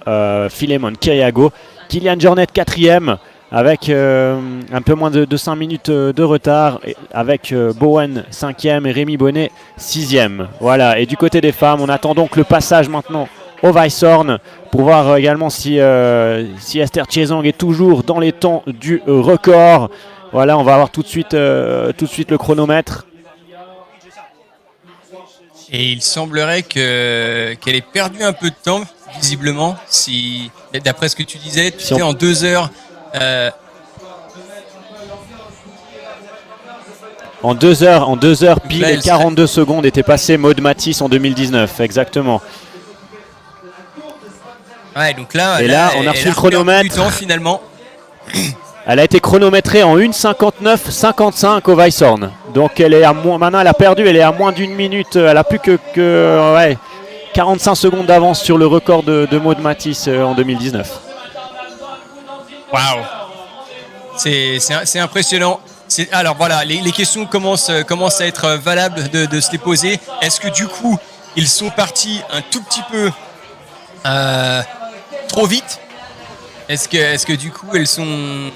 Philemon Kiriago. Kilian Jornet 4e avec un peu moins de 5 minutes de retard, avec Bowen 5e et Rémi Bonnet 6e. Voilà, et du côté des femmes, on attend donc le passage maintenant au Weißhorn pour voir également si Esther Chezong est toujours dans les temps du record. Voilà, on va avoir tout de suite le chronomètre. Et il semblerait qu'elle ait perdu un peu de temps, visiblement, d'après ce que tu disais, tu étais en 2 heures. En 2 heures pile et 42 secondes était passé Maud Matisse en 2019, exactement. Ouais, donc là, et là on a reçu le chronomètre. Du temps, finalement. Elle a été chronométrée en 1:59:55 au Weisshorn. Donc elle est maintenant elle a perdu, elle est à moins d'1 minute. Elle a plus que 45 secondes d'avance sur le record de Maud Matisse en 2019. Waouh, c'est impressionnant. Alors voilà, les questions commencent à être valables de se les poser. Est-ce que du coup, ils sont partis un tout petit peu trop vite? Est-ce que du coup, elles sont...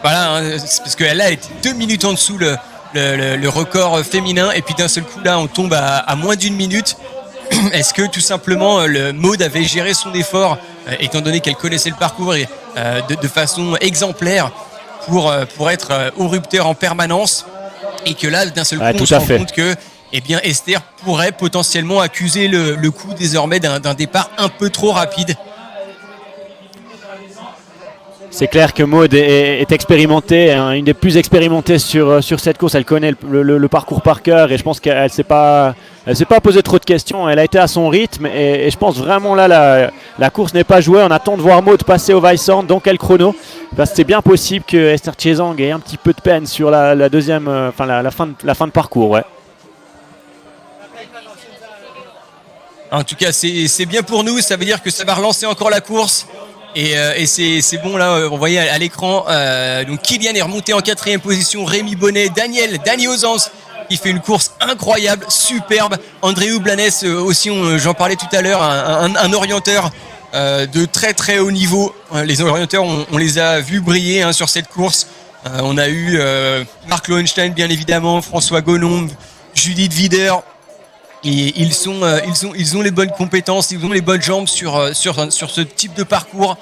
Voilà, hein, parce qu'elle a été 2 minutes en dessous le record féminin, et puis d'un seul coup, là, on tombe à moins d'1 minute. Est-ce que tout simplement le Maud avait géré son effort, étant donné qu'elle connaissait le parcours et, de façon exemplaire pour être au rupteur en permanence, et que là d'un seul coup on se rend compte que Esther pourrait potentiellement accuser le coup désormais d'un départ un peu trop rapide? C'est clair que Maud est expérimentée, hein, une des plus expérimentées sur cette course. Elle connaît le parcours par cœur, et je pense qu'elle ne s'est pas posé trop de questions. Elle a été à son rythme, et je pense vraiment là la course n'est pas jouée. On attend de voir Maud passer au Weisshorn, donc quel chrono. Parce que c'est bien possible que Esther Chezang ait un petit peu de peine sur la deuxième, la fin de parcours. Ouais. En tout cas, c'est bien pour nous. Ça veut dire que ça va relancer encore la course. Et c'est bon, là, on voyait à l'écran. Donc Kylian est remonté en 4e position. Rémi Bonnet, Dany Ozans qui fait une course incroyable, superbe. Andréou Blanes aussi, j'en parlais tout à l'heure, un orienteur de très très haut niveau. Les orienteurs, on les a vus briller hein, sur cette course. On a eu Marc Lohenstein, bien évidemment, François Gonon, Judith Wider. Et ils ont les bonnes compétences, ils ont les bonnes jambes sur ce type de parcours,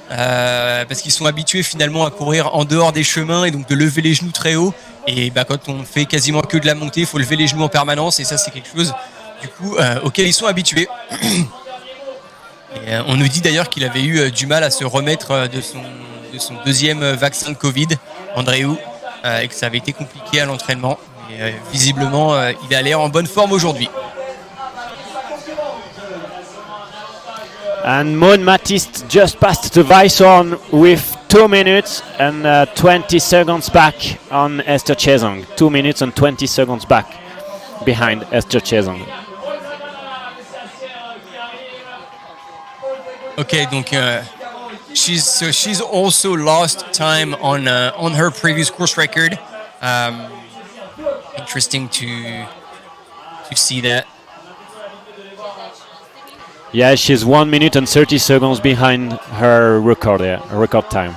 parce qu'ils sont habitués finalement à courir en dehors des chemins, et donc de lever les genoux très haut. Et quand on fait quasiment que de la montée, il faut lever les genoux en permanence, et ça c'est quelque chose du coup auquel ils sont habitués. Et, on nous dit d'ailleurs qu'il avait eu du mal à se remettre de son deuxième vaccin de Covid, Andréou, et que ça avait été compliqué à l'entraînement. Et visiblement, il a l'air en bonne forme aujourd'hui. And Maud Matisse just passed the Weisshorn with 2 minutes and 20 seconds back on Esther Chezang. 2 minutes and 20 seconds back behind Esther Chezang. Okay, donc she's also lost time on her previous course record. Interesting to see that. Yeah, she's 1 minute and 30 seconds behind her record, her record time.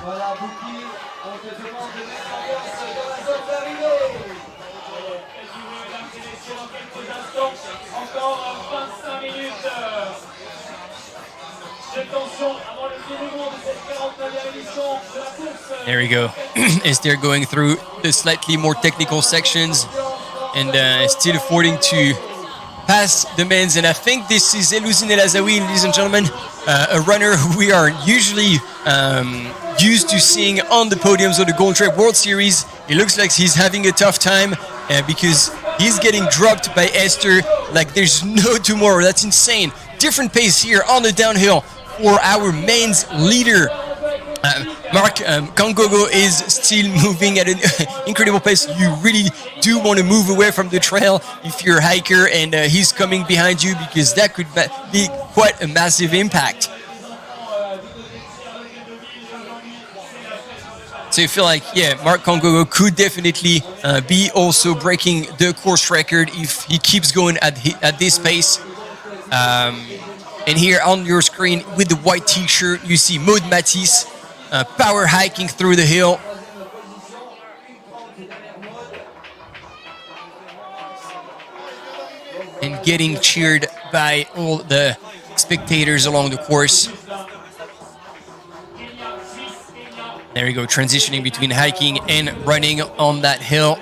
There we go. Esther going through the slightly more technical sections and still affording to pass the men's. And I think this is Sierre Zinal, ladies and gentlemen, a runner who we are usually used to seeing on the podiums of the Golden Trail World Series. It looks like he's having a tough time because he's getting dropped by Esther like there's no tomorrow. That's insane. Different pace here on the downhill for our men's leader. Mark Kangogo is still moving at an incredible pace. You really do want to move away from the trail if you're a hiker, and he's coming behind you, because that could be quite a massive impact. So you feel like, yeah, Mark Kangogo could definitely be also breaking the course record if he keeps going at this pace. And here on your screen with the white t-shirt, you see Maud Matisse power hiking through the hill. And getting cheered by all the spectators along the course. There you go, transitioning between hiking and running on that hill.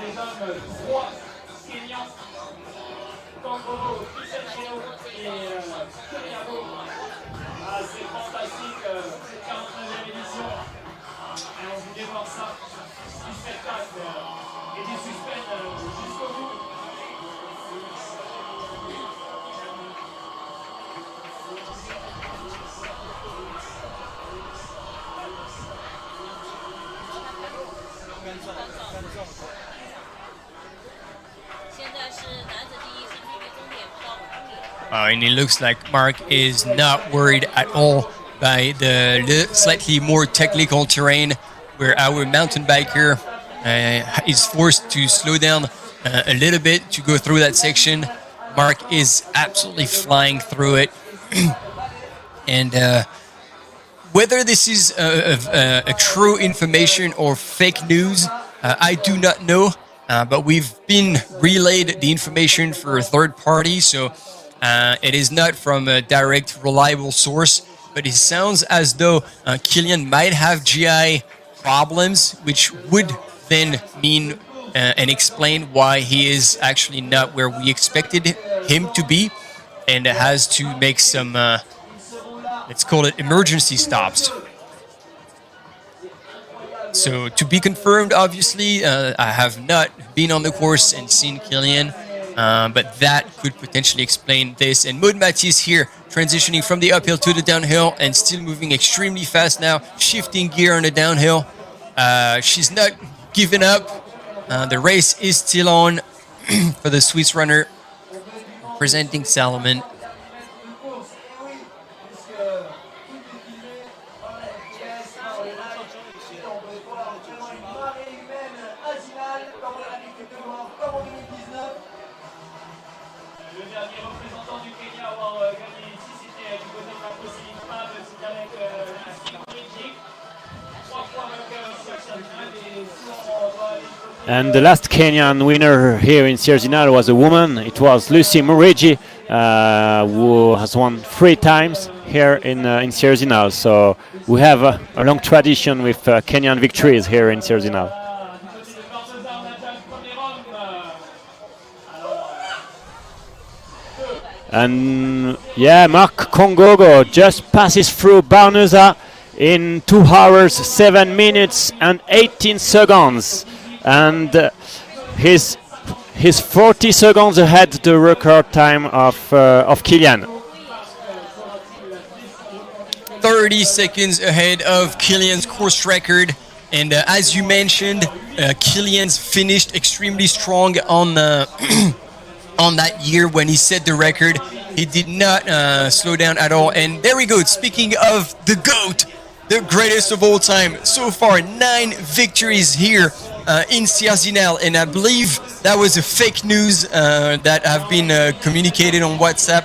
And it looks like Mark is not worried at all by the slightly more technical terrain where our mountain biker is forced to slow down a little bit to go through that section. Mark is absolutely flying through it. And whether this is a true information or fake news, I do not know. But we've been relayed the information for a third party, so it is not from a direct, reliable source. But it sounds as though Kilian might have GI problems, which would then mean and explain why he is actually not where we expected him to be, and has to make some, let's call it emergency stops. So to be confirmed, obviously, I have not been on the course and seen Kilian, but that could potentially explain this. And Maud Matisse here, transitioning from the uphill to the downhill and still moving extremely fast now, shifting gear on the downhill. She's not giving up. The race is still on for the Swiss runner presenting Salomon. And the last Kenyan winner here in Sierre Zinal was a woman. It was Lucy Murigi, who has won 3 times here in Sierre Zinal. So we have a long tradition with Kenyan victories here in Sierre Zinal. And yeah, Mark Kongogo just passes through Barneza in 2 hours, 7 minutes and 18 seconds. And he's 40 seconds ahead the record time of Kilian. 30 seconds ahead of Kilian's course record. And as you mentioned, Kilian's finished extremely strong on on that year when he set the record. He did not slow down at all. And there we go. Speaking of the GOAT, the greatest of all time. So far, 9 victories here in Sierre Zinal. And I believe that was a fake news that have been communicated on WhatsApp.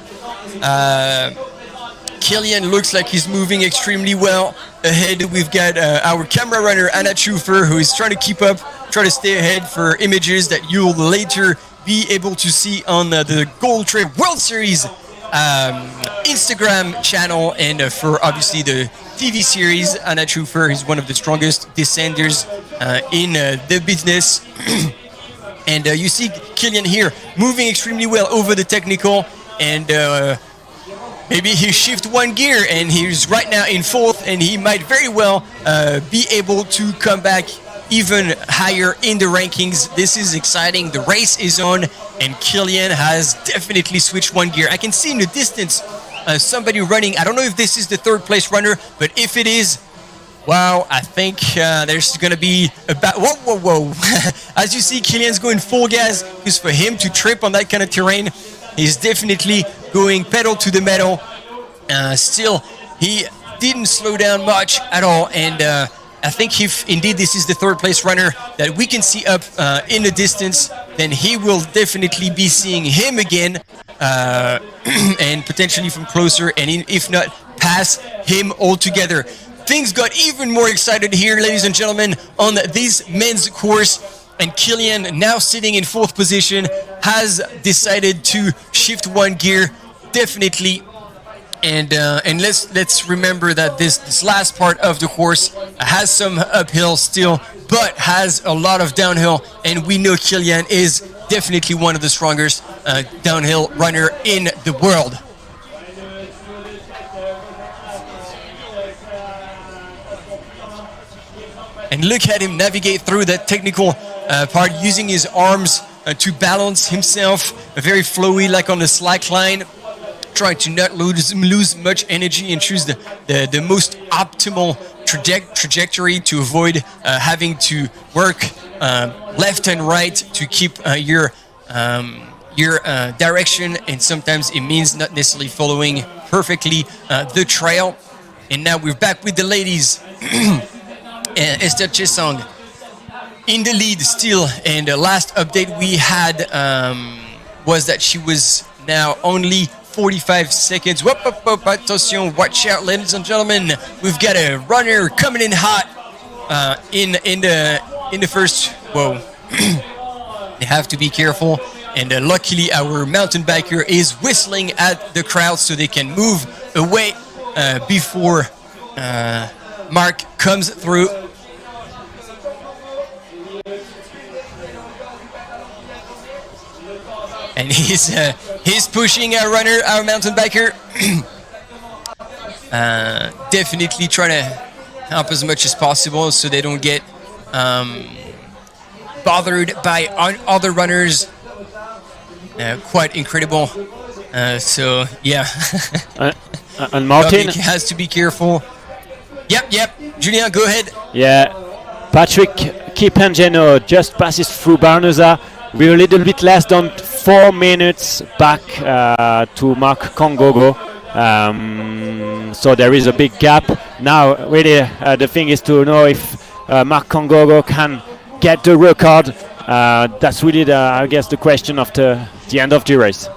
Kilian looks like he's moving extremely well. Ahead, we've got our camera runner, Anna Schufer, who is trying to keep up, trying to stay ahead for images that you'll later be able to see on the Gold Trail World Series Instagram channel, and for obviously the TV series. Anna Schufer is one of the strongest descenders in the business. And you see Kilian here moving extremely well over the technical, and maybe he shift 1 gear and he's right now in 4th, and he might very well be able to come back even higher in the rankings. This is exciting. The race is on, and Kilian has definitely switched 1 gear. I can see in the distance somebody running. I don't know if this is the 3rd place runner, but if it is, wow, I think there's going to be about... Whoa. As you see, Kilian's going full gas, because for him to trip on that kind of terrain, he's definitely going pedal to the metal. Still, he didn't slow down much at all, and I think if indeed this is the 3rd place runner that we can see up in the distance, then he will definitely be seeing him again, and potentially from closer, and if not, pass him altogether. Things got even more excited here, ladies and gentlemen, on this men's course. And Kilian, now sitting in 4th position, has decided to shift 1 gear, definitely. And let's remember that this last part of the course has some uphill still, but has a lot of downhill. And we know Kilian is definitely one of the strongest downhill runner in the world. And look at him navigate through that technical part using his arms to balance himself, very flowy like on the slack line, trying to not lose much energy and choose the most optimal trajectory to avoid having to work left and right to keep your direction, and sometimes it means not necessarily following perfectly the trail. And now we're back with the ladies. Esther Chesang in the lead still, and the last update we had was that she was now only 45 seconds. Whoop, whoop, whoop, attention, watch out, ladies and gentlemen. We've got a runner coming in hot in the first. Whoa, they have to be careful. And luckily, our mountain biker is whistling at the crowd so they can move away before Mark comes through. And he's pushing our runner, our mountain biker. Definitely trying to help as much as possible so they don't get bothered by other runners. Quite incredible. So yeah. And Martin has to be careful. Yep. Julien, go ahead. Yeah. Patrick Kipengeno just passes through Barneza. We're a little bit less than 4 minutes back to Mark Kongogo. So there is a big gap. Now, really, the thing is to know if Mark Kongogo can get the record. That's really, I guess, the question after the end of the race.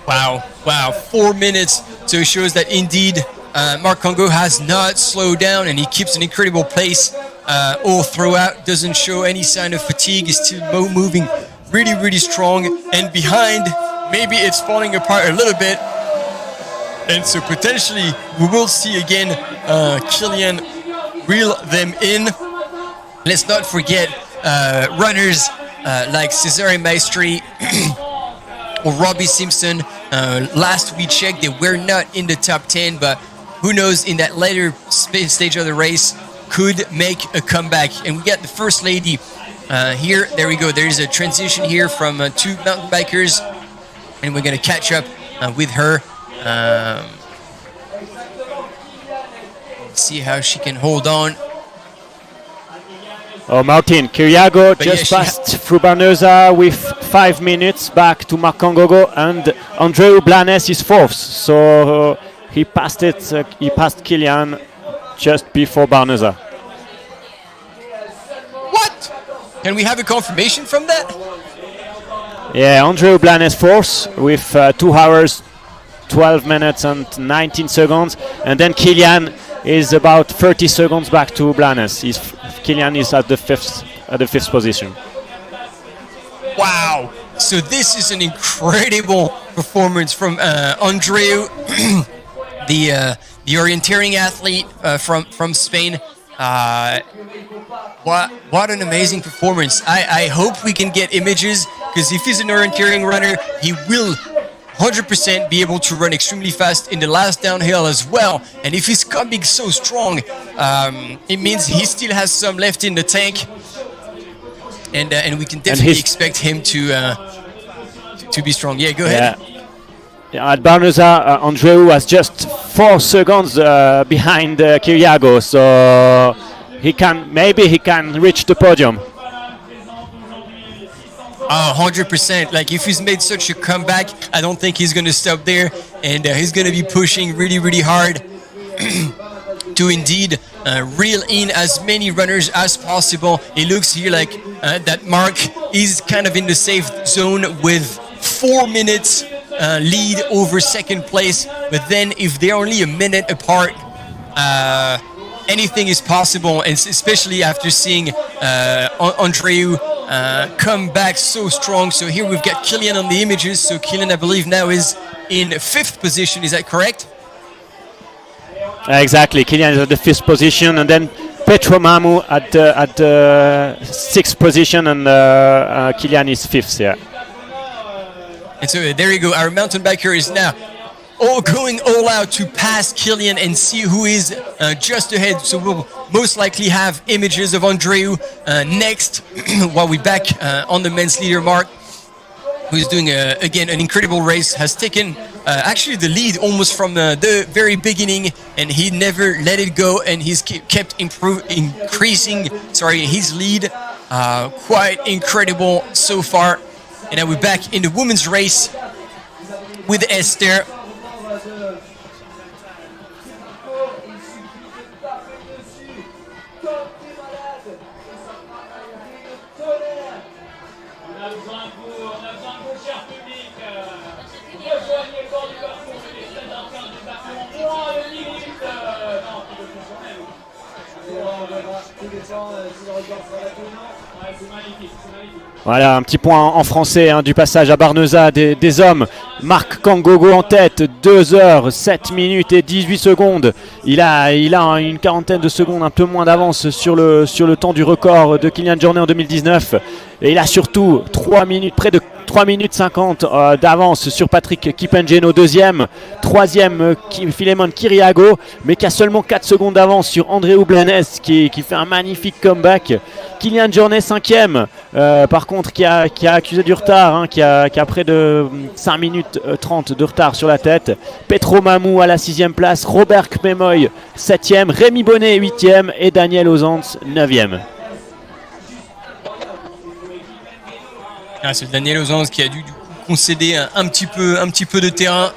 Wow, 4 minutes. So it shows that indeed Mark Kongo has not slowed down, and he keeps an incredible pace all throughout. Doesn't show any sign of fatigue. He's still moving really, really strong. And behind, maybe it's falling apart a little bit. And so potentially we will see again Kilian reel them in. Let's not forget runners like Cesare Maestri or Robbie Simpson. Last we checked, they were not in the top 10, but who knows, in that later stage of the race, could make a comeback. And we got the first lady here. There we go. There's a transition here from two mountain bikers, and we're going to catch up with her. See how she can hold on. Oh, Martin Kiriago just passed through Barneza with 5 minutes back to Mark Kongogo, and Andreu Blanes is fourth. So he passed it. He passed Kilian just before Barneza. What? Can we have a confirmation from that? Yeah, Andreu Blanes fourth with 2 hours, 12 minutes and 19 seconds, and then Kilian is about 30 seconds back to Blanes. Kilian is at the fifth position. Wow! So this is an incredible performance from Andreu, the orienteering athlete from Spain. What an amazing performance! I hope we can get images, because if he's an orienteering runner, he will 100% be able to run extremely fast in the last downhill as well. And if he's coming so strong, it means he still has some left in the tank, and we can definitely expect him to be strong. Yeah, go ahead. Yeah, at Barneza, Andreu was just 4 seconds behind Kiriago, so maybe he can reach the podium. 100%. Like, if he's made such a comeback, I don't think he's going to stop there, and he's going to be pushing really, really hard to indeed reel in as many runners as possible. It looks here like that Mark is kind of in the safe zone with 4 minutes lead over second place, but then if they're only a minute apart, anything is possible, and especially after seeing Andreu come back so strong. So here we've got Kilian on the images. So Kilian, I believe, now is in 5th position. Is that correct? Exactly. Kilian is at the 5th position, and then Petro Mamu at the 6th position, and Kilian is 5th. Yeah. And so there you go. Our mountain biker is now going all out to pass Kilian and see who is just ahead. So we'll most likely have images of Andreu next while we're back on the men's leader. Mark, who's doing again an incredible race, has taken actually the lead almost from the very beginning, and he never let it go, and he's kept increasing his lead. Quite incredible so far. And now we're back in the women's race with Esther. Voilà, un petit point en français du passage à Barneza des hommes. Marc Kangogo en tête, 2 heures, 7 minutes et 18 secondes. Il a une quarantaine de secondes, un peu moins d'avance sur le temps du record de Kylian Jornet en 2019. Et il a surtout près de 3 minutes 50 d'avance sur Patrick Kipengeno, deuxième. Troisième, Filemon Kiriago, mais qui a seulement 4 secondes d'avance sur Andreu Blanes, qui fait un magnifique comeback. Kylian Jornet, cinquième, par contre, qui a accusé du retard, qui a près de 5 minutes 30 de retard sur la tête. Petro Mamou à la 6e place, Robert Kmemoy 7e, Rémi Bonnet 8e et Daniel Ozantz 9e. C'est Daniel Ozantz qui a dû concéder un petit peu de terrain.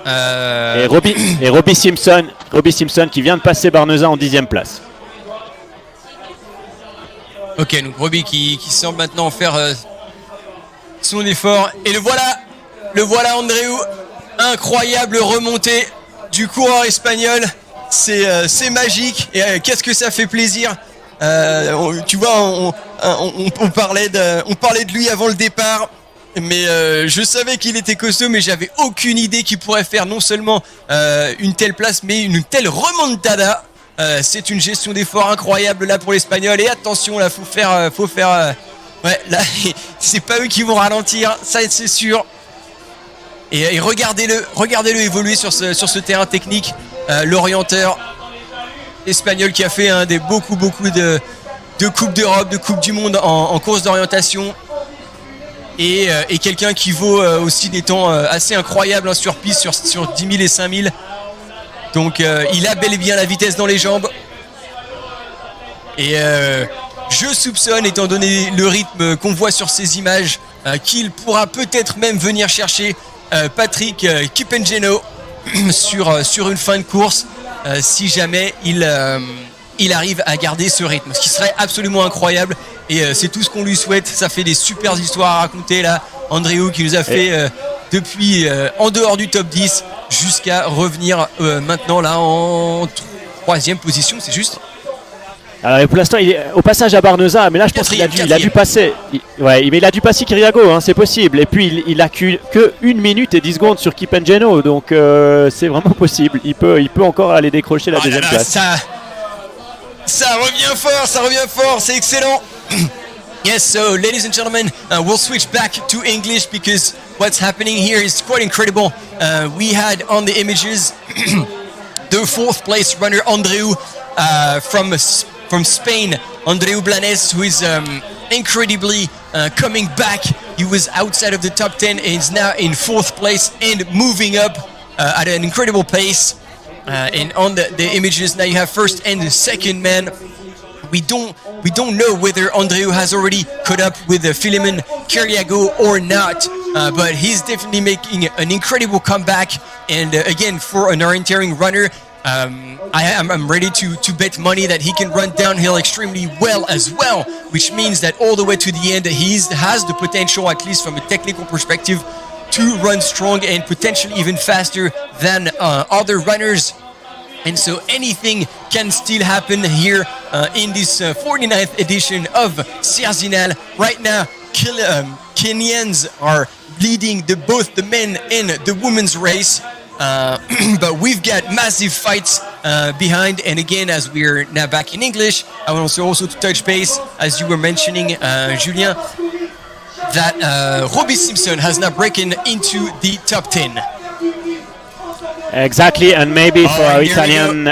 Et Robbie Simpson qui vient de passer Barneza en 10e place. Ok, donc Robbie qui semble maintenant faire son effort. Et le voilà Andreu. Incroyable remontée du coureur espagnol. C'est magique. Et qu'est-ce que ça fait plaisir. Tu vois, on parlait de lui avant le départ. Mais je savais qu'il était costaud, mais j'avais aucune idée qu'il pourrait faire non seulement une telle place, mais une telle remontada. C'est une gestion d'effort incroyable là pour l'Espagnol. Et attention, là, faut faire. Ouais, là, c'est pas eux qui vont ralentir, ça c'est sûr. Et regardez-le évoluer sur ce terrain technique. L'orienteur espagnol qui a fait beaucoup de Coupes d'Europe, de Coupes du Monde en course d'orientation. Et quelqu'un qui vaut aussi des temps assez incroyables sur piste, sur 10 000 et 5 000. Donc il a bel et bien la vitesse dans les jambes. Et je soupçonne, étant donné le rythme qu'on voit sur ces images, qu'il pourra peut-être même venir chercher Patrick Kipengeno sur une fin de course, si jamais il arrive à garder ce rythme, ce qui serait absolument incroyable. Et c'est tout ce qu'on lui souhaite. Ça fait des super histoires à raconter là. Andreu qui nous a fait depuis en dehors du top 10 jusqu'à revenir maintenant là en 3e position, c'est juste. Alors pour l'instant il est au passage à Barneza, mais là je pense qu'il a dû passer. Mais il a dû passer Kiriago, c'est possible. Et puis il a que 1 minute et 10 secondes sur Kipengeno, donc c'est vraiment possible. Il peut encore aller décrocher la deuxième place. Ça revient fort, c'est excellent. Yes, so ladies and gentlemen, we'll switch back to English because what's happening here is quite incredible. We had on the images the 4th place runner Andreu from Spain, Andreu Blanes, who is incredibly coming back. He was outside of the top 10 and is now in 4th place and moving up at an incredible pace. And on the images now you have first and the second man. We don't know whether Andreu has already caught up with Filemon Kiriago or not, but he's definitely making an incredible comeback. And again, for an orienteering runner, I'm ready to bet money that he can run downhill extremely well as well, which means that all the way to the end he has the potential, at least from a technical perspective, to run strong and potentially even faster than other runners. And so anything can still happen here in this 49th edition of Sierre Zinal. Right now, Kenyans are leading both the men and the women's race. But we've got massive fights behind. And again, as we're now back in English, I want also to touch base, as you were mentioning, Julien, that Robbie Simpson has now broken into the top 10. Exactly, and maybe for our Italian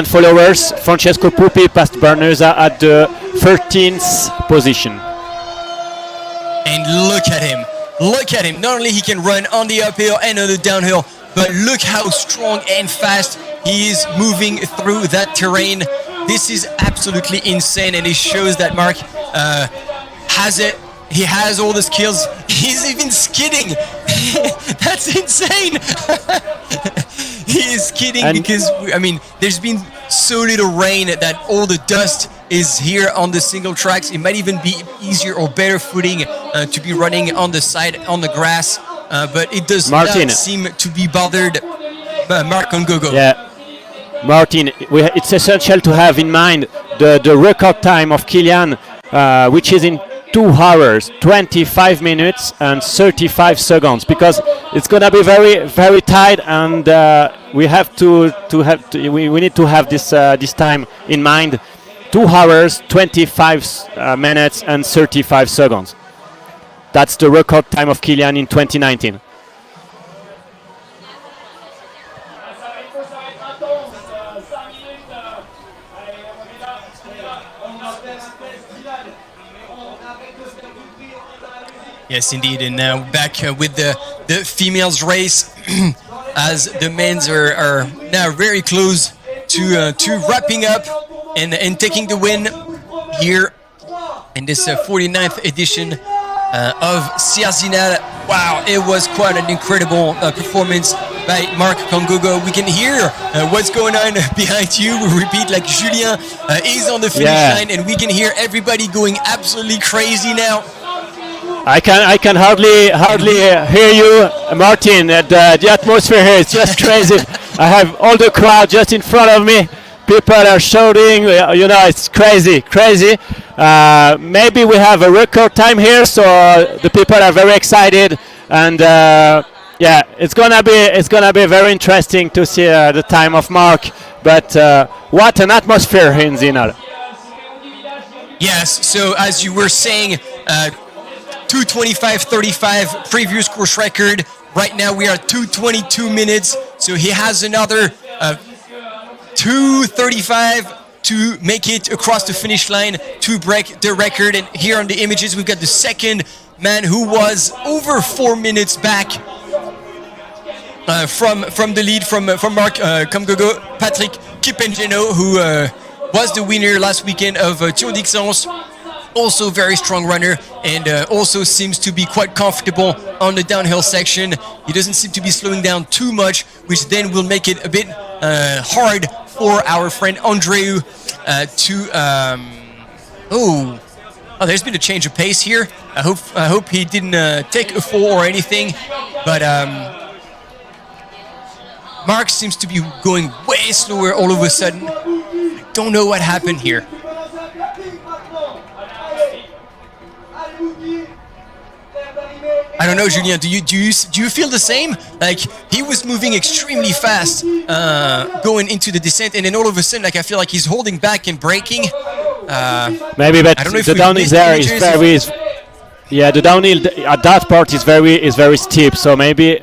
followers, Francesco Pupi passed Barneza at the 13th position. And look at him. Look at him. Not only he can run on the uphill and on the downhill, but look how strong and fast he is moving through that terrain. This is absolutely insane, and it shows that Mark has it. He has all the skills. He's even skidding. That's insane. He is skidding because, I mean, there's been so little rain that all the dust is here on the single tracks. It might even be easier or better footing to be running on the side, on the grass. But it does not seem to be bothered by Marc Ngogo. Yeah, Martin, it's essential to have in mind the record time of Kilian, which is in 2 hours, 25 minutes and 35 seconds, because it's gonna be very, very tight, and we need to have this time in mind. 2 hours, 25 minutes and 35 seconds. That's the record time of Kilian in 2019. Yes, indeed. And now back with the females race, as the men's are now very close to wrapping up and taking the win here in this 49th edition of Sierre Zinal. Wow, it was quite an incredible performance by Marc Ngogo. We can hear what's going on behind you. We repeat, like Julien is on the finish line, and we can hear everybody going absolutely crazy now. I can hardly hear you, Martin. The atmosphere here is just crazy. I have all the crowd just in front of me. People are shouting. You know, it's crazy. Maybe we have a record time here, so the people are very excited, and yeah, it's gonna be very interesting to see the time of Marc. But what an atmosphere in Zinal. Yes. So as you were saying. 2:25:35 previous course record. Right now we are 2:22 minutes. So he has another 2:35 to make it across the finish line to break the record. And here on the images, we've got the second man who was over 4 minutes back from the lead from Marc Ngogo, Patrick Kipengeno, who was the winner last weekend of Tour d'Ixence. Also very strong runner, and also seems to be quite comfortable on the downhill section. He doesn't seem to be slowing down too much, which then will make it a bit hard for our friend Andreu oh, there's been a change of pace here. I hope he didn't take a fall or anything, but Marc seems to be going way slower all of a sudden. I don't know what happened here. I don't know, Julien. Do you feel the same? Like, he was moving extremely fast going into the descent, and then all of a sudden, like, I feel like he's holding back and braking. Maybe, but the downhill there is very. Yeah, the downhill at that part is very steep. So maybe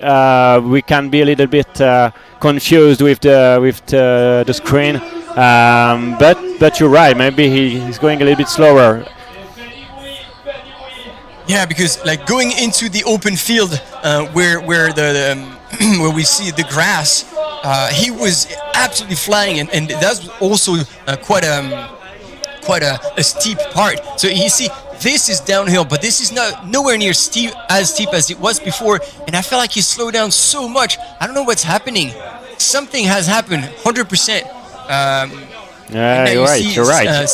we can be a little bit confused with the screen. But you're right. Maybe he's going a little bit slower. Yeah, because like going into the open field where where we see the grass, he was absolutely flying, and that's also quite a steep part. So you see, this is downhill, but this is nowhere near as steep as it was before, and I feel like he slowed down so much. I don't know what's happening. Something has happened, 100%. Yeah, you're right.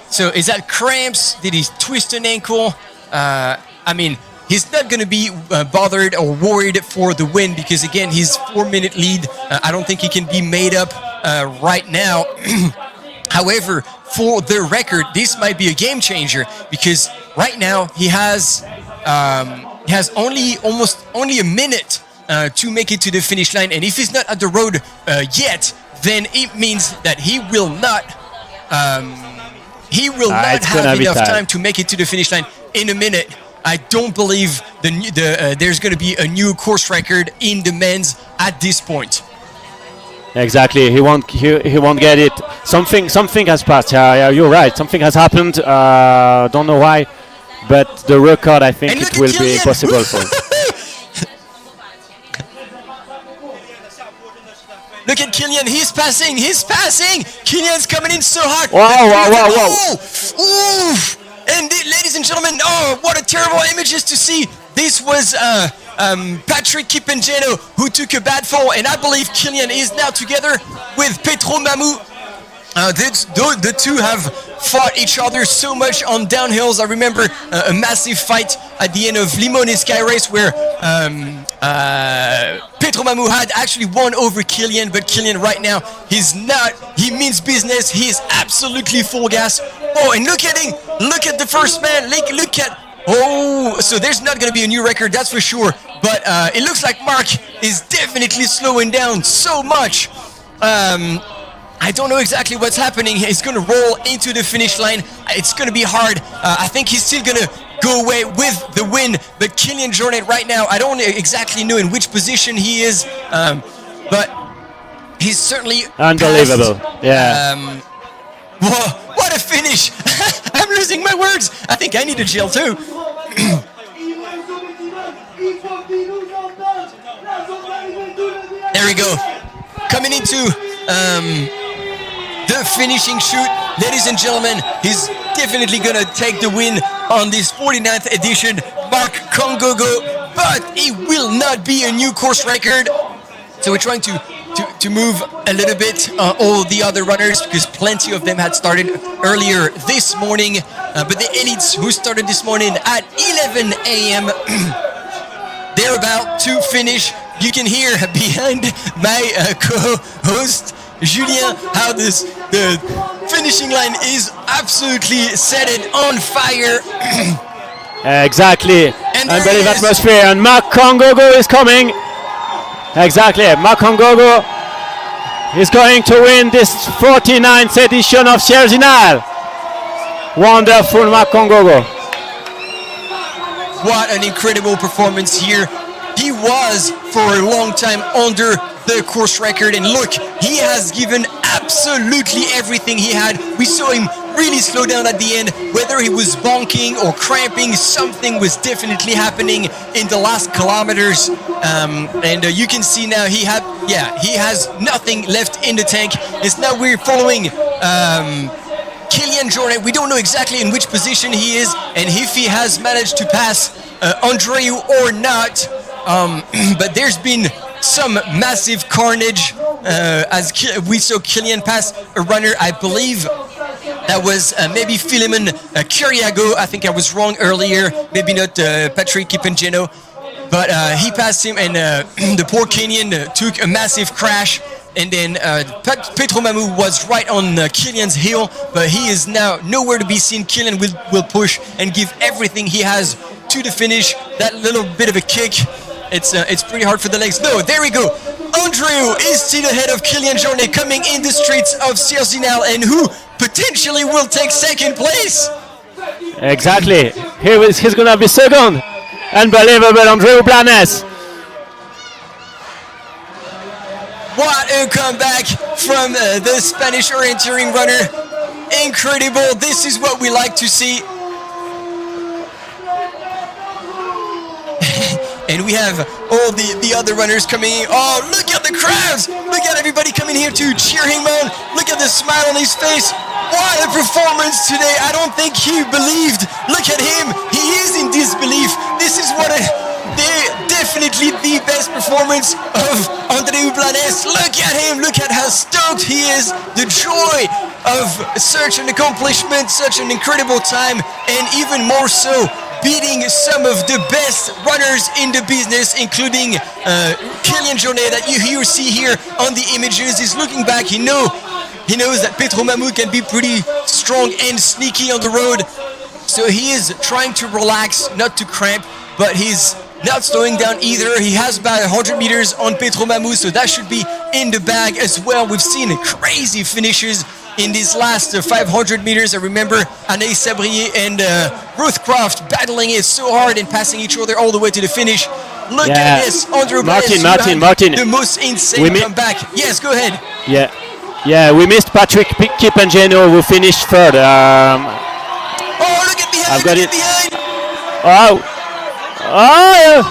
So is that cramps? Did he twist an ankle? I mean, he's not going to be bothered or worried for the win, because again, his 4-minute lead, I don't think he can be made up right now. However, for the record, this might be a game changer, because right now he has only a minute to make it to the finish line, and if he's not at the road yet, then it means that he will not have enough time to make it to the finish line in a minute. I don't believe there's going to be a new course record in the men's at this point. Exactly, he won't get it. Something has passed. Yeah, you're right. Something has happened. Don't know why, but the record, I think And it look will at be Kilian. possible for. Look at Kilian, he's passing! Kilian's coming in so hard! Wow. Oof. And ladies and gentlemen, oh, what a terrible images to see! This was Patrick Kipengeno who took a bad fall, and I believe Kilian is now together with Petro Mamou. The two have fought each other so much on downhills. I remember a massive fight at the end of Limone Sky Race where Petro Mamou had actually won over Kilian, but Kilian right now, he means business. He is absolutely full gas. Oh, and look at him! Look at the first man! Look at... Oh, so there's not going to be a new record, that's for sure. But it looks like Mark is definitely slowing down so much. I don't know exactly what's happening. He's going to roll into the finish line. It's going to be hard. I think he's still going to go away with the win. But Kilian Jornet right now, I don't exactly know in which position he is. But he's certainly Unbelievable. passed. Yeah. Whoa, what a finish. I'm losing my words. I think I need a gel too. There we go. Coming into the finishing shoot. Ladies and gentlemen, he's definitely going to take the win on this 49th edition, Mark Kongogo, but it will not be a new course record. So we're trying to move a little bit all the other runners because plenty of them had started earlier this morning. But the elites who started this morning at 11 a.m., they're about to finish. You can hear behind my co-host Julien how the finishing line is absolutely set it on fire. Exactly. Unbelievable atmosphere. And Mark Kongogo is coming. Exactly. Mark Kongogo is going to win this 49th edition of Sierre Zinal. Wonderful, Mark Kongogo. What an incredible performance here. He was for a long time under the course record, and look, he has given absolutely everything he had. We saw him really slow down at the end. Whether he was bonking or cramping, something was definitely happening in the last kilometers. And you can see now he has nothing left in the tank. It's now we're following Kilian Jornet. We don't know exactly in which position he is and if he has managed to pass Andreu or not. But there's been some massive carnage as we saw Kilian pass a runner, I believe that was maybe Philemon Curiago. I think I was wrong earlier, maybe not Patrick Kipengeno, but he passed him, and the poor Kenyan took a massive crash. And then Petro Mamou was right on Kilian's heel, but he is now nowhere to be seen. Kilian will push and give everything he has to the finish. That little bit of a kick, it's pretty hard for the legs. No, there we go. Andreu is still ahead of Kilian Jornet coming in the streets of Sierre Zinal, and who potentially will take second place. Exactly. He's going to be second. Unbelievable, Andreu Blanes. What a comeback from the Spanish orienteering runner. Incredible. This is what we like to see. And we have all the other runners coming in. Oh, look at the crowds. Look at everybody coming here to cheer him on. Look at the smile on his face. What a performance today. I don't think he believed. Look at him. He is in disbelief. This is what definitely the best performance of Andreu Blanes. Look at him. Look at how stoked he is. The joy of such an accomplishment, such an incredible time, and even more so, beating some of the best runners in the business, including Kilian Jornet that you see here on the images. He's looking back. He knows that Petro Mamou can be pretty strong and sneaky on the road. So he is trying to relax, not to cramp, but he's not slowing down either. He has about 100 meters on Petro Mamou, so that should be in the bag as well. We've seen crazy finishes in these last 500 meters. I remember Anaïs Sabrier and Ruth Croft battling it so hard and passing each other all the way to the finish. Look at this, Andreu Martin. The most insane comeback. Yes, go ahead. Yeah, we missed Patrick Kipengeno who finished third. Oh, look at behind, I've got it. Behind. Oh. Oh.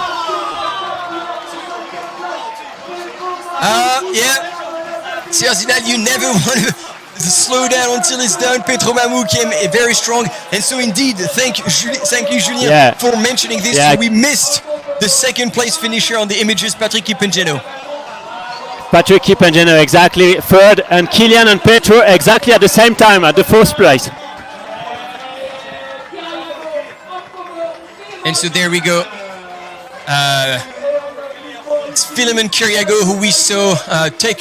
Yeah. Sierre Zinal, you never want to slow down until it's done. Petro Mamou came very strong. And so indeed, thank you, Julien, for mentioning this. So we missed the second place finisher on the images, Patrick Kipengeno. Patrick Kipengeno, exactly. Third, and Kilian and Petro exactly at the same time at the first place. And so there we go. It's Philemon Kiriago who we saw take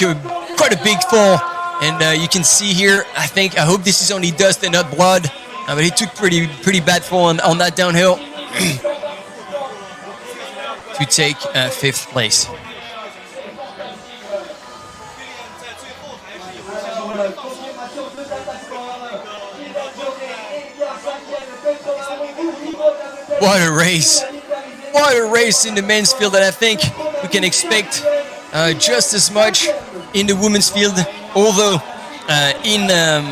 quite a big fall. And you can see here, I hope this is only dust and not blood. But he took pretty bad fall on that downhill to take 5th place. What a race. What a race in the men's field, and I think we can expect just as much in the women's field, although in the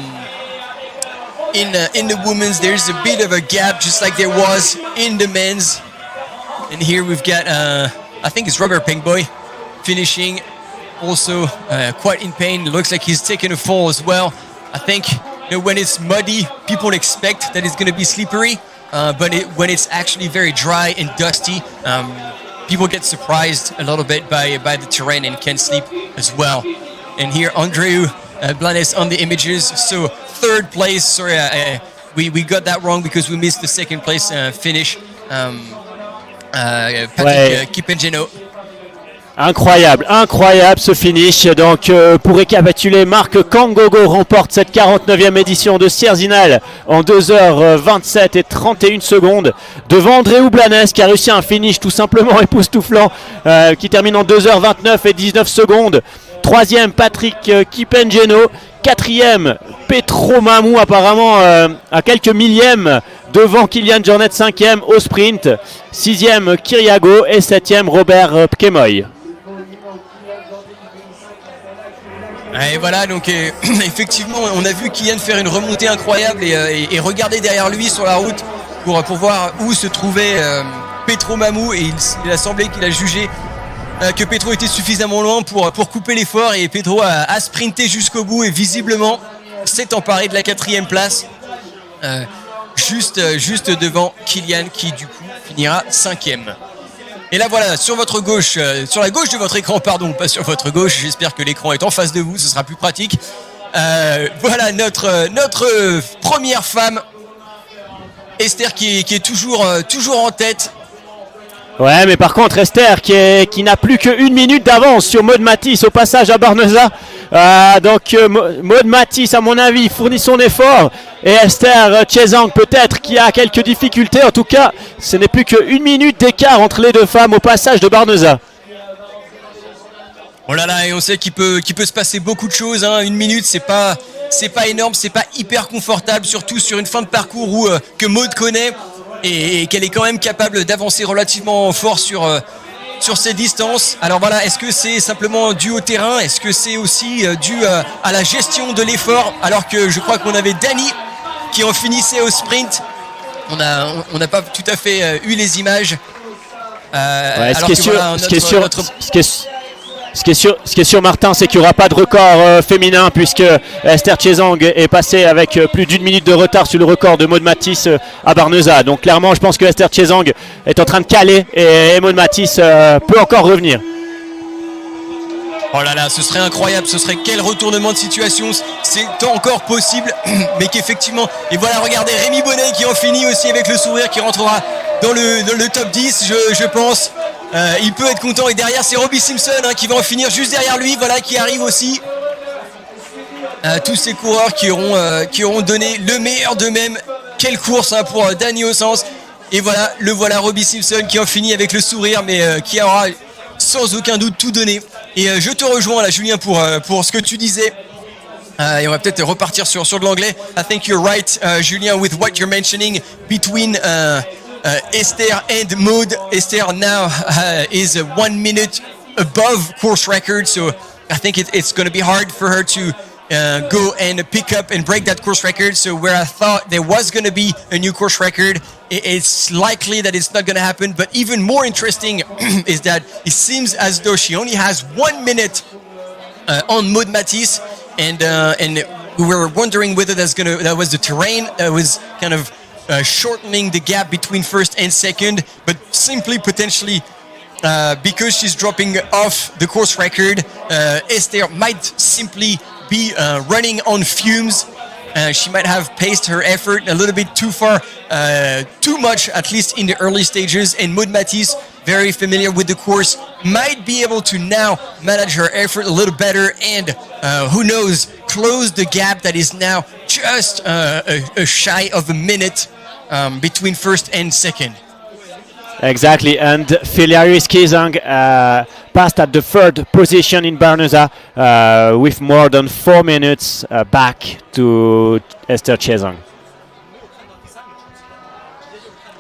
women's there's a bit of a gap, just like there was in the men's. And here we've got, I think it's Robert Pengboy finishing also quite in pain. It looks like he's taken a fall as well. I think when it's muddy, people expect that it's going to be slippery. But when it's actually very dry and dusty, people get surprised a little bit by the terrain and can slip as well. And here, Andreu Blanes on the images. So 3rd place. Sorry, we got that wrong because we missed the 2nd place finish. Patrick Kipengeno. Incroyable ce finish. Donc pour récapituler, Marc Kangogo remporte cette 49e édition de Sierre Zinal en 2h27 et 31 secondes devant Andreu Blanes qui a réussi un finish tout simplement époustouflant qui termine en 2h29 et 19 secondes. 3e Patrick Kipengeno, 4e Petro Mamou apparemment à quelques millièmes devant Kilian Jornet, 5e au sprint, 6e Kiriago et 7e Robert Pkemoy. Et voilà, donc effectivement, on a vu Kylian faire une remontée incroyable et regarder derrière lui sur la route pour voir où se trouvait Petro Mamou. Et il a semblé qu'il a jugé que Petro était suffisamment loin pour couper l'effort. Et Petro a sprinté jusqu'au bout et visiblement s'est emparé de la 4e place. Juste devant Kylian qui du coup finira 5e. Et là voilà, sur votre gauche, sur la gauche de votre écran, pardon, pas sur votre gauche, j'espère que l'écran est en face de vous, ce sera plus pratique. Voilà notre première femme, Esther qui est toujours en tête. Ouais, mais par contre Esther qui n'a plus que 1 minute d'avance sur Maud Matisse au passage à Barneza. Donc Maud Matisse, à mon avis, fournit son effort. Et Esther Chezang peut-être qui a quelques difficultés. En tout cas, ce n'est plus que 1 minute d'écart entre les deux femmes au passage de Barneza. Oh là là, et on sait qu'il peut se passer beaucoup de choses. 1 minute, c'est pas énorme, c'est pas hyper confortable, surtout sur une fin de parcours que Maud connaît et qu'elle est quand même capable d'avancer relativement fort sur ces distances. Alors voilà, est-ce que c'est simplement dû au terrain? Est-ce que c'est aussi dû à la gestion de l'effort? Alors que je crois qu'on avait Dani qui en finissait au sprint. On n'a pas tout à fait eu les images. Ce qui est sûr, Martin, c'est qu'il n'y aura pas de record féminin puisque Esther Chezang est passée avec plus d'1 minute de retard sur le record de Maud Matisse à Barneza. Donc clairement, je pense que Esther Chezang est en train de caler et Maud Matisse peut encore revenir. Oh là là, ce serait incroyable, ce serait quel retournement de situation, c'est encore possible, mais qu'effectivement, et voilà, regardez, Rémi Bonnet qui en finit aussi avec le sourire, qui rentrera dans le top 10, je pense. Il peut être content, et derrière c'est Robbie Simpson qui va en finir juste derrière lui, voilà, qui arrive aussi. Tous ces coureurs qui auront donné le meilleur d'eux-mêmes. Quelle course pour Dani Ossens. Et voilà Robbie Simpson qui en finit avec le sourire, mais qui aura sans aucun doute tout donné. Et je te rejoins là, Julien, pour ce que tu disais. Et on va peut-être repartir sur de l'anglais. I think you're right, Julien, with what you're mentioning between Esther and Maud. Esther now is 1 minute above course record, so I think it's going to be hard for her to go and pick up and break that course record. So where I thought there was going to be a new course record, it's likely that it's not going to happen. But even more interesting is that it seems as though she only has 1 minute on Maud Matisse, and we were wondering whether that was the terrain that was kind of shortening the gap between first and second, but simply potentially because she's dropping off the course record, Esther might simply be running on fumes. She might have paced her effort a little bit too far, too much, at least in the early stages. And Maud Matisse, very familiar with the course, might be able to now manage her effort a little better and, who knows, close the gap that is now just a shy of a minute between first and second. Exactly, and Filiari Skizang passed at the third position in Bernusa with more than 4 minutes back to Esther Chezang.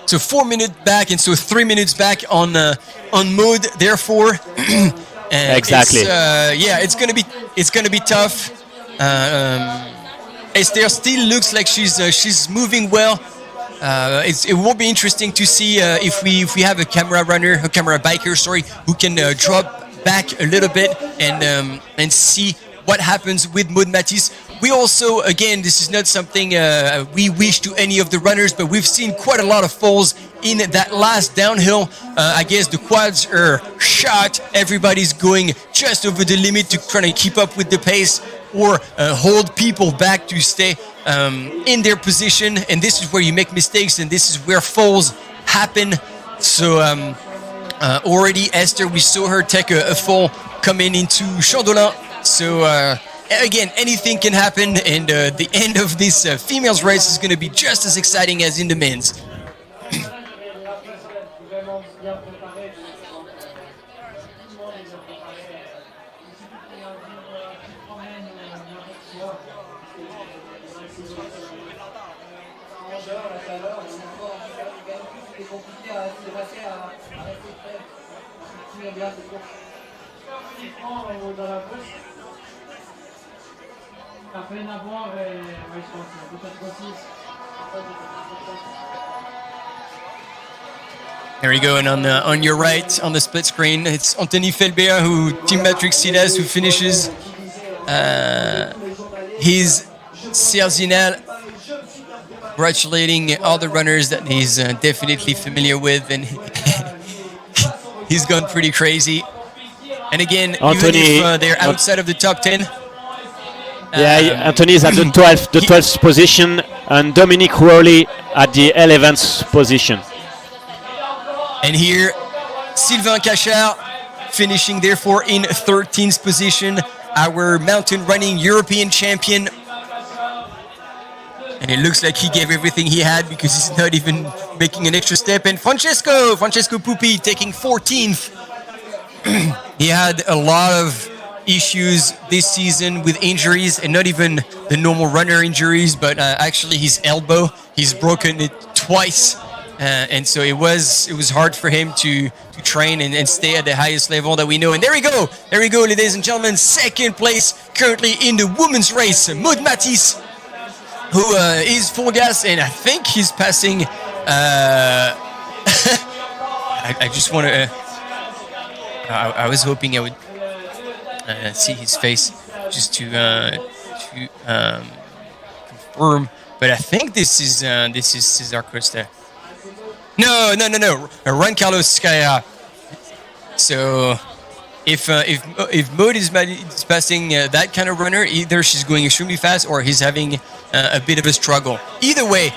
So 4 minutes back, and so 3 minutes back on Maud. Therefore, exactly. It's gonna be tough. Esther still looks like she's moving well. It will be interesting to see if we have a camera biker, who can drop back a little bit and see what happens with Maud Matisse. We also, again, this is not something we wish to any of the runners, but we've seen quite a lot of falls in that last downhill. I guess the quads are shot. Everybody's going just over the limit to try to keep up with the pace or hold people back to stay in their position. And this is where you make mistakes, and this is where falls happen. So already Esther, we saw her take a fall coming into Chandolin. So again, anything can happen, and the end of this females race is going to be just as exciting as in the men's. There you go, and on your right, on the split screen, it's Anthony Felbert, Team Matrix Silas, who finishes his Sierre Zinal, congratulating all the runners that he's definitely familiar with, and he's gone pretty crazy. And again, Anthony, even if they're outside of the top 10. Anthony is at the 12th position, and Dominic Worley at the 11th position. And here, Sylvain Cachard finishing therefore in 13th position, our mountain running European champion. And it looks like he gave everything he had, because he's not even making an extra step. And Francesco Pupi taking 14th. He had a lot of issues this season with injuries, and not even the normal runner injuries, but actually his elbow. He's broken it twice. And so it was hard for him to train and stay at the highest level that we know. And there we go, ladies and gentlemen, second place currently in the women's race, Maud Matisse, who is full gas, and I think he's passing. I just want to. I was hoping I would see his face just to confirm, but I think this is Cesar Costa. No. Juan Carlos Scaia. So if Maud is passing that kind of runner, either she's going extremely fast or he's having a bit of a struggle. Either way,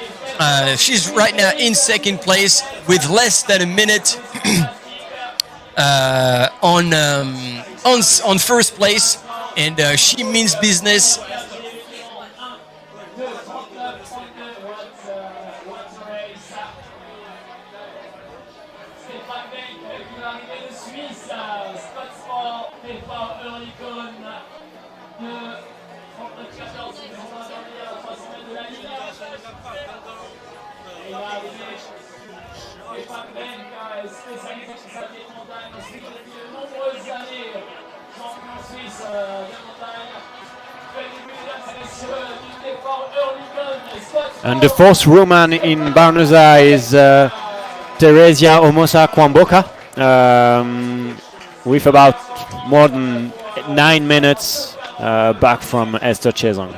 she's right now in second place with less than a minute on first place, and she means business. And the fourth woman in Barnosa is Teresia Omosa Kwamboka, with about more than 9 minutes back from Esther Chezong.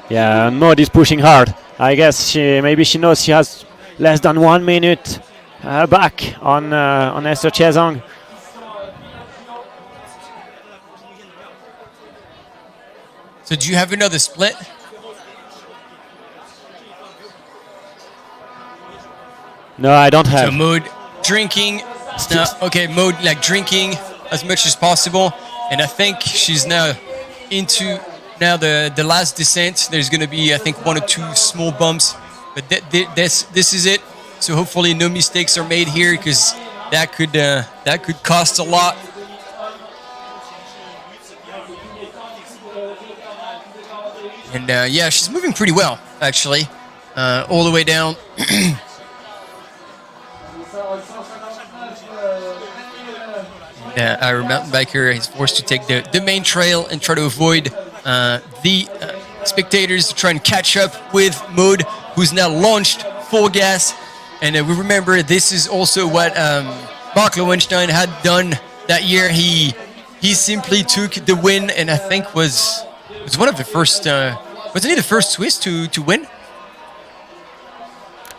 Yeah, and Maud is pushing hard. I guess maybe she knows she has less than 1 minute back on Esther Chezong. So do you have another split? No, I don't have. So Maud drinking. Okay, Maud like drinking as much as possible, and I think she's now into the last descent. There's going to be, I think, 1 or 2 small bumps, but this is it. So hopefully no mistakes are made here, because that could cost a lot. And yeah, she's moving pretty well, actually, all the way down. Our mountain biker is forced to take the main trail and try to avoid the spectators, to try and catch up with Maud, who's now launched full gas. And we remember this is also what Mark Lowenstein had done that year. He simply took the win, and I think was one of the first. Wasn't he the first Swiss to win?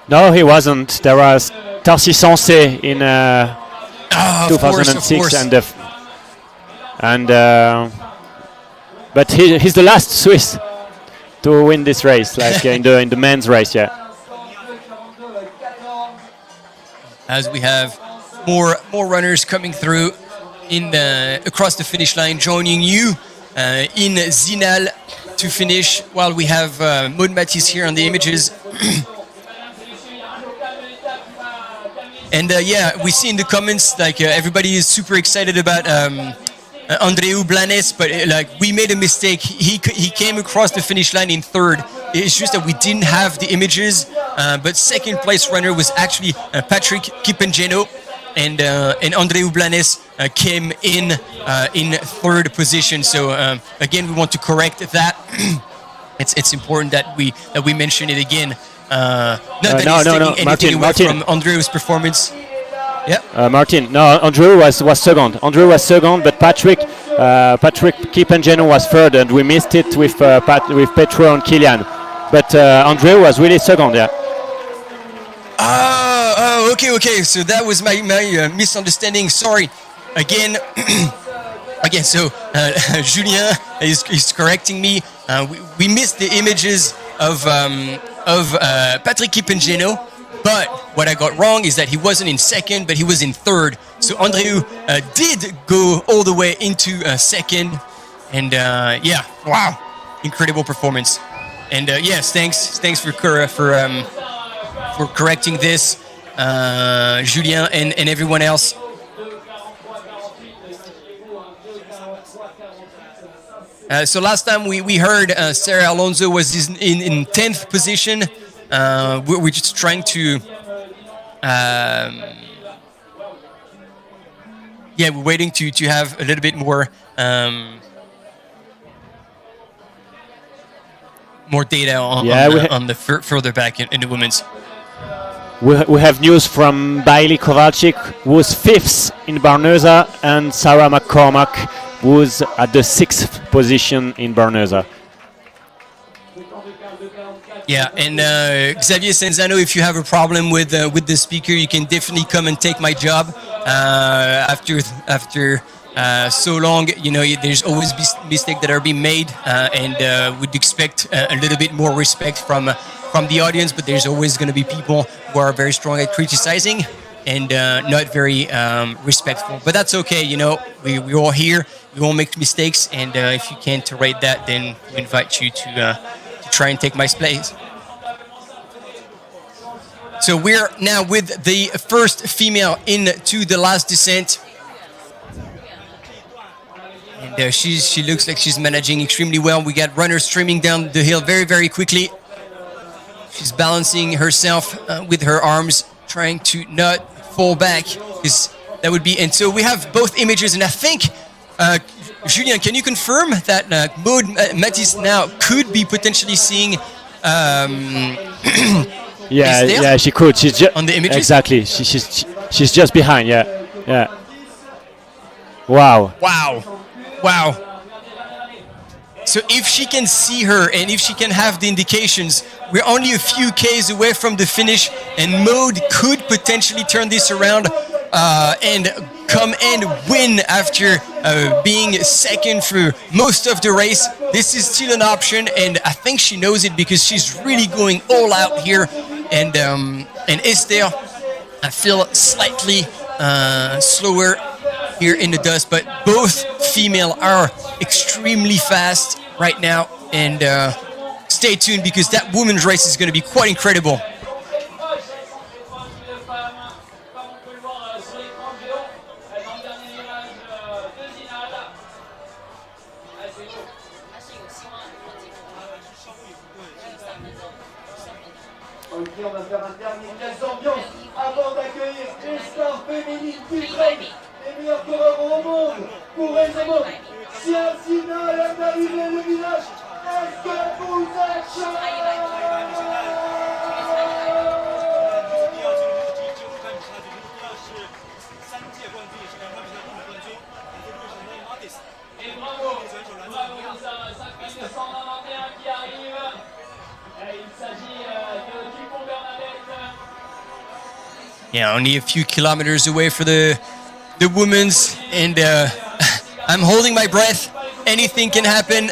No, he wasn't. There was Tarsi Sensé in 2006, course. But he's the last Swiss to win this race, like in the men's race, yeah. As we have more runners coming through across the finish line, joining you in Zinal to finish, while we have Maud Matisse here on the images. And yeah, we see in the comments like everybody is super excited about Andreu Blanes, but like we made a mistake. He came across the finish line in 3rd. It's just that we didn't have the images. But second place runner was actually Patrick Kipengeno, and Andreu Blanes came in 3rd position. So again, we want to correct that. It's important that we mention it again. Not anything away from Andreu's performance. Yeah. Martin, no, Andreu was second. Andreu was second, but Patrick Kipengeno was 3rd, and we missed it with Petro and Kilian. But Andreu was really second, yeah. Okay. So that was my misunderstanding. Sorry. Again. So Julien is correcting me. We missed the images of Patrick Kipengeno, but what I got wrong is that he wasn't in 2nd, but he was in 3rd. So Andreu did go all the way into 2nd, and yeah, wow, incredible performance. And yes, thanks for correcting this, Julien and everyone else. So last time we heard Sarah Alonso was in 10th position. We're just trying to... yeah, we're waiting to have a little bit more data on the further back in the women's. We have news from Bailey Kowalczyk, who was 5th in Barnosa, and Sarah McCormack, who was at the 6th position in Barnosa. Yeah, and Xavier Senzano, if you have a problem with the speaker, you can definitely come and take my job. After so long, you know, there's always mistakes that are being made, and would expect a little bit more respect from the audience. But there's always going to be people who are very strong at criticizing and not very respectful. But that's okay, you know. We're all here. We all make mistakes, and if you can't tolerate that, then we invite you to try and take my place. So we're now with the first female into the last descent. And She looks like she's managing extremely well. We got runners streaming down the hill very, very quickly. She's balancing herself with her arms, trying to not fall back, because that would be. And so we have both images, and I think, Julien, can you confirm that Maud Matisse now could be potentially seeing? Yeah, she could. She's just on the images. Exactly. She's just behind. Yeah. Wow. So if she can see her and if she can have the indications, we're only a few Ks away from the finish, and Maud could potentially turn this around and come and win after being second for most of the race. This is still an option, and I think she knows it because she's really going all out here. And Esther, I feel slightly slower here in the dust, but both female are extremely fast right now, and stay tuned because that women's race is going to be quite incredible. Ok, on va faire un dernier geste d'ambiance avant d'accueillir les stars féminines d'Ukraine, les meilleurs coureurs au monde, pour Raymond, Sierre Zinal est arrivé le village. Est-ce que vous êtes chaud? Et bravo, ça sacré 121 qui arrive. Il s'agit de Dupont Bernadette. Yeah, only a few kilometers away for the women's, and I'm holding my breath. Anything can happen,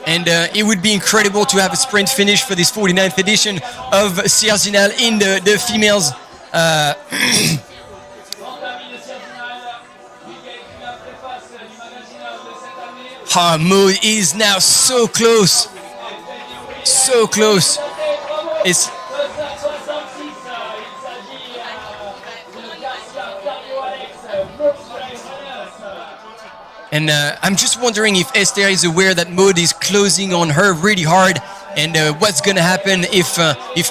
and it would be incredible to have a sprint finish for this 49th edition of Sierre Zinal in the females. Maud is now so close. So close. It's and I'm just wondering if Esther is aware that Maud is closing on her really hard, and what's going to happen if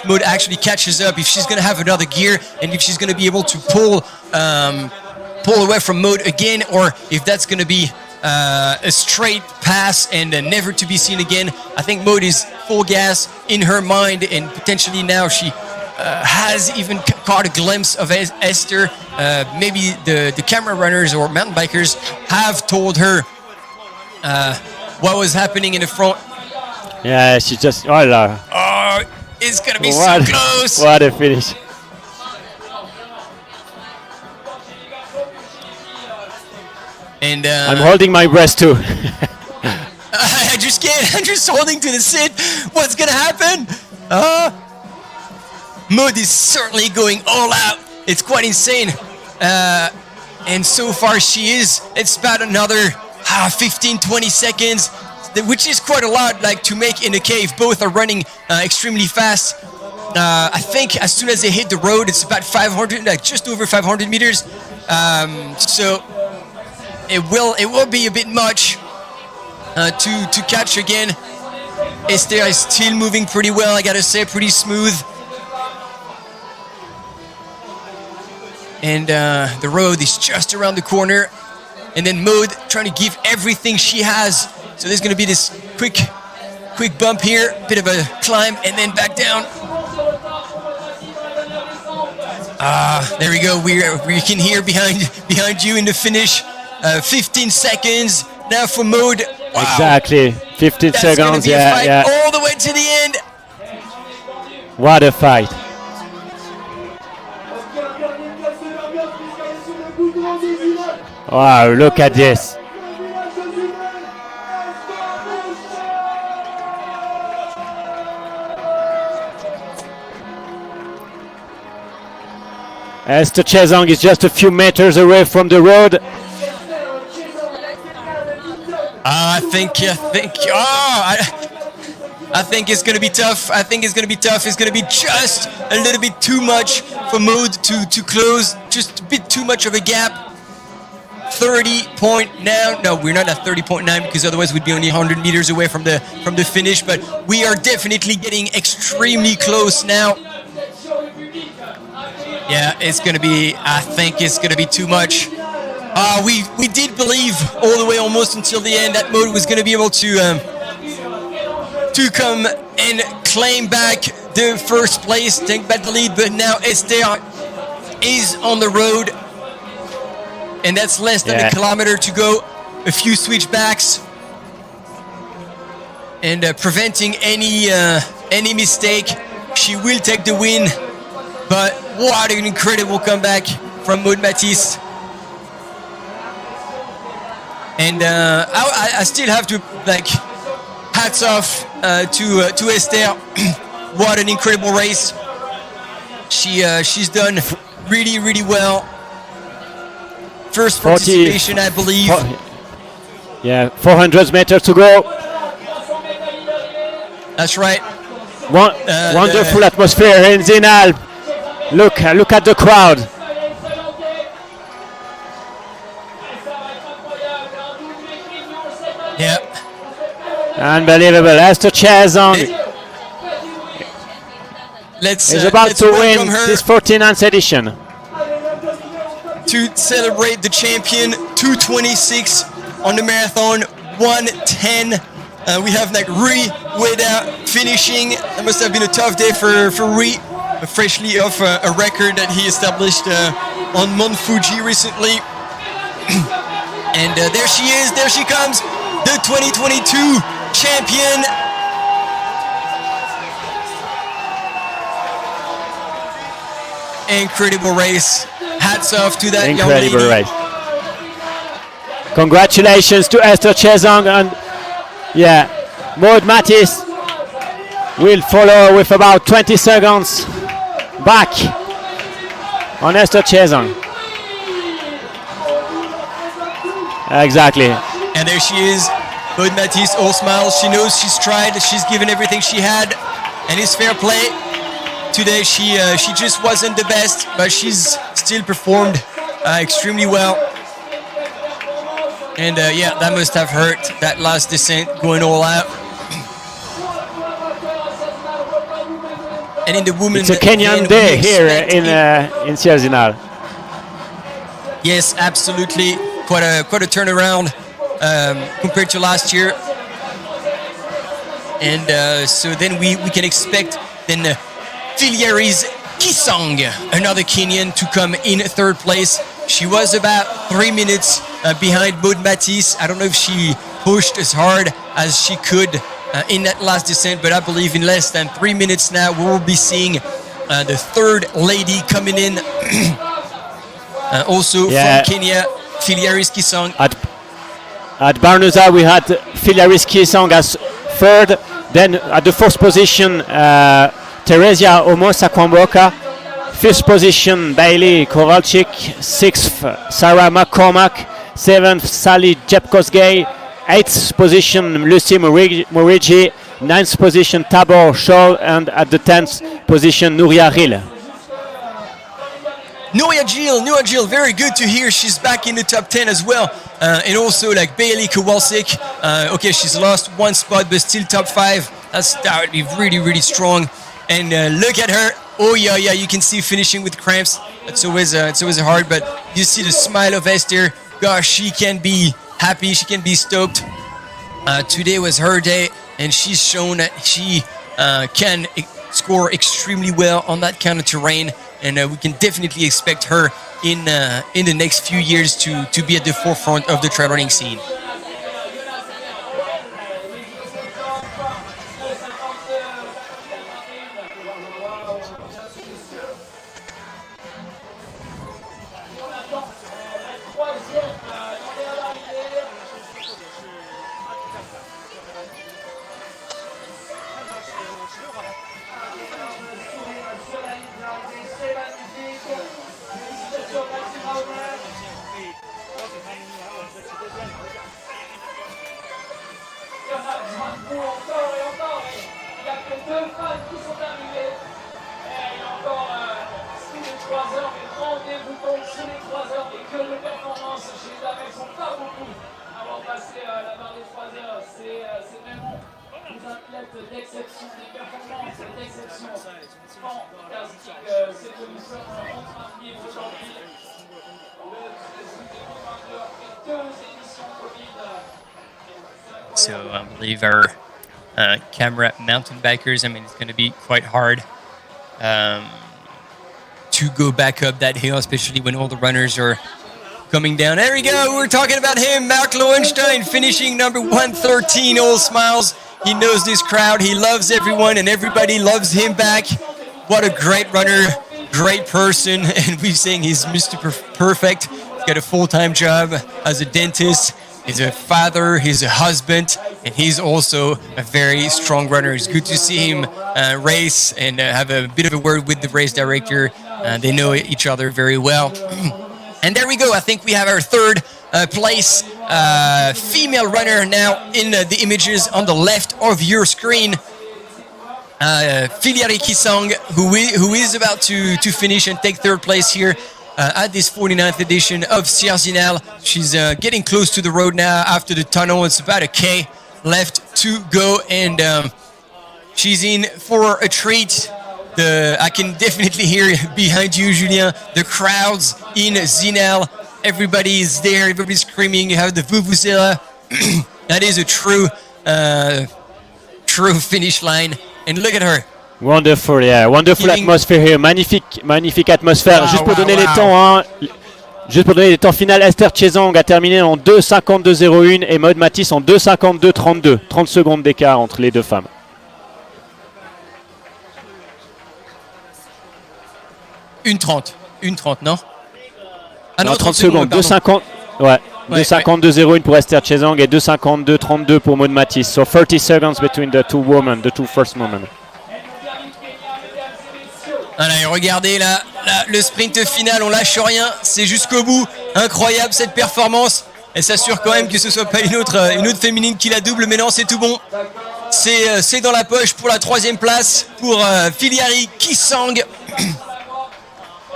Maud actually catches up, if she's going to have another gear, and if she's going to be able to pull away from Maud again, or if that's going to be a straight pass and never to be seen again. I think Maud is full gas in her mind, and potentially now she has even caught a glimpse of Esther. Maybe the camera runners or mountain bikers have told her what was happening in the front. Yeah, she just... Oh, it's going to be so close. What a finish. And I'm holding my breath too. I just can't. I'm just holding to the seat. What's gonna happen? Maud is certainly going all out. It's quite insane. And so far she is. It's about another 15-20 seconds, which is quite a lot, like, to make in a cave. Both are running extremely fast. I think as soon as they hit the road, it's about 500, like just over 500 meters. So it will be a bit much to catch again. Esther is still moving pretty well, I gotta say, pretty smooth. And the road is just around the corner. And then Maud trying to give everything she has. So there's gonna be this quick bump here, bit of a climb, and then back down. There we go. We can hear behind you in the finish. 15 seconds now for Maud. Wow. Exactly, 15 That's seconds. gonna be a fight all the way to the end. What a fight! Wow, look at this. Esther Chezang is just a few meters away from the road. I think it's going to be tough. It's going to be just a little bit too much for Maud to close. Just a bit too much of a gap. 30.9. No, we're not at 30.9 because otherwise we'd be only 100 meters away from the finish. But we are definitely getting extremely close now. Yeah, it's gonna be. I think it's gonna be too much. We did believe all the way almost until the end that Maud was gonna be able to come and claim back the first place, take back the lead. But now Esther is on the road, and that's less than a kilometer to go. A few switchbacks, and preventing any mistake. She will take the win. But what an incredible comeback from Maud Matisse. And I still have to hats off to Esther. What an incredible race. She's done really, really well. First participation, I believe. 400 meters to go. That's right. Wonderful atmosphere in Zinal. Look at the crowd. Yeah. Unbelievable. Esther Chazong is about to win this 49th edition. To celebrate the champion, 2:26 on the marathon, 1:10. We have Rui Ueda finishing. That must have been a tough day for Rui, freshly off a record that he established on Mount Fuji recently. And there she is, there she comes, the 2022 champion. Incredible race. Hats off to that young lady. Incredible race. Congratulations to Esther Chazong, and Maud Matisse will follow with about 20 seconds back on Esther Chazong. Exactly. And there she is, Maud Matisse, all smiles. She knows she's tried, she's given everything she had, and it's fair play. Today she just wasn't the best, but she's still performed extremely well. And that must have hurt, that last descent, going all out. And in the women's, it's a Kenyan day here in Sierre Zinal. Yes, absolutely. Quite a turnaround compared to last year. And so then we can expect then Filieris Kisong, another Kenyan, to come in third place. She was about 3 minutes behind Maud Matisse. I don't know if she pushed as hard as she could in that last descent, but I believe in less than 3 minutes now we will be seeing the third lady coming in. Also from Kenya, Filieris Kisong. At Barnuza we had Filieris Kisong as third. Then at the fourth position, Teresia Omosa Kwamboka. Fifth position, Bailey Kowalczyk. Sixth, Sarah McCormack. Seventh, Sally Jepkosgei. Eighth position, Lucy Morigi. Ninth position, Tabor Scholl. And at the 10th position, Nuria Ril. Nuria Gil, very good to hear. She's back in the top 10 as well. And also Bailey Kowalczyk. Okay, she's lost one spot, but still top 5. That would be really, really strong. And look at her. Oh yeah, you can see finishing with cramps. It's always hard, but you see the smile of Esther. Gosh, she can be happy. She can be stoked. Today was her day, and she's shown that she can score extremely well on that kind of terrain. And we can definitely expect her in the next few years to be at the forefront of the trail running scene. 3 heures, mais rendez-vous compte sur les 3 heures et que de performances chez les dames, elles sont pas beaucoup avant de passer la barre des 3 heures. C'est vraiment des athlètes d'exception, des performances d'exception. Fantastique ce que nous sommes en train de vivre aujourd'hui. Le 13 août 2022, après 2 éditions Covid. So I believe our camera mountain bikers, I mean, it's going to be quite hard to go back up that hill, especially when all the runners are coming down. There we go. We're talking about him, Mark Lowenstein, finishing number 113, all smiles. He knows this crowd. He loves everyone, and everybody loves him back. What a great runner, great person. And we're saying he's Mr. Perfect. He's got a full-time job as a dentist. He's a father, he's a husband, and he's also a very strong runner. It's good to see him race and have a bit of a word with the race director. They know each other very well. And there we go. I think we have our third place female runner now in the images on the left of your screen. Filiari Kisang, who is about to finish and take third place here at this 49th edition of Sierre Zinal. She's getting close to the road now after the tunnel. It's about a K left to go, and she's in for a treat. I can definitely hear behind you, Julien, the crowds in Zinal. Everybody is there, everybody's screaming. You have the vuvuzela. That is a true finish line. And look at her. Wonderful, yeah, wonderful atmosphere here. Magnifique atmosphère. Wow, Juste pour wow, donner wow. les temps, hein. Juste pour donner les temps finaux, Esther Chezang a terminé en 2:52.01 et Maud Matisse en 2:52.32. 30 secondes d'écart entre les deux femmes. Une 30, non? Ah non, 30 secondes. 2:50. Ouais. 2:52.01 pour Esther Chezang et 2:52.32 pour Maud Matisse. So 30 seconds between the two women, the two first women. Allez, regardez là, le sprint final, on lâche rien, c'est jusqu'au bout. Incroyable cette performance. Elle s'assure quand même que ce soit pas une autre féminine qui la double, mais non, c'est tout bon. C'est dans la poche pour la 3e place pour Filiari Kisang.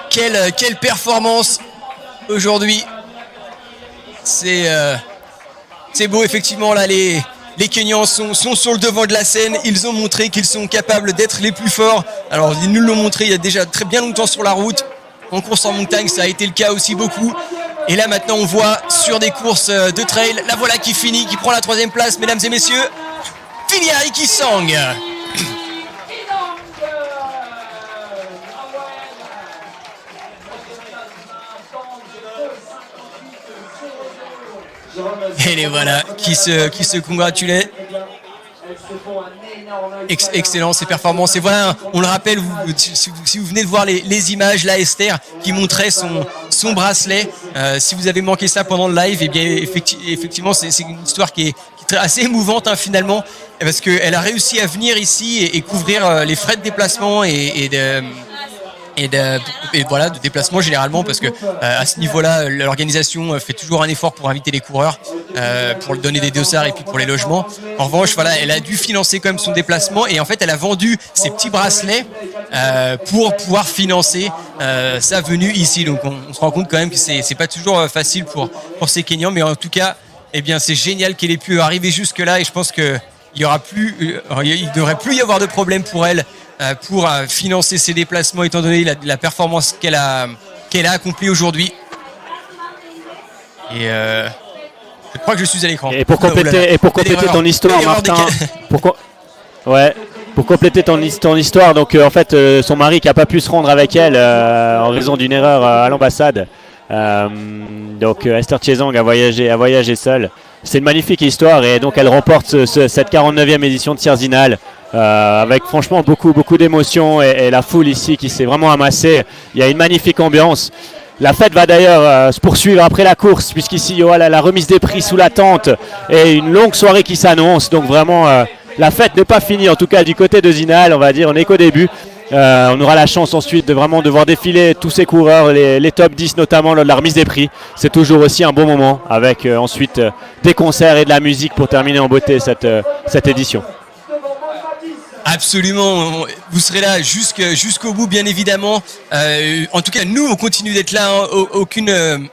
Quelle performance aujourd'hui. C'est beau, effectivement, là, les Kenyans sont sur le devant de la scène. Ils ont montré qu'ils sont capables d'être les plus forts. Alors, ils nous l'ont montré il y a déjà très bien longtemps sur la route. En course en montagne, ça a été le cas aussi beaucoup. Et là, maintenant, on voit sur des courses de trail, la voilà qui finit, qui prend la 3e place, mesdames et messieurs. Filiari Kisang. Et les voilà qui se congratulaient. Excellent ces performances. Et voilà, on le rappelle, si vous venez de voir les images, là, Esther qui montrait son bracelet. Si vous avez manqué ça pendant le live, et bien effectivement c'est une histoire qui est assez émouvante, hein, finalement, parce qu'elle a réussi à venir ici et couvrir les frais de déplacement et voilà, de déplacement généralement, parce que à ce niveau-là, l'organisation fait toujours un effort pour inviter les coureurs, pour leur donner des dossards et puis pour les logements. En revanche, voilà, elle a dû financer quand même son déplacement, et en fait, elle a vendu ses petits bracelets pour pouvoir financer sa venue ici. Donc, on se rend compte quand même que c'est pas toujours facile pour ces Kenyans, mais en tout cas, eh bien, c'est génial qu'elle ait pu arriver jusque-là, et je pense que il devrait plus y avoir de problème pour elle. Pour financer ses déplacements, étant donné la performance qu'elle a accomplie aujourd'hui. Et je crois que je suis à l'écran. Et pour compléter, ton histoire, Martin, pour compléter ton histoire, donc en fait, son mari qui n'a pas pu se rendre avec elle en raison d'une erreur à l'ambassade. Donc Esther Chezang a voyagé seule. C'est une magnifique histoire, et donc elle remporte cette 49e édition de Sierre Zinal. Avec franchement beaucoup d'émotions, et la foule ici qui s'est vraiment amassée. Il y a une magnifique ambiance. La fête va d'ailleurs se poursuivre après la course, puisqu'ici il y aura la remise des prix sous la tente et une longue soirée qui s'annonce. Donc vraiment la fête n'est pas finie, en tout cas du côté de Zinal, on va dire, on n'est qu'au début. On aura la chance ensuite de voir défiler tous ces coureurs, les top 10 notamment lors de la remise des prix. C'est toujours aussi un bon moment, avec ensuite des concerts et de la musique pour terminer en beauté cette édition. Absolument, vous serez là jusqu'au bout, bien évidemment. En tout cas, nous, on continue d'être là, hein,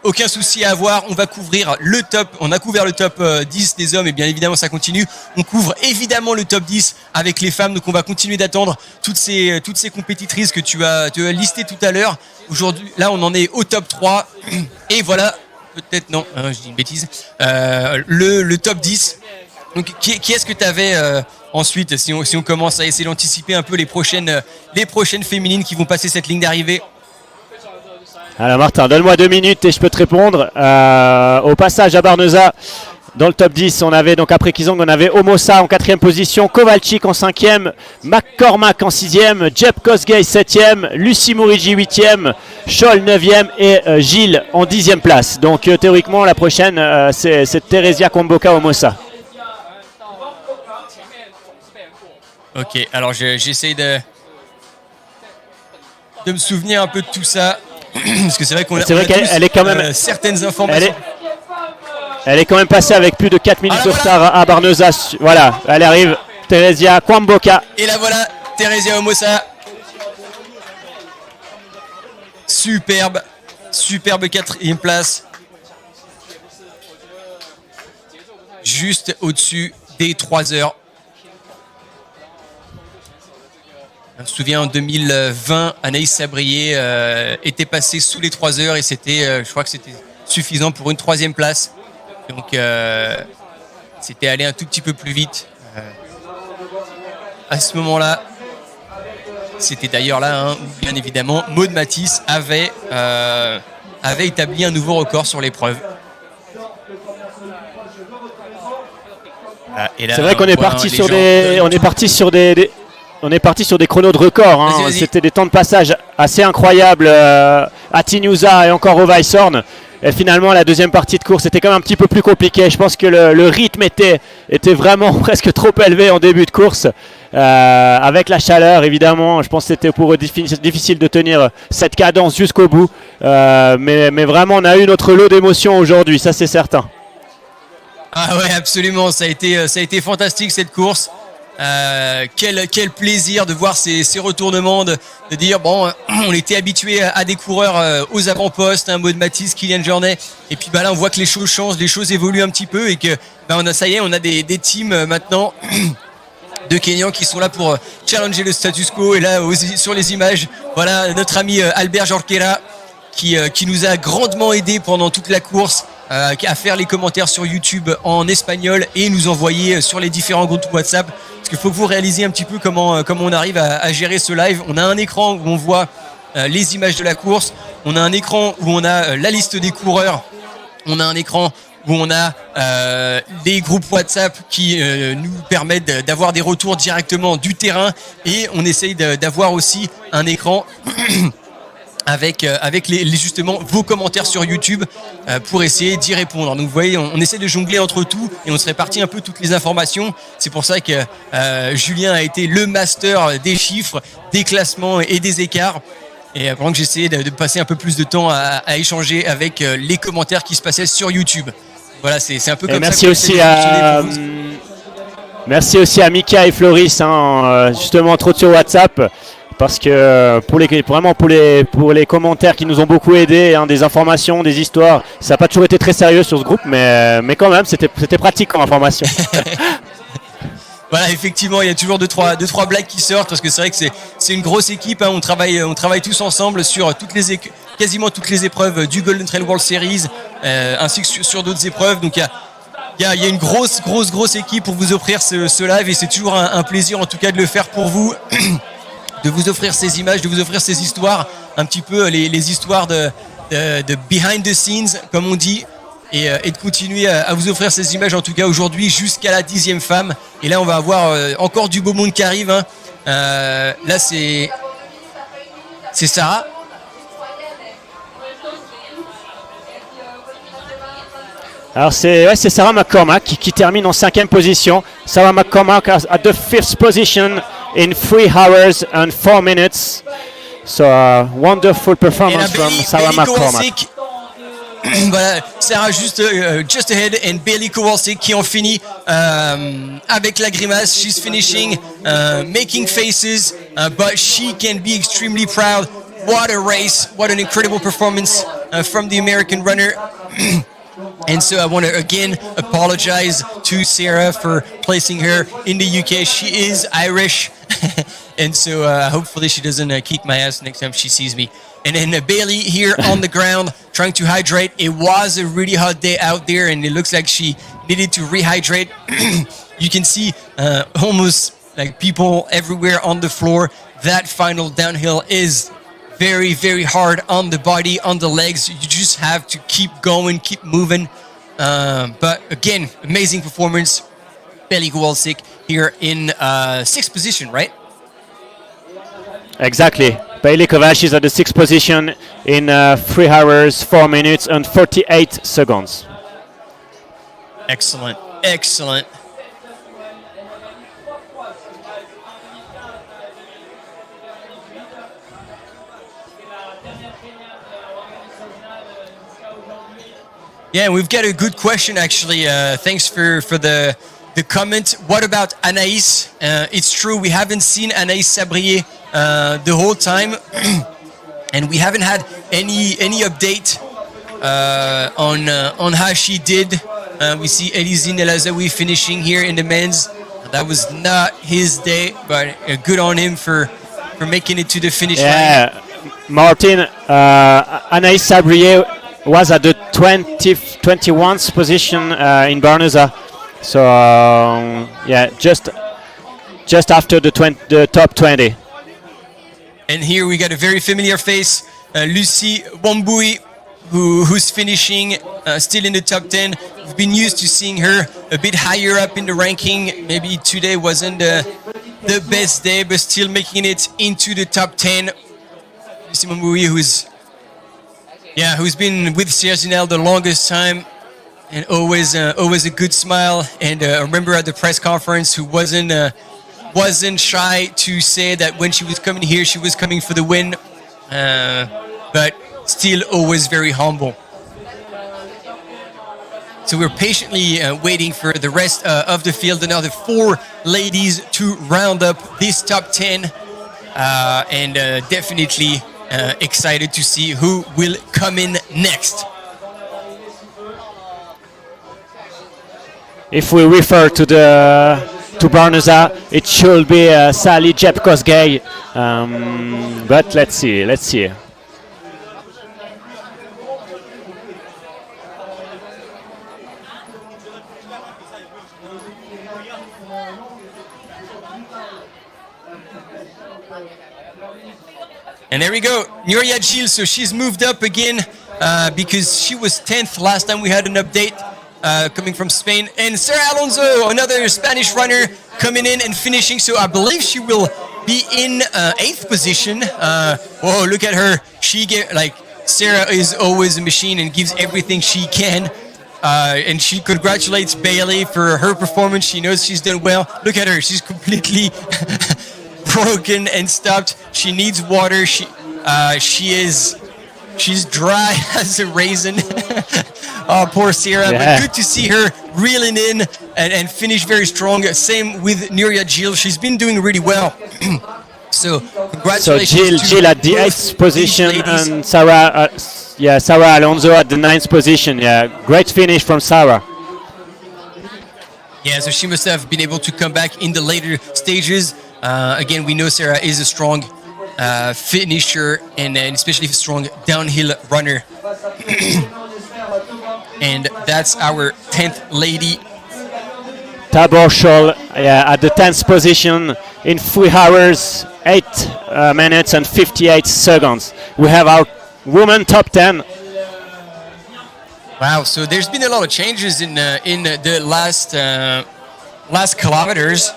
aucun souci à avoir. On va couvrir le top, on a couvert le top 10 des hommes et bien évidemment, ça continue. On couvre évidemment le top 10 avec les femmes, donc on va continuer d'attendre toutes ces compétitrices que tu as listées tout à l'heure. Aujourd'hui, là, on en est au top 3 et voilà, peut-être non, je dis une bêtise, le top 10. Donc, qui est-ce que tu avais ensuite, si on commence à essayer d'anticiper un peu les prochaines féminines qui vont passer cette ligne d'arrivée? Alors Martin, donne-moi 2 minutes et je peux te répondre. Au passage à Barneza, dans le top 10, on avait donc après Kizong, on avait Omosa en 4e position, Kowalczyk en 5e, McCormack en 6e, Jeb Kosgei 7e, Lucie Mourigi 8e, Scholl 9e et Gilles en 10e place. Donc théoriquement, la prochaine, c'est Theresia Kwamboka Omosa. Ok, alors j'essaye de me souvenir un peu de tout ça, parce que c'est vrai qu'on a, qu'elle est quand même certaines informations. Elle est quand même passée avec plus de 4 minutes de retard à Barneza. Voilà, elle arrive, Theresia Kwamboka. Et là voilà, Theresia Omosa. Superbe 4e place. Juste au-dessus des 3 heures. Je me souviens en 2020, Anaïs Sabrier était passée sous les 3 heures et c'était, je crois que c'était suffisant pour une 3e place. Donc c'était aller un tout petit peu plus vite. À ce moment-là, c'était d'ailleurs là où bien évidemment Maud Matisse avait établi un nouveau record sur l'épreuve. C'est vrai qu'on est parti sur des chronos de record. Hein. Vas-y. C'était des temps de passage assez incroyables à Tinusa et encore au Weisshorn. Et finalement, la deuxième partie de course était quand même un petit peu plus compliquée. Je pense que le rythme était vraiment presque trop élevé en début de course. Avec la chaleur, évidemment, je pense que c'était pour eux difficile de tenir cette cadence jusqu'au bout. Mais vraiment, on a eu notre lot d'émotions aujourd'hui, ça c'est certain. Ah ouais, absolument, ça a été fantastique cette course. Quel plaisir de voir ces retournements, de dire bon, on était habitué à des coureurs aux avant-postes, Maud Matisse, Kylian Jornet, et puis là on voit que les choses changent, les choses évoluent un petit peu et que on a des teams maintenant de Kenyans qui sont là pour challenger le status quo. Et là sur les images, voilà notre ami Albert Jorquera qui nous a grandement aidé pendant toute la course. À faire les commentaires sur YouTube en espagnol et nous envoyer sur les différents groupes WhatsApp, parce qu'il faut que vous réalisiez un petit peu comment on arrive à gérer ce live. On a un écran où on voit les images de la course, on a un écran où on a la liste des coureurs, on a un écran où on a des groupes WhatsApp qui nous permettent d'avoir des retours directement du terrain, et on essaye d'avoir aussi un écran avec justement vos commentaires sur YouTube pour essayer d'y répondre. Donc vous voyez, on essaie de jongler entre tout et on se répartit un peu toutes les informations. C'est pour ça que Julien a été le master des chiffres, des classements et des écarts. Et pendant que j'essayais de passer un peu plus de temps à échanger avec les commentaires qui se passaient sur YouTube. Voilà, c'est un peu comme merci ça. Merci aussi à Mika et Floris, justement trop sur WhatsApp. Parce que pour les commentaires qui nous ont beaucoup aidés, des informations, des histoires, ça n'a pas toujours été très sérieux sur ce groupe, mais quand même c'était pratique comme information. Voilà, effectivement, il y a toujours deux trois blagues qui sortent, parce que c'est vrai que c'est une grosse équipe. On travaille tous ensemble sur quasiment toutes les épreuves du Golden Trail World Series, ainsi que sur d'autres épreuves. Donc il y a une grosse équipe pour vous offrir ce live, et c'est toujours un plaisir en tout cas de le faire pour vous. De vous offrir ces images, de vous offrir ces histoires, un petit peu les histoires de behind the scenes, comme on dit, et de continuer à vous offrir ces images, en tout cas aujourd'hui, jusqu'à la 10e femme. Et là, on va avoir encore du beau monde qui arrive. Là, c'est Sarah. Alors c'est Sarah McCormack qui termine en 5e position. Sarah McCormack at the 5th position in 3 hours and 4 minutes. So a wonderful performance from Sarah McCormack. Sarah just ahead and Bailey Kowalczyk qui ont fini avec la grimace. She's finishing, making faces, but she can be extremely proud. What a race! What an incredible performance from the American runner. And so I want to again apologize to Sarah for placing her in the UK. She is Irish, and so hopefully she doesn't kick my ass next time she sees me. And then Bailey here on the ground trying to hydrate. It was a really hot day out there, and it looks like she needed to rehydrate. You can see almost like people everywhere on the floor. That final downhill is very, very hard on the body, on the legs. You just have to keep going, keep moving. But again, amazing performance. Bailey Kowalczyk here in 6th position, right? Exactly. Bailey Kowalczyk is at the 6th position in 3 hours, 4 minutes and 48 seconds. Excellent, excellent. Yeah, we've got a good question actually. Thanks for the comment. What about Anaïs? It's true, we haven't seen Anaïs Sabrier the whole time, and we haven't had any update on how she did. We see Elizine El Azaoui finishing here in the men's. That was not his day, but good on him for making it to the finish line. Yeah, Martin, Anaïs Sabrier was at the 21st position in Barneza. So yeah, just after the top 20. And here we got a very familiar face, Lucie Wambui, who's finishing still in the top 10. We've been used to seeing her a bit higher up in the ranking. Maybe today wasn't the best day, but still making it into the top 10. Lucie Wambui, who's been with Sierre Zinal the longest time, and always a good smile. And I remember at the press conference, who wasn't shy to say that when she was coming here, she was coming for the win, but still always very humble. So we're patiently waiting for the rest of the field, another 4 ladies to round up this top 10, and definitely excited to see who will come in next. If we refer to Barneza, it should be Sally Jepkosgei, but let's see. And there we go, Nuria Gilles. So she's moved up again because she was 10th last time we had an update coming from Spain. And Sarah Alonso, another Spanish runner, coming in and finishing. So I believe she will be in 8th position. Whoa, look at her. Sarah is always a machine and gives everything she can. And she congratulates Bailey for her performance. She knows she's done well. Look at her. She's completely broken and stopped. She needs water. She's dry as a raisin. Oh, poor Sierra. Yeah. But good to see her reeling in and finish very strong. Same with Nuria Gilles. She's been doing really well. So congratulations. So Gilles at the 8th position and Sarah Alonso at the 9th position. Yeah, great finish from Sarah. Yeah, so she must have been able to come back in the later stages. Again, we know Sarah is a strong finisher and especially a strong downhill runner. And that's our 10th lady. Tabor Scholl at the 10th position in 3 hours, 8 minutes and 58 seconds. We have our women top 10. Wow, so there's been a lot of changes in the last kilometers.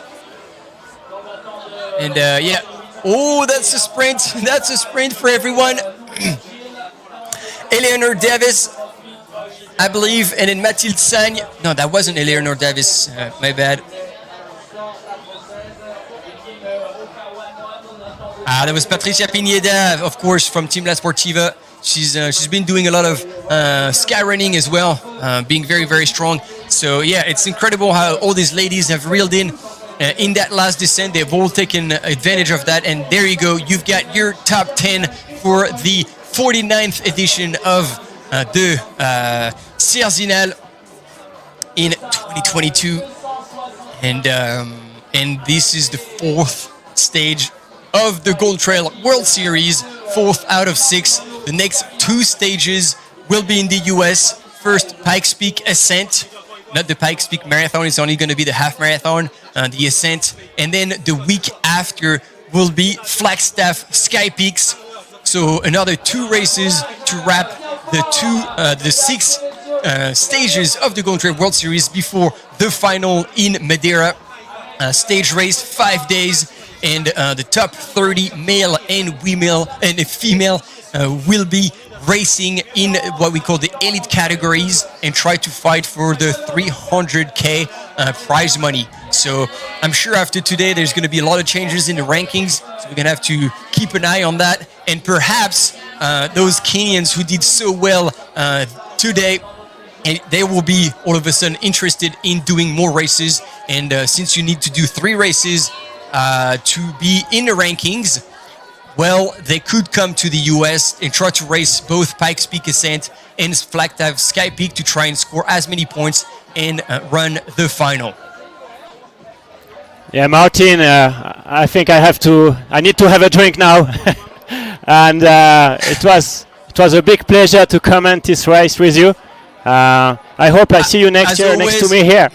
And yeah, oh, that's a sprint. That's a sprint for everyone. Eleanor Davis, I believe, and then Mathilde Sagne. No, that wasn't Eleanor Davis. My bad. That was Patricia Pineda, of course, from Team La Sportiva. She's been doing a lot of sky running as well, being very, very strong. So yeah, it's incredible how all these ladies have reeled in that last descent. They've all taken advantage of that, and there you go. You've got your top 10 for the 49th edition of the Sierre Zinal in 2022, and this is the 4th stage of the Gold Trail World Series, 4th out of 6. The next 2 stages will be in the US. First, Pikes Peak Ascent, not the Pikes Peak Marathon, it's only going to be the half marathon, the ascent. And then the week after will be Flagstaff Sky Peaks. So another 2 races to wrap the 6 stages of the Gold Trail World Series before the final in Madeira. Stage race, 5 days, and the top 30 male and female will be racing in what we call the elite categories and try to fight for the 300K prize money. So I'm sure after today there's going to be a lot of changes in the rankings, so we're going to have to keep an eye on that, and perhaps those Kenyans who did so well today, and they will be all of a sudden interested in doing more races. And since you need to do 3 races to be in the rankings, well, they could come to the US and try to race both Pikes Peak Ascent and Flagstaff Sky Peak to try and score as many points and run the final. Yeah, Martin, I think I need to have a drink now. And it was a big pleasure to comment this race with you. I hope I see you next year next to me here.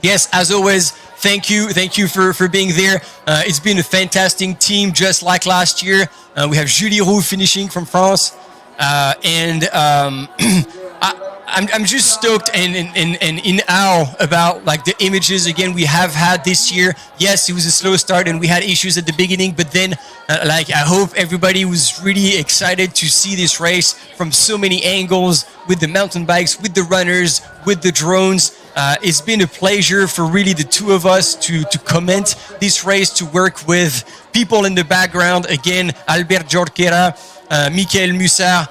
Yes, as always, thank you for being there. It's been a fantastic team, just like last year. We have Julie Roux finishing from France, and I'm just stoked and in awe about like the images again we have had this year. Yes, it was a slow start and we had issues at the beginning, but then I hope everybody was really excited to see this race from so many angles, with the mountain bikes, with the runners, with the drones. It's been a pleasure for really the 2 of us to comment this race, to work with people in the background. Again, Albert Jorquera, Michael Mussard,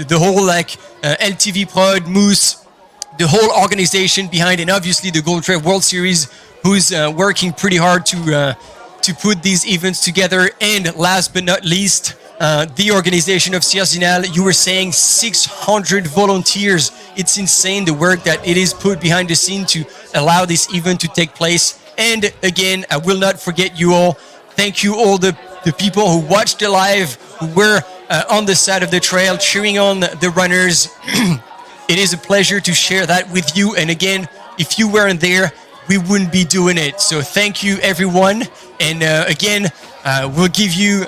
the whole LTV Prod, Moose, the whole organization behind, and obviously the Gold Trail World Series, who's working pretty hard to put these events together. And last but not least, the organization of Sierre Zinal. You were saying 600 volunteers. It's insane the work that it is put behind the scene to allow this event to take place. And again, I will not forget you all. Thank you all the people who watched the live, who were on the side of the trail cheering on the runners. It is a pleasure to share that with you. And again, if you weren't there, we wouldn't be doing it. So thank you, everyone. And again, we'll give you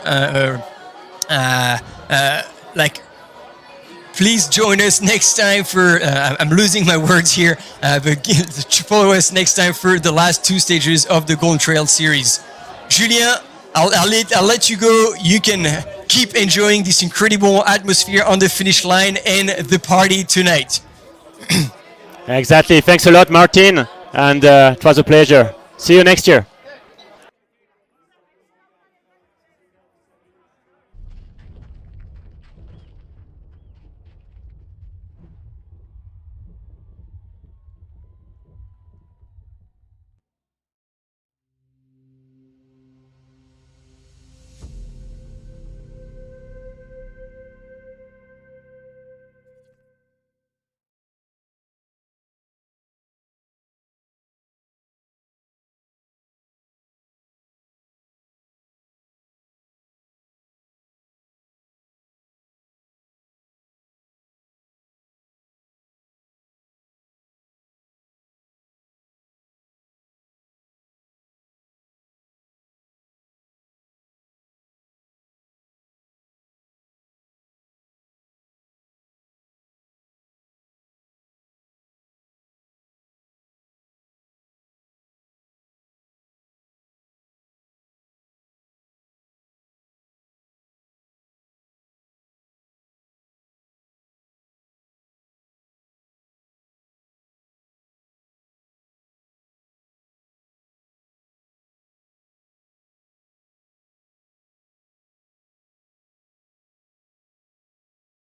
please join us next time for I'm losing my words here, but follow us next time for the last 2 stages of the Golden Trail series. Julien, I'll let you go. You can keep enjoying this incredible atmosphere on the finish line and the party tonight. Exactly. Thanks a lot, Martin, and it was a pleasure. See you next year.